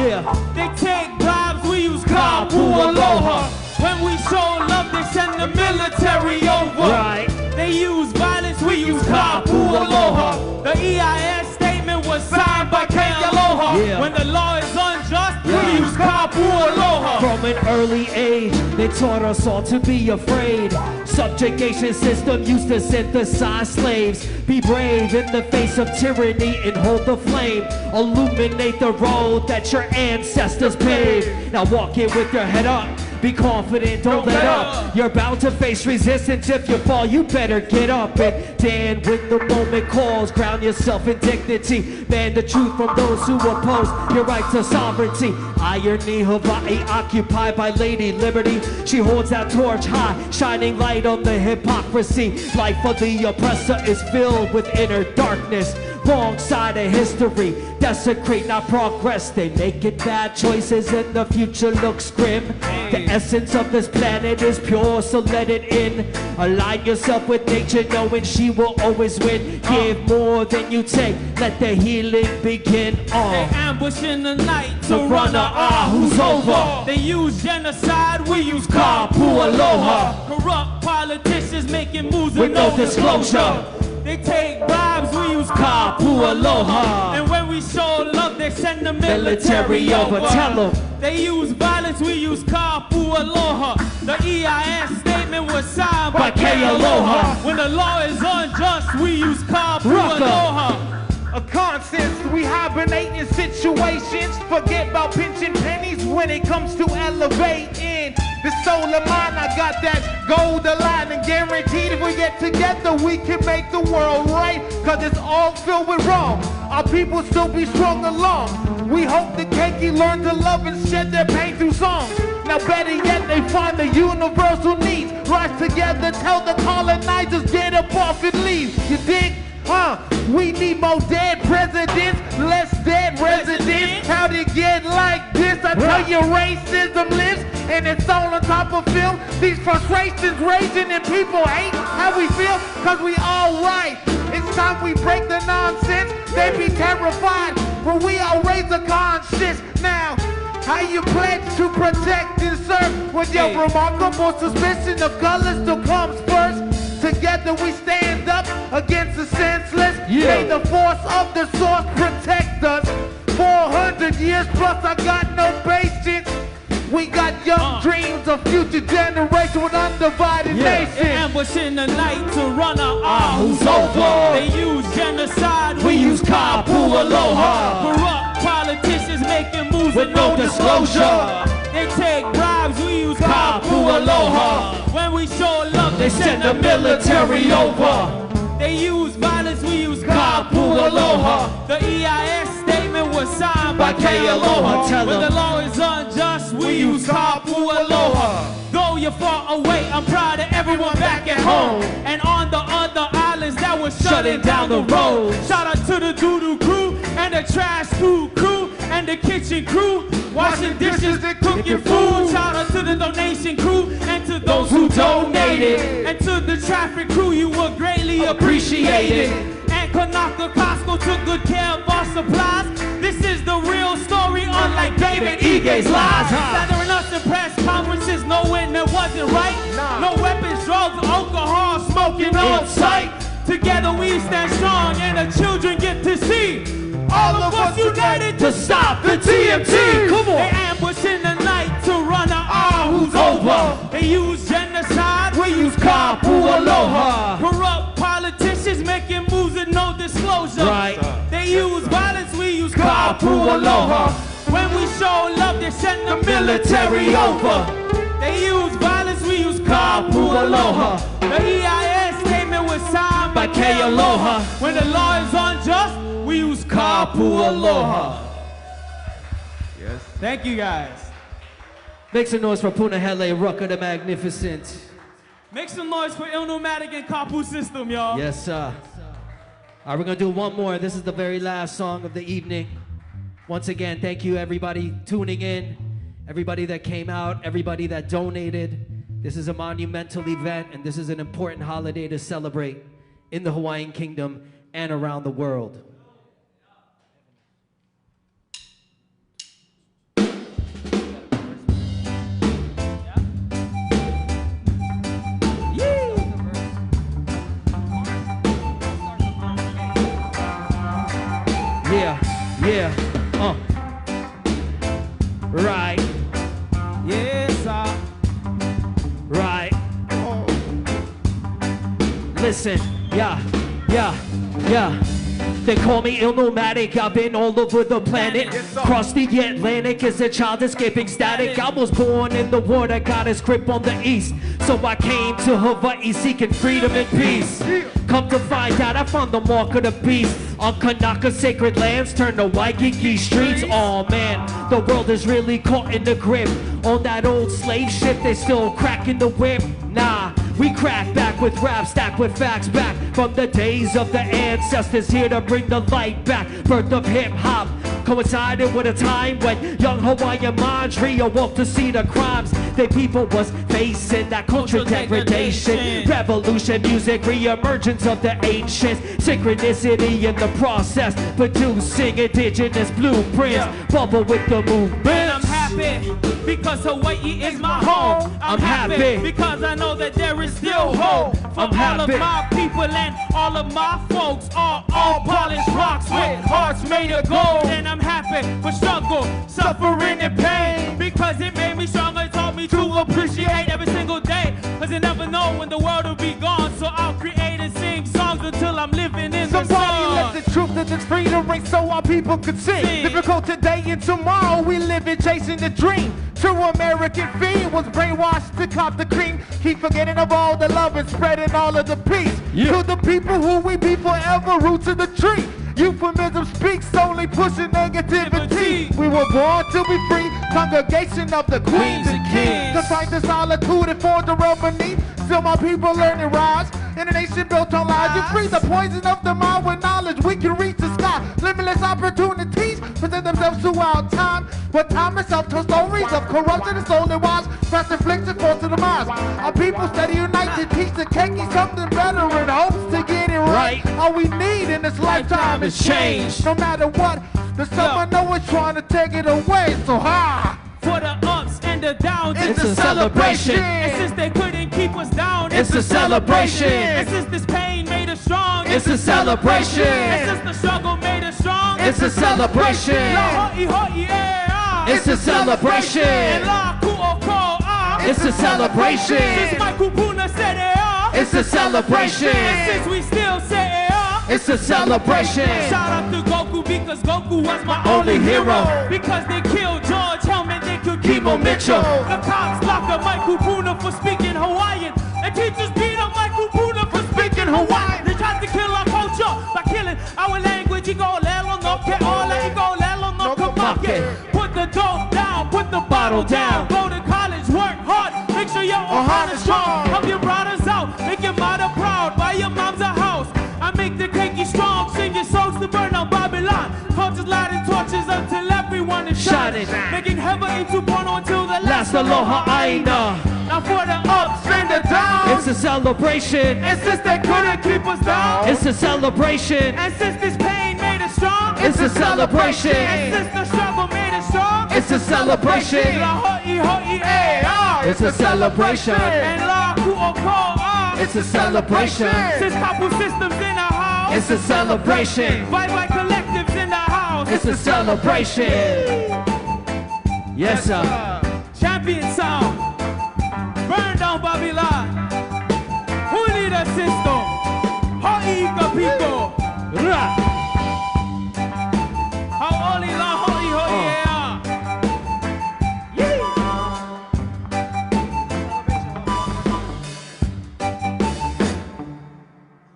They take bribes, we use kapu aloha. When we show love, they send the military over. They use violence, we use kapu aloha. The EIS statement was signed by Kealoha. When the law is unjust, we use kapu aloha. From an early age, they taught us all to be afraid. Subjugation system used to synthesize slaves. Be brave in the face of tyranny and hold the flame. Illuminate the road that your ancestors paved. Now walk it with your head up. Be confident, don't let up. You're bound to face resistance. If you fall, you better get up and stand when the moment calls. Ground yourself in dignity. Man the truth from those who oppose your right to sovereignty. Irony, Hawaii occupied by Lady Liberty. She holds that torch high, shining light on the hypocrisy. Life of the oppressor is filled with inner darkness. Wrong side of history, desecrate, not progress. They making bad choices and the future looks grim. The essence of this planet is pure, so let it in. Align yourself with nature, knowing she will always win. Give more than you take, let the healing begin. They ambush in the night to run who's over. They use genocide, we use kapu aloha. Corrupt politicians making moves with no disclosure. They take bribes, we use kapu aloha. And when we show love, they send the military over. Tell them. They use violence, we use kapu aloha. The EIS statement was signed by Kealoha. When the law is unjust, we use kapu aloha. A conscience, we hibernate in situations. Forget about pinching pennies when it comes to elevating. The soul of mine, I got that gold aligned and guaranteed if we get together, we can make the world right. Cause it's all filled with wrong. Our people still be strung along. We hope the Keiki learn to love and shed their pain through songs. Now better yet, they find the universal needs. Rise together, tell the colonizers, get up off and leave. You dig? We need more dead presidents, less dead residents. How'd it get like this? I tell you, racism lives, and it's all on top of film. These frustrations raging and people hate how we feel, cause we all right. It's time we break the nonsense. They be terrified, but we all raise the conscience. Now, how you pledge to protect and serve when your remarkable suspicion of color still comes first? Together we stand up against the senseless. May the force of the source protect us. 400 years plus, I got no patience. We got young dreams of future generation with undivided nation. They ambush in the night to run who's over. They use genocide, we use kapu aloha. Corrupt politicians making moves with no disclosure. They take bribes, we use kapu aloha. When we show love, they send the military over. They use violence, we use kapu aloha. The EIS statement was signed by Kealoha. When the law is unjust, we use kapu aloha. Though you're far away, I'm proud of everyone back at home. And on the other islands that was shutting down the road. Shout out to the doo-doo crew and the trash food crew and the kitchen crew. Washing dishes and cooking food. Shout out to the donation crew and to those who donated. And to the traffic crew, you were greatly appreciated. And Kanaka Costco took good care of our supplies. This is the real story, unlike David Ige's lies. Gathering us in press conferences, know when it wasn't right. No weapons, drugs, alcohol, smoking on sight. Together we stand strong and the children get to see. All of us united to stop the TMT. Come on. They ambush in the night to run our who's over. They use genocide, we use kapu aloha. Corrupt politicians making moves with no disclosure. Right. They use violence, we use kapu aloha. When we show love, they send the military over. They use violence, we use kapu aloha. The EIS came in with signed by K Aloha. When the law is unjust, we use kapu aloha. Yes. Thank you guys. Make some noise for Punahele Rucker the Magnificent. Make some noise for Illnomatic and Kapu System, y'all. Yes, sir. All right, we're going to do one more. This is the very last song of the evening. Once again, thank you everybody tuning in, everybody that came out, everybody that donated. This is a monumental event, and this is an important holiday to celebrate in the Hawaiian Kingdom and around the world. Yeah, right. Yes, sir. Right. Listen, yeah. They call me Illnomatic, I've been all over the planet. Crossed the Atlantic as a child escaping static. I was born in the water, got his grip on the east. So I came to Hawaii seeking freedom and peace. Come to find out I found the mark of the beast. On Kanaka sacred lands, turn to Waikiki streets. Oh man, the world is really caught in the grip. On that old slave ship, they still cracking the whip. Nah, we crack back with rap, stacked with facts back from the days of the ancestors, here to bring the light back. Birth of hip-hop coincided with a time when young Hawaiian minds reawoke to see the crimes their people was facing. That cultural degradation, revolution, music, re-emergence of the ancients, synchronicity in the process, producing indigenous blueprints, bubble with the movement. And I'm happy because Hawaii is my home. I'm happy because I know that there is still hope for all of my people and all of my folks. All polished rocks with hearts made of gold. And I'm happy for struggle, suffering, and pain because it made me stronger. It taught me to appreciate every single day, because you never know when the world will be gone. So I'll create and sing songs until I'm living in the sun. Somebody let the truth of this freedom ring so our people could sing. Difficult today and tomorrow, we live in chasing the dream. True American fiend was brainwashed to cop the cream. Keep forgetting of all the love and spreading all of the peace. To the people who we be forever, roots of the tree. Euphemism speaks, only pushing negativity. We were born to be free, congregation of the queens and kings. To fight the solitude and for the realm beneath. Still my people learning rise in a nation built on lies. You free the poison of the mind with knowledge. We can reach the sky. Limitless opportunities present themselves throughout time. But time itself tells stories of corruption and stolen lives. Fast affliction falls to the minds. Our people steady unite to teach the keiki something better in hopes to get it right. All we need in this lifetime is change. No matter what, there's someone know is trying to take it away. So ha! For the ups and the downs, it's a celebration. And since they couldn't keep us down, it's a celebration. And since this pain made us strong, it's a celebration. And since the struggle made us strong, it's a celebration. Hoihoi Ea, it's a celebration. It's a celebration. Since my kupuna said Ea, it's a celebration. And since we still say Ea, it's a celebration. Shout out to Goku because Goku was my only hero. Because they killed George Hellman, they killed Kimo Mitchell. The cops locked up Mike Kupuna for speaking Hawaiian. And teachers beat up Mike Kupuna for speaking Hawaiian. They tried to kill our culture by killing our language. Iko lelo no ke ola, iko lelo no kamake. Put the dope down, put the bottle down. Go to college, work hard, make sure your ohana is strong. Help your brothers out, make your mother proud. Buy your mom's a house. I make the keiki strong, sing your songs to burn out Babylon. Cultures lighting torches until everyone is shining. Making heaven into porno until the last aloha aina. Now for the ups and the downs, it's a celebration. And since they couldn't keep us down, it's a celebration. And since this pain made us strong, it's a celebration. And since the struggle made us strong, it's a celebration. Hoihoi Ea. It's a celebration. And La Kuoko, It's a celebration. Sis Kapu Systems in the house. It's a celebration. Bye Collectives in the house. It's a celebration. Yes, sir. Champion sound. Burn down Babylon. Who need a system? Hoika Pico. Ra. How only la Hoihoi Ea.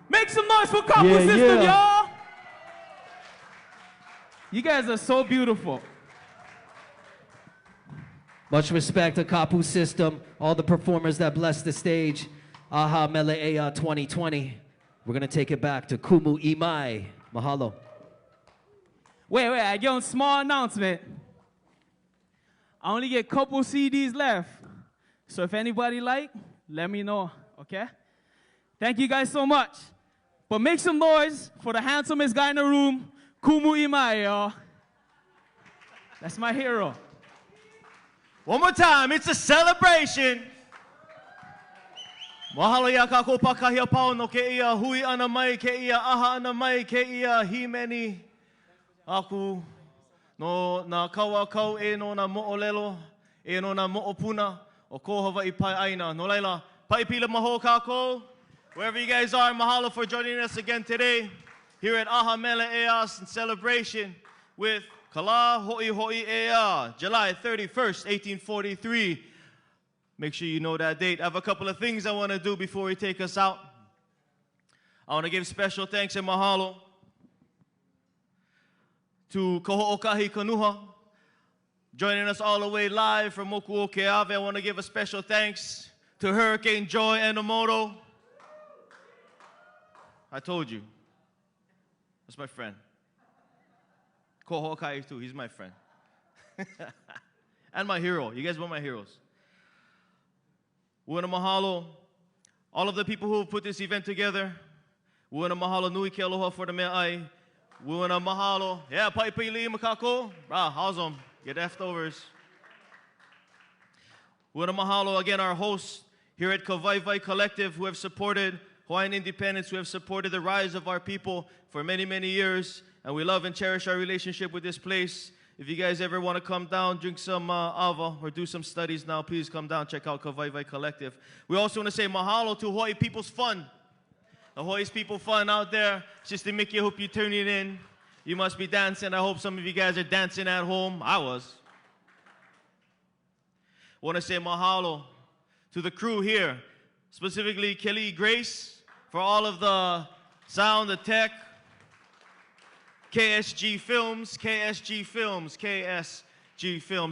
Make some noise for Couple System, y'all. You guys are so beautiful. Much respect to Kapu System, all the performers that blessed the stage. Aha Mele Ea 2020. We're going to take it back to Kumu Imai. Mahalo. Wait, I got a small announcement. I only get a couple CDs left. So if anybody like, let me know, okay? Thank you guys so much. But make some noise for the handsomest guy in the room, Kumu Imai, y'all. That's my hero. One more time, it's a celebration. Mahalo ya kako pakahia pao no ke ia hui ana mai ke ia aha ana mai ke ia himeni aku no na kawa kau e no na mo'olelo e no na mo'opuna o ko Hawaii pai aina no laila pai pila maho kako. Wherever you guys are, mahalo for joining us again today here at Aha Mele Ea in celebration with Kala Hoihoi Ea, July 31st, 1843. Make sure you know that date. I have a couple of things I want to do before we take us out. I want to give special thanks and mahalo to Koho'okahi Kanuha, joining us all the way live from Mokuokeave. I want to give a special thanks to Hurricane Joy Enomoto. I told you. That's my friend. Koho'okahi too, he's my friend. And my hero. You guys were my heroes. We want to mahalo all of the people who put this event together. We want to mahalo nui ke aloha for the mea ai. We want to mahalo. Yeah, pai pai li makako. Awesome. Get leftovers. We want to mahalo again our hosts here at Kawaivai Collective who have supported Hawaiian independence, who have supported the rise of our people for many, many years. And we love and cherish our relationship with this place. If you guys ever want to come down, drink some ava, or do some studies now, please come down, check out Kawaivai Collective. We also want to say mahalo to Hawaii People's Fun. The Hawaii's People Fun out there. Sister Mickey, I hope you're tuning in. You must be dancing. I hope some of you guys are dancing at home. I was. I want to say mahalo to the crew here, specifically Kelly Grace, for all of the sound, the tech, KSG Films.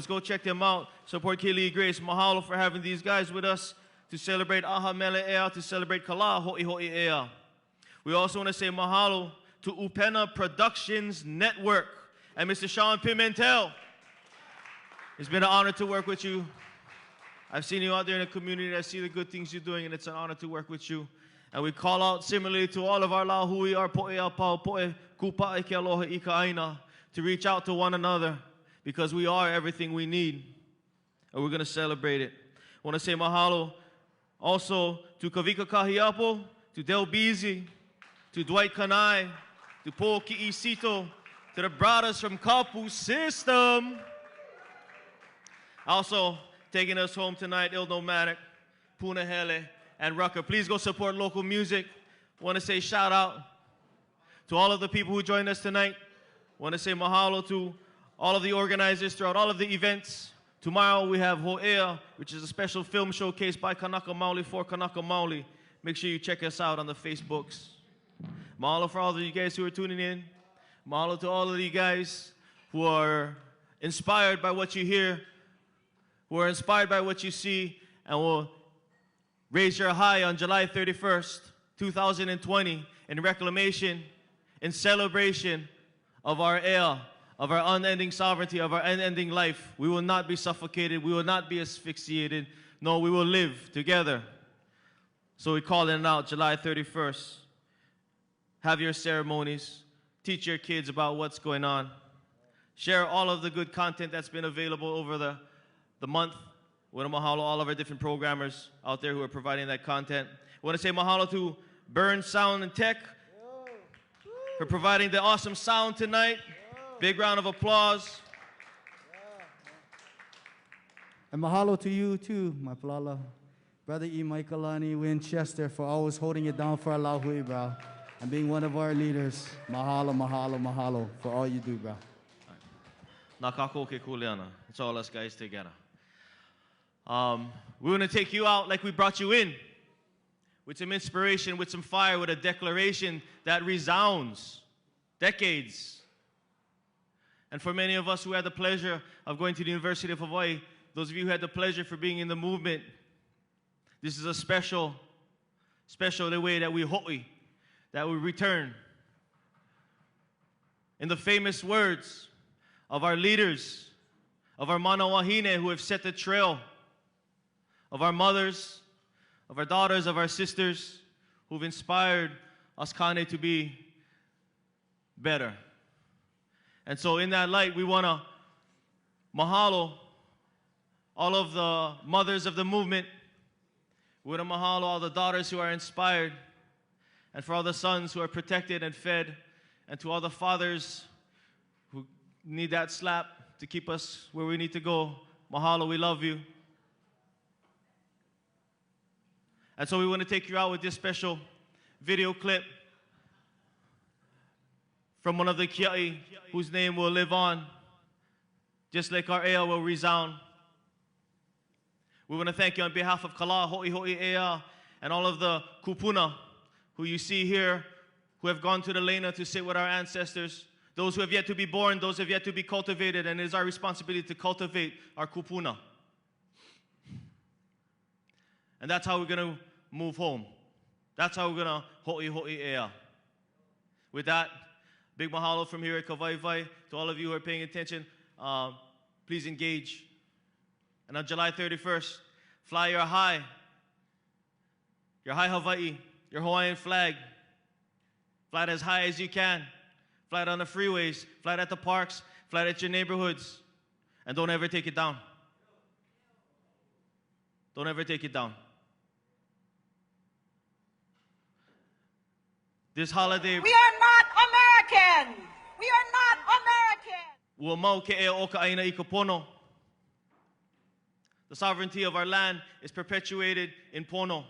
Go check them out. Support Kelly Grace. Mahalo for having these guys with us to celebrate Aha Mele Ea, to celebrate Kala Hoihoi Ea. We also want to say mahalo to Upena Productions Network and Mr. Sean Pimentel. It's been an honor to work with you. I've seen you out there in the community. I see the good things you're doing, and it's an honor to work with you. And we call out similarly to all of our lahui, our po'e apau, po'e kupae ke aloha ika aina, to reach out to one another because we are everything we need. And we're going to celebrate it. I want to say mahalo also to Kavika Kahiapo, to Del Beasy, to Dwight Kanai, to Paul Ki'isito, to the brothers from Kapu System. Also, taking us home tonight, Il Nomadic, Punahele, and Rucker. Please go support local music. Want to say shout out to all of the people who joined us tonight. Want to say mahalo to all of the organizers throughout all of the events. Tomorrow we have Ho'ea, which is a special film showcase by Kanaka Maoli for Kanaka Maoli. Make sure you check us out on the Facebooks. Mahalo for all of you guys who are tuning in. Mahalo to all of you guys who are inspired by what you hear, who are inspired by what you see, and will raise your high on July 31st, 2020 in reclamation, in celebration of our Ea, of our unending sovereignty, of our unending life. We will not be suffocated. We will not be asphyxiated. No, we will live together. So we're calling it out July 31st. Have your ceremonies. Teach your kids about what's going on. Share all of the good content that's been available over the month We want to mahalo all of our different programmers out there who are providing that content. We want to say mahalo to Burn Sound and Tech for providing the awesome sound tonight. Big round of applause. And mahalo to you too, my palala. Brother E. Michaelani Winchester for always holding it down for our Lahui, bro. And being one of our leaders. Mahalo, mahalo, mahalo for all you do, bro. Nakako ke kuleana. It's all us guys together. We want to take you out like we brought you in. With some inspiration, with some fire, with a declaration that resounds decades. And for many of us who had the pleasure of going to the University of Hawaii, those of you who had the pleasure for being in the movement, this is a special way that we ho'i, that we return. In the famous words of our leaders, of our mana wahine who have set the trail, of our mothers, of our daughters, of our sisters, who've inspired us Kane to be better. And so in that light, we want to mahalo all of the mothers of the movement. We want to mahalo all the daughters who are inspired, and for all the sons who are protected and fed, and to all the fathers who need that slap to keep us where we need to go. Mahalo, we love you. And so we want to take you out with this special video clip from one of the kia'i whose name will live on, just like our ea will resound. We want to thank you on behalf of Kala, Hoihoi Ea, and all of the kupuna who you see here, who have gone to the Lena to sit with our ancestors, those who have yet to be born, those who have yet to be cultivated, and it is our responsibility to cultivate our kupuna. And that's how we're going to move home. That's how we're going to Hoihoi Ea. With that, big mahalo from here at Kawaivai. To all of you who are paying attention, please engage. And on July 31st, fly your high Hawaii, your Hawaiian flag. Fly it as high as you can. Fly it on the freeways, fly it at the parks, fly it at your neighborhoods. And don't ever take it down. Don't ever take it down. This holiday, we are not American. We are not American. Ua mau ke ea o ka aina I ka pono. The sovereignty of our land is perpetuated in pono.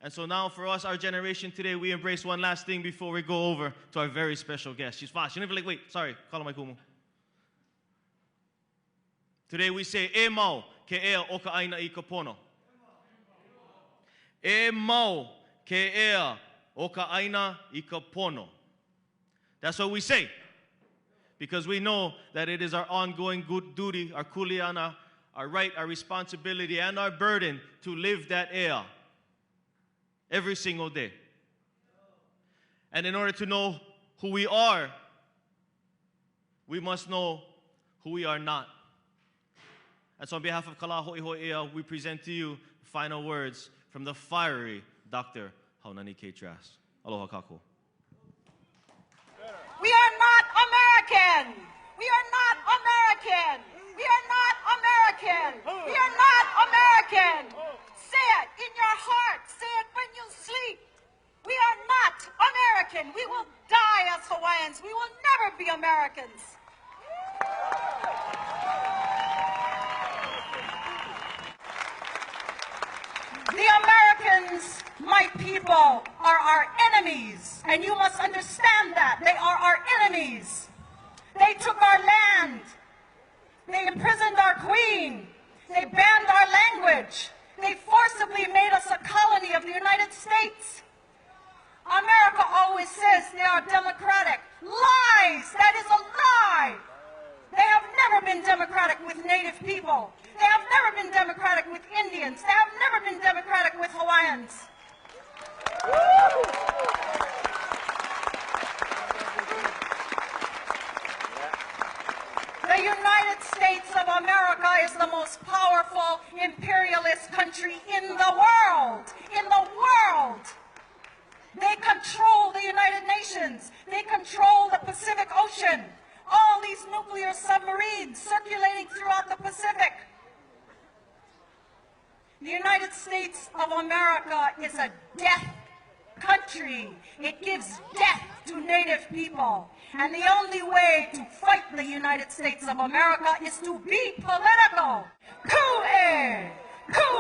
And so now for us, our generation today, we embrace one last thing before we go over to our very special guest. She's fast. She's never like, wait, sorry, kala mai kumu. Today we say, e mau ke ea o ka aina I ka pono. E mau ke ea o ka aina I ka pono. That's what we say. Because we know that it is our ongoing good duty, our kuleana, our right, our responsibility, and our burden to live that ea every single day. And in order to know who we are, we must know who we are not. And so on behalf of Kala Hoihoi Ea, we present to you final words from the fiery Dr. Haunani K. Trask. Aloha kako. We are not American. We are not American. We are not American. We are not American. Say it in your heart. Say it when you sleep. We are not American. We will die as Hawaiians. We will never be Americans. The Americans, my people, are our enemies. And you must understand that. They are our enemies. They took our land. They imprisoned our queen. They banned our language. They forcibly made us a colony of the United States. America always says they are democratic. Lies! That is a lie! They have never been democratic with Native people. They have never been democratic with Indians. They have never been democratic with Hawaiians. The United States of America is the most powerful imperialist country in the world. In the world. They control the United Nations. They control the Pacific Ocean. All these nuclear submarines circulating throughout the Pacific. is a death country. It gives death to Native people. And the only way to fight the United States of America is to be political. Coup! Coup!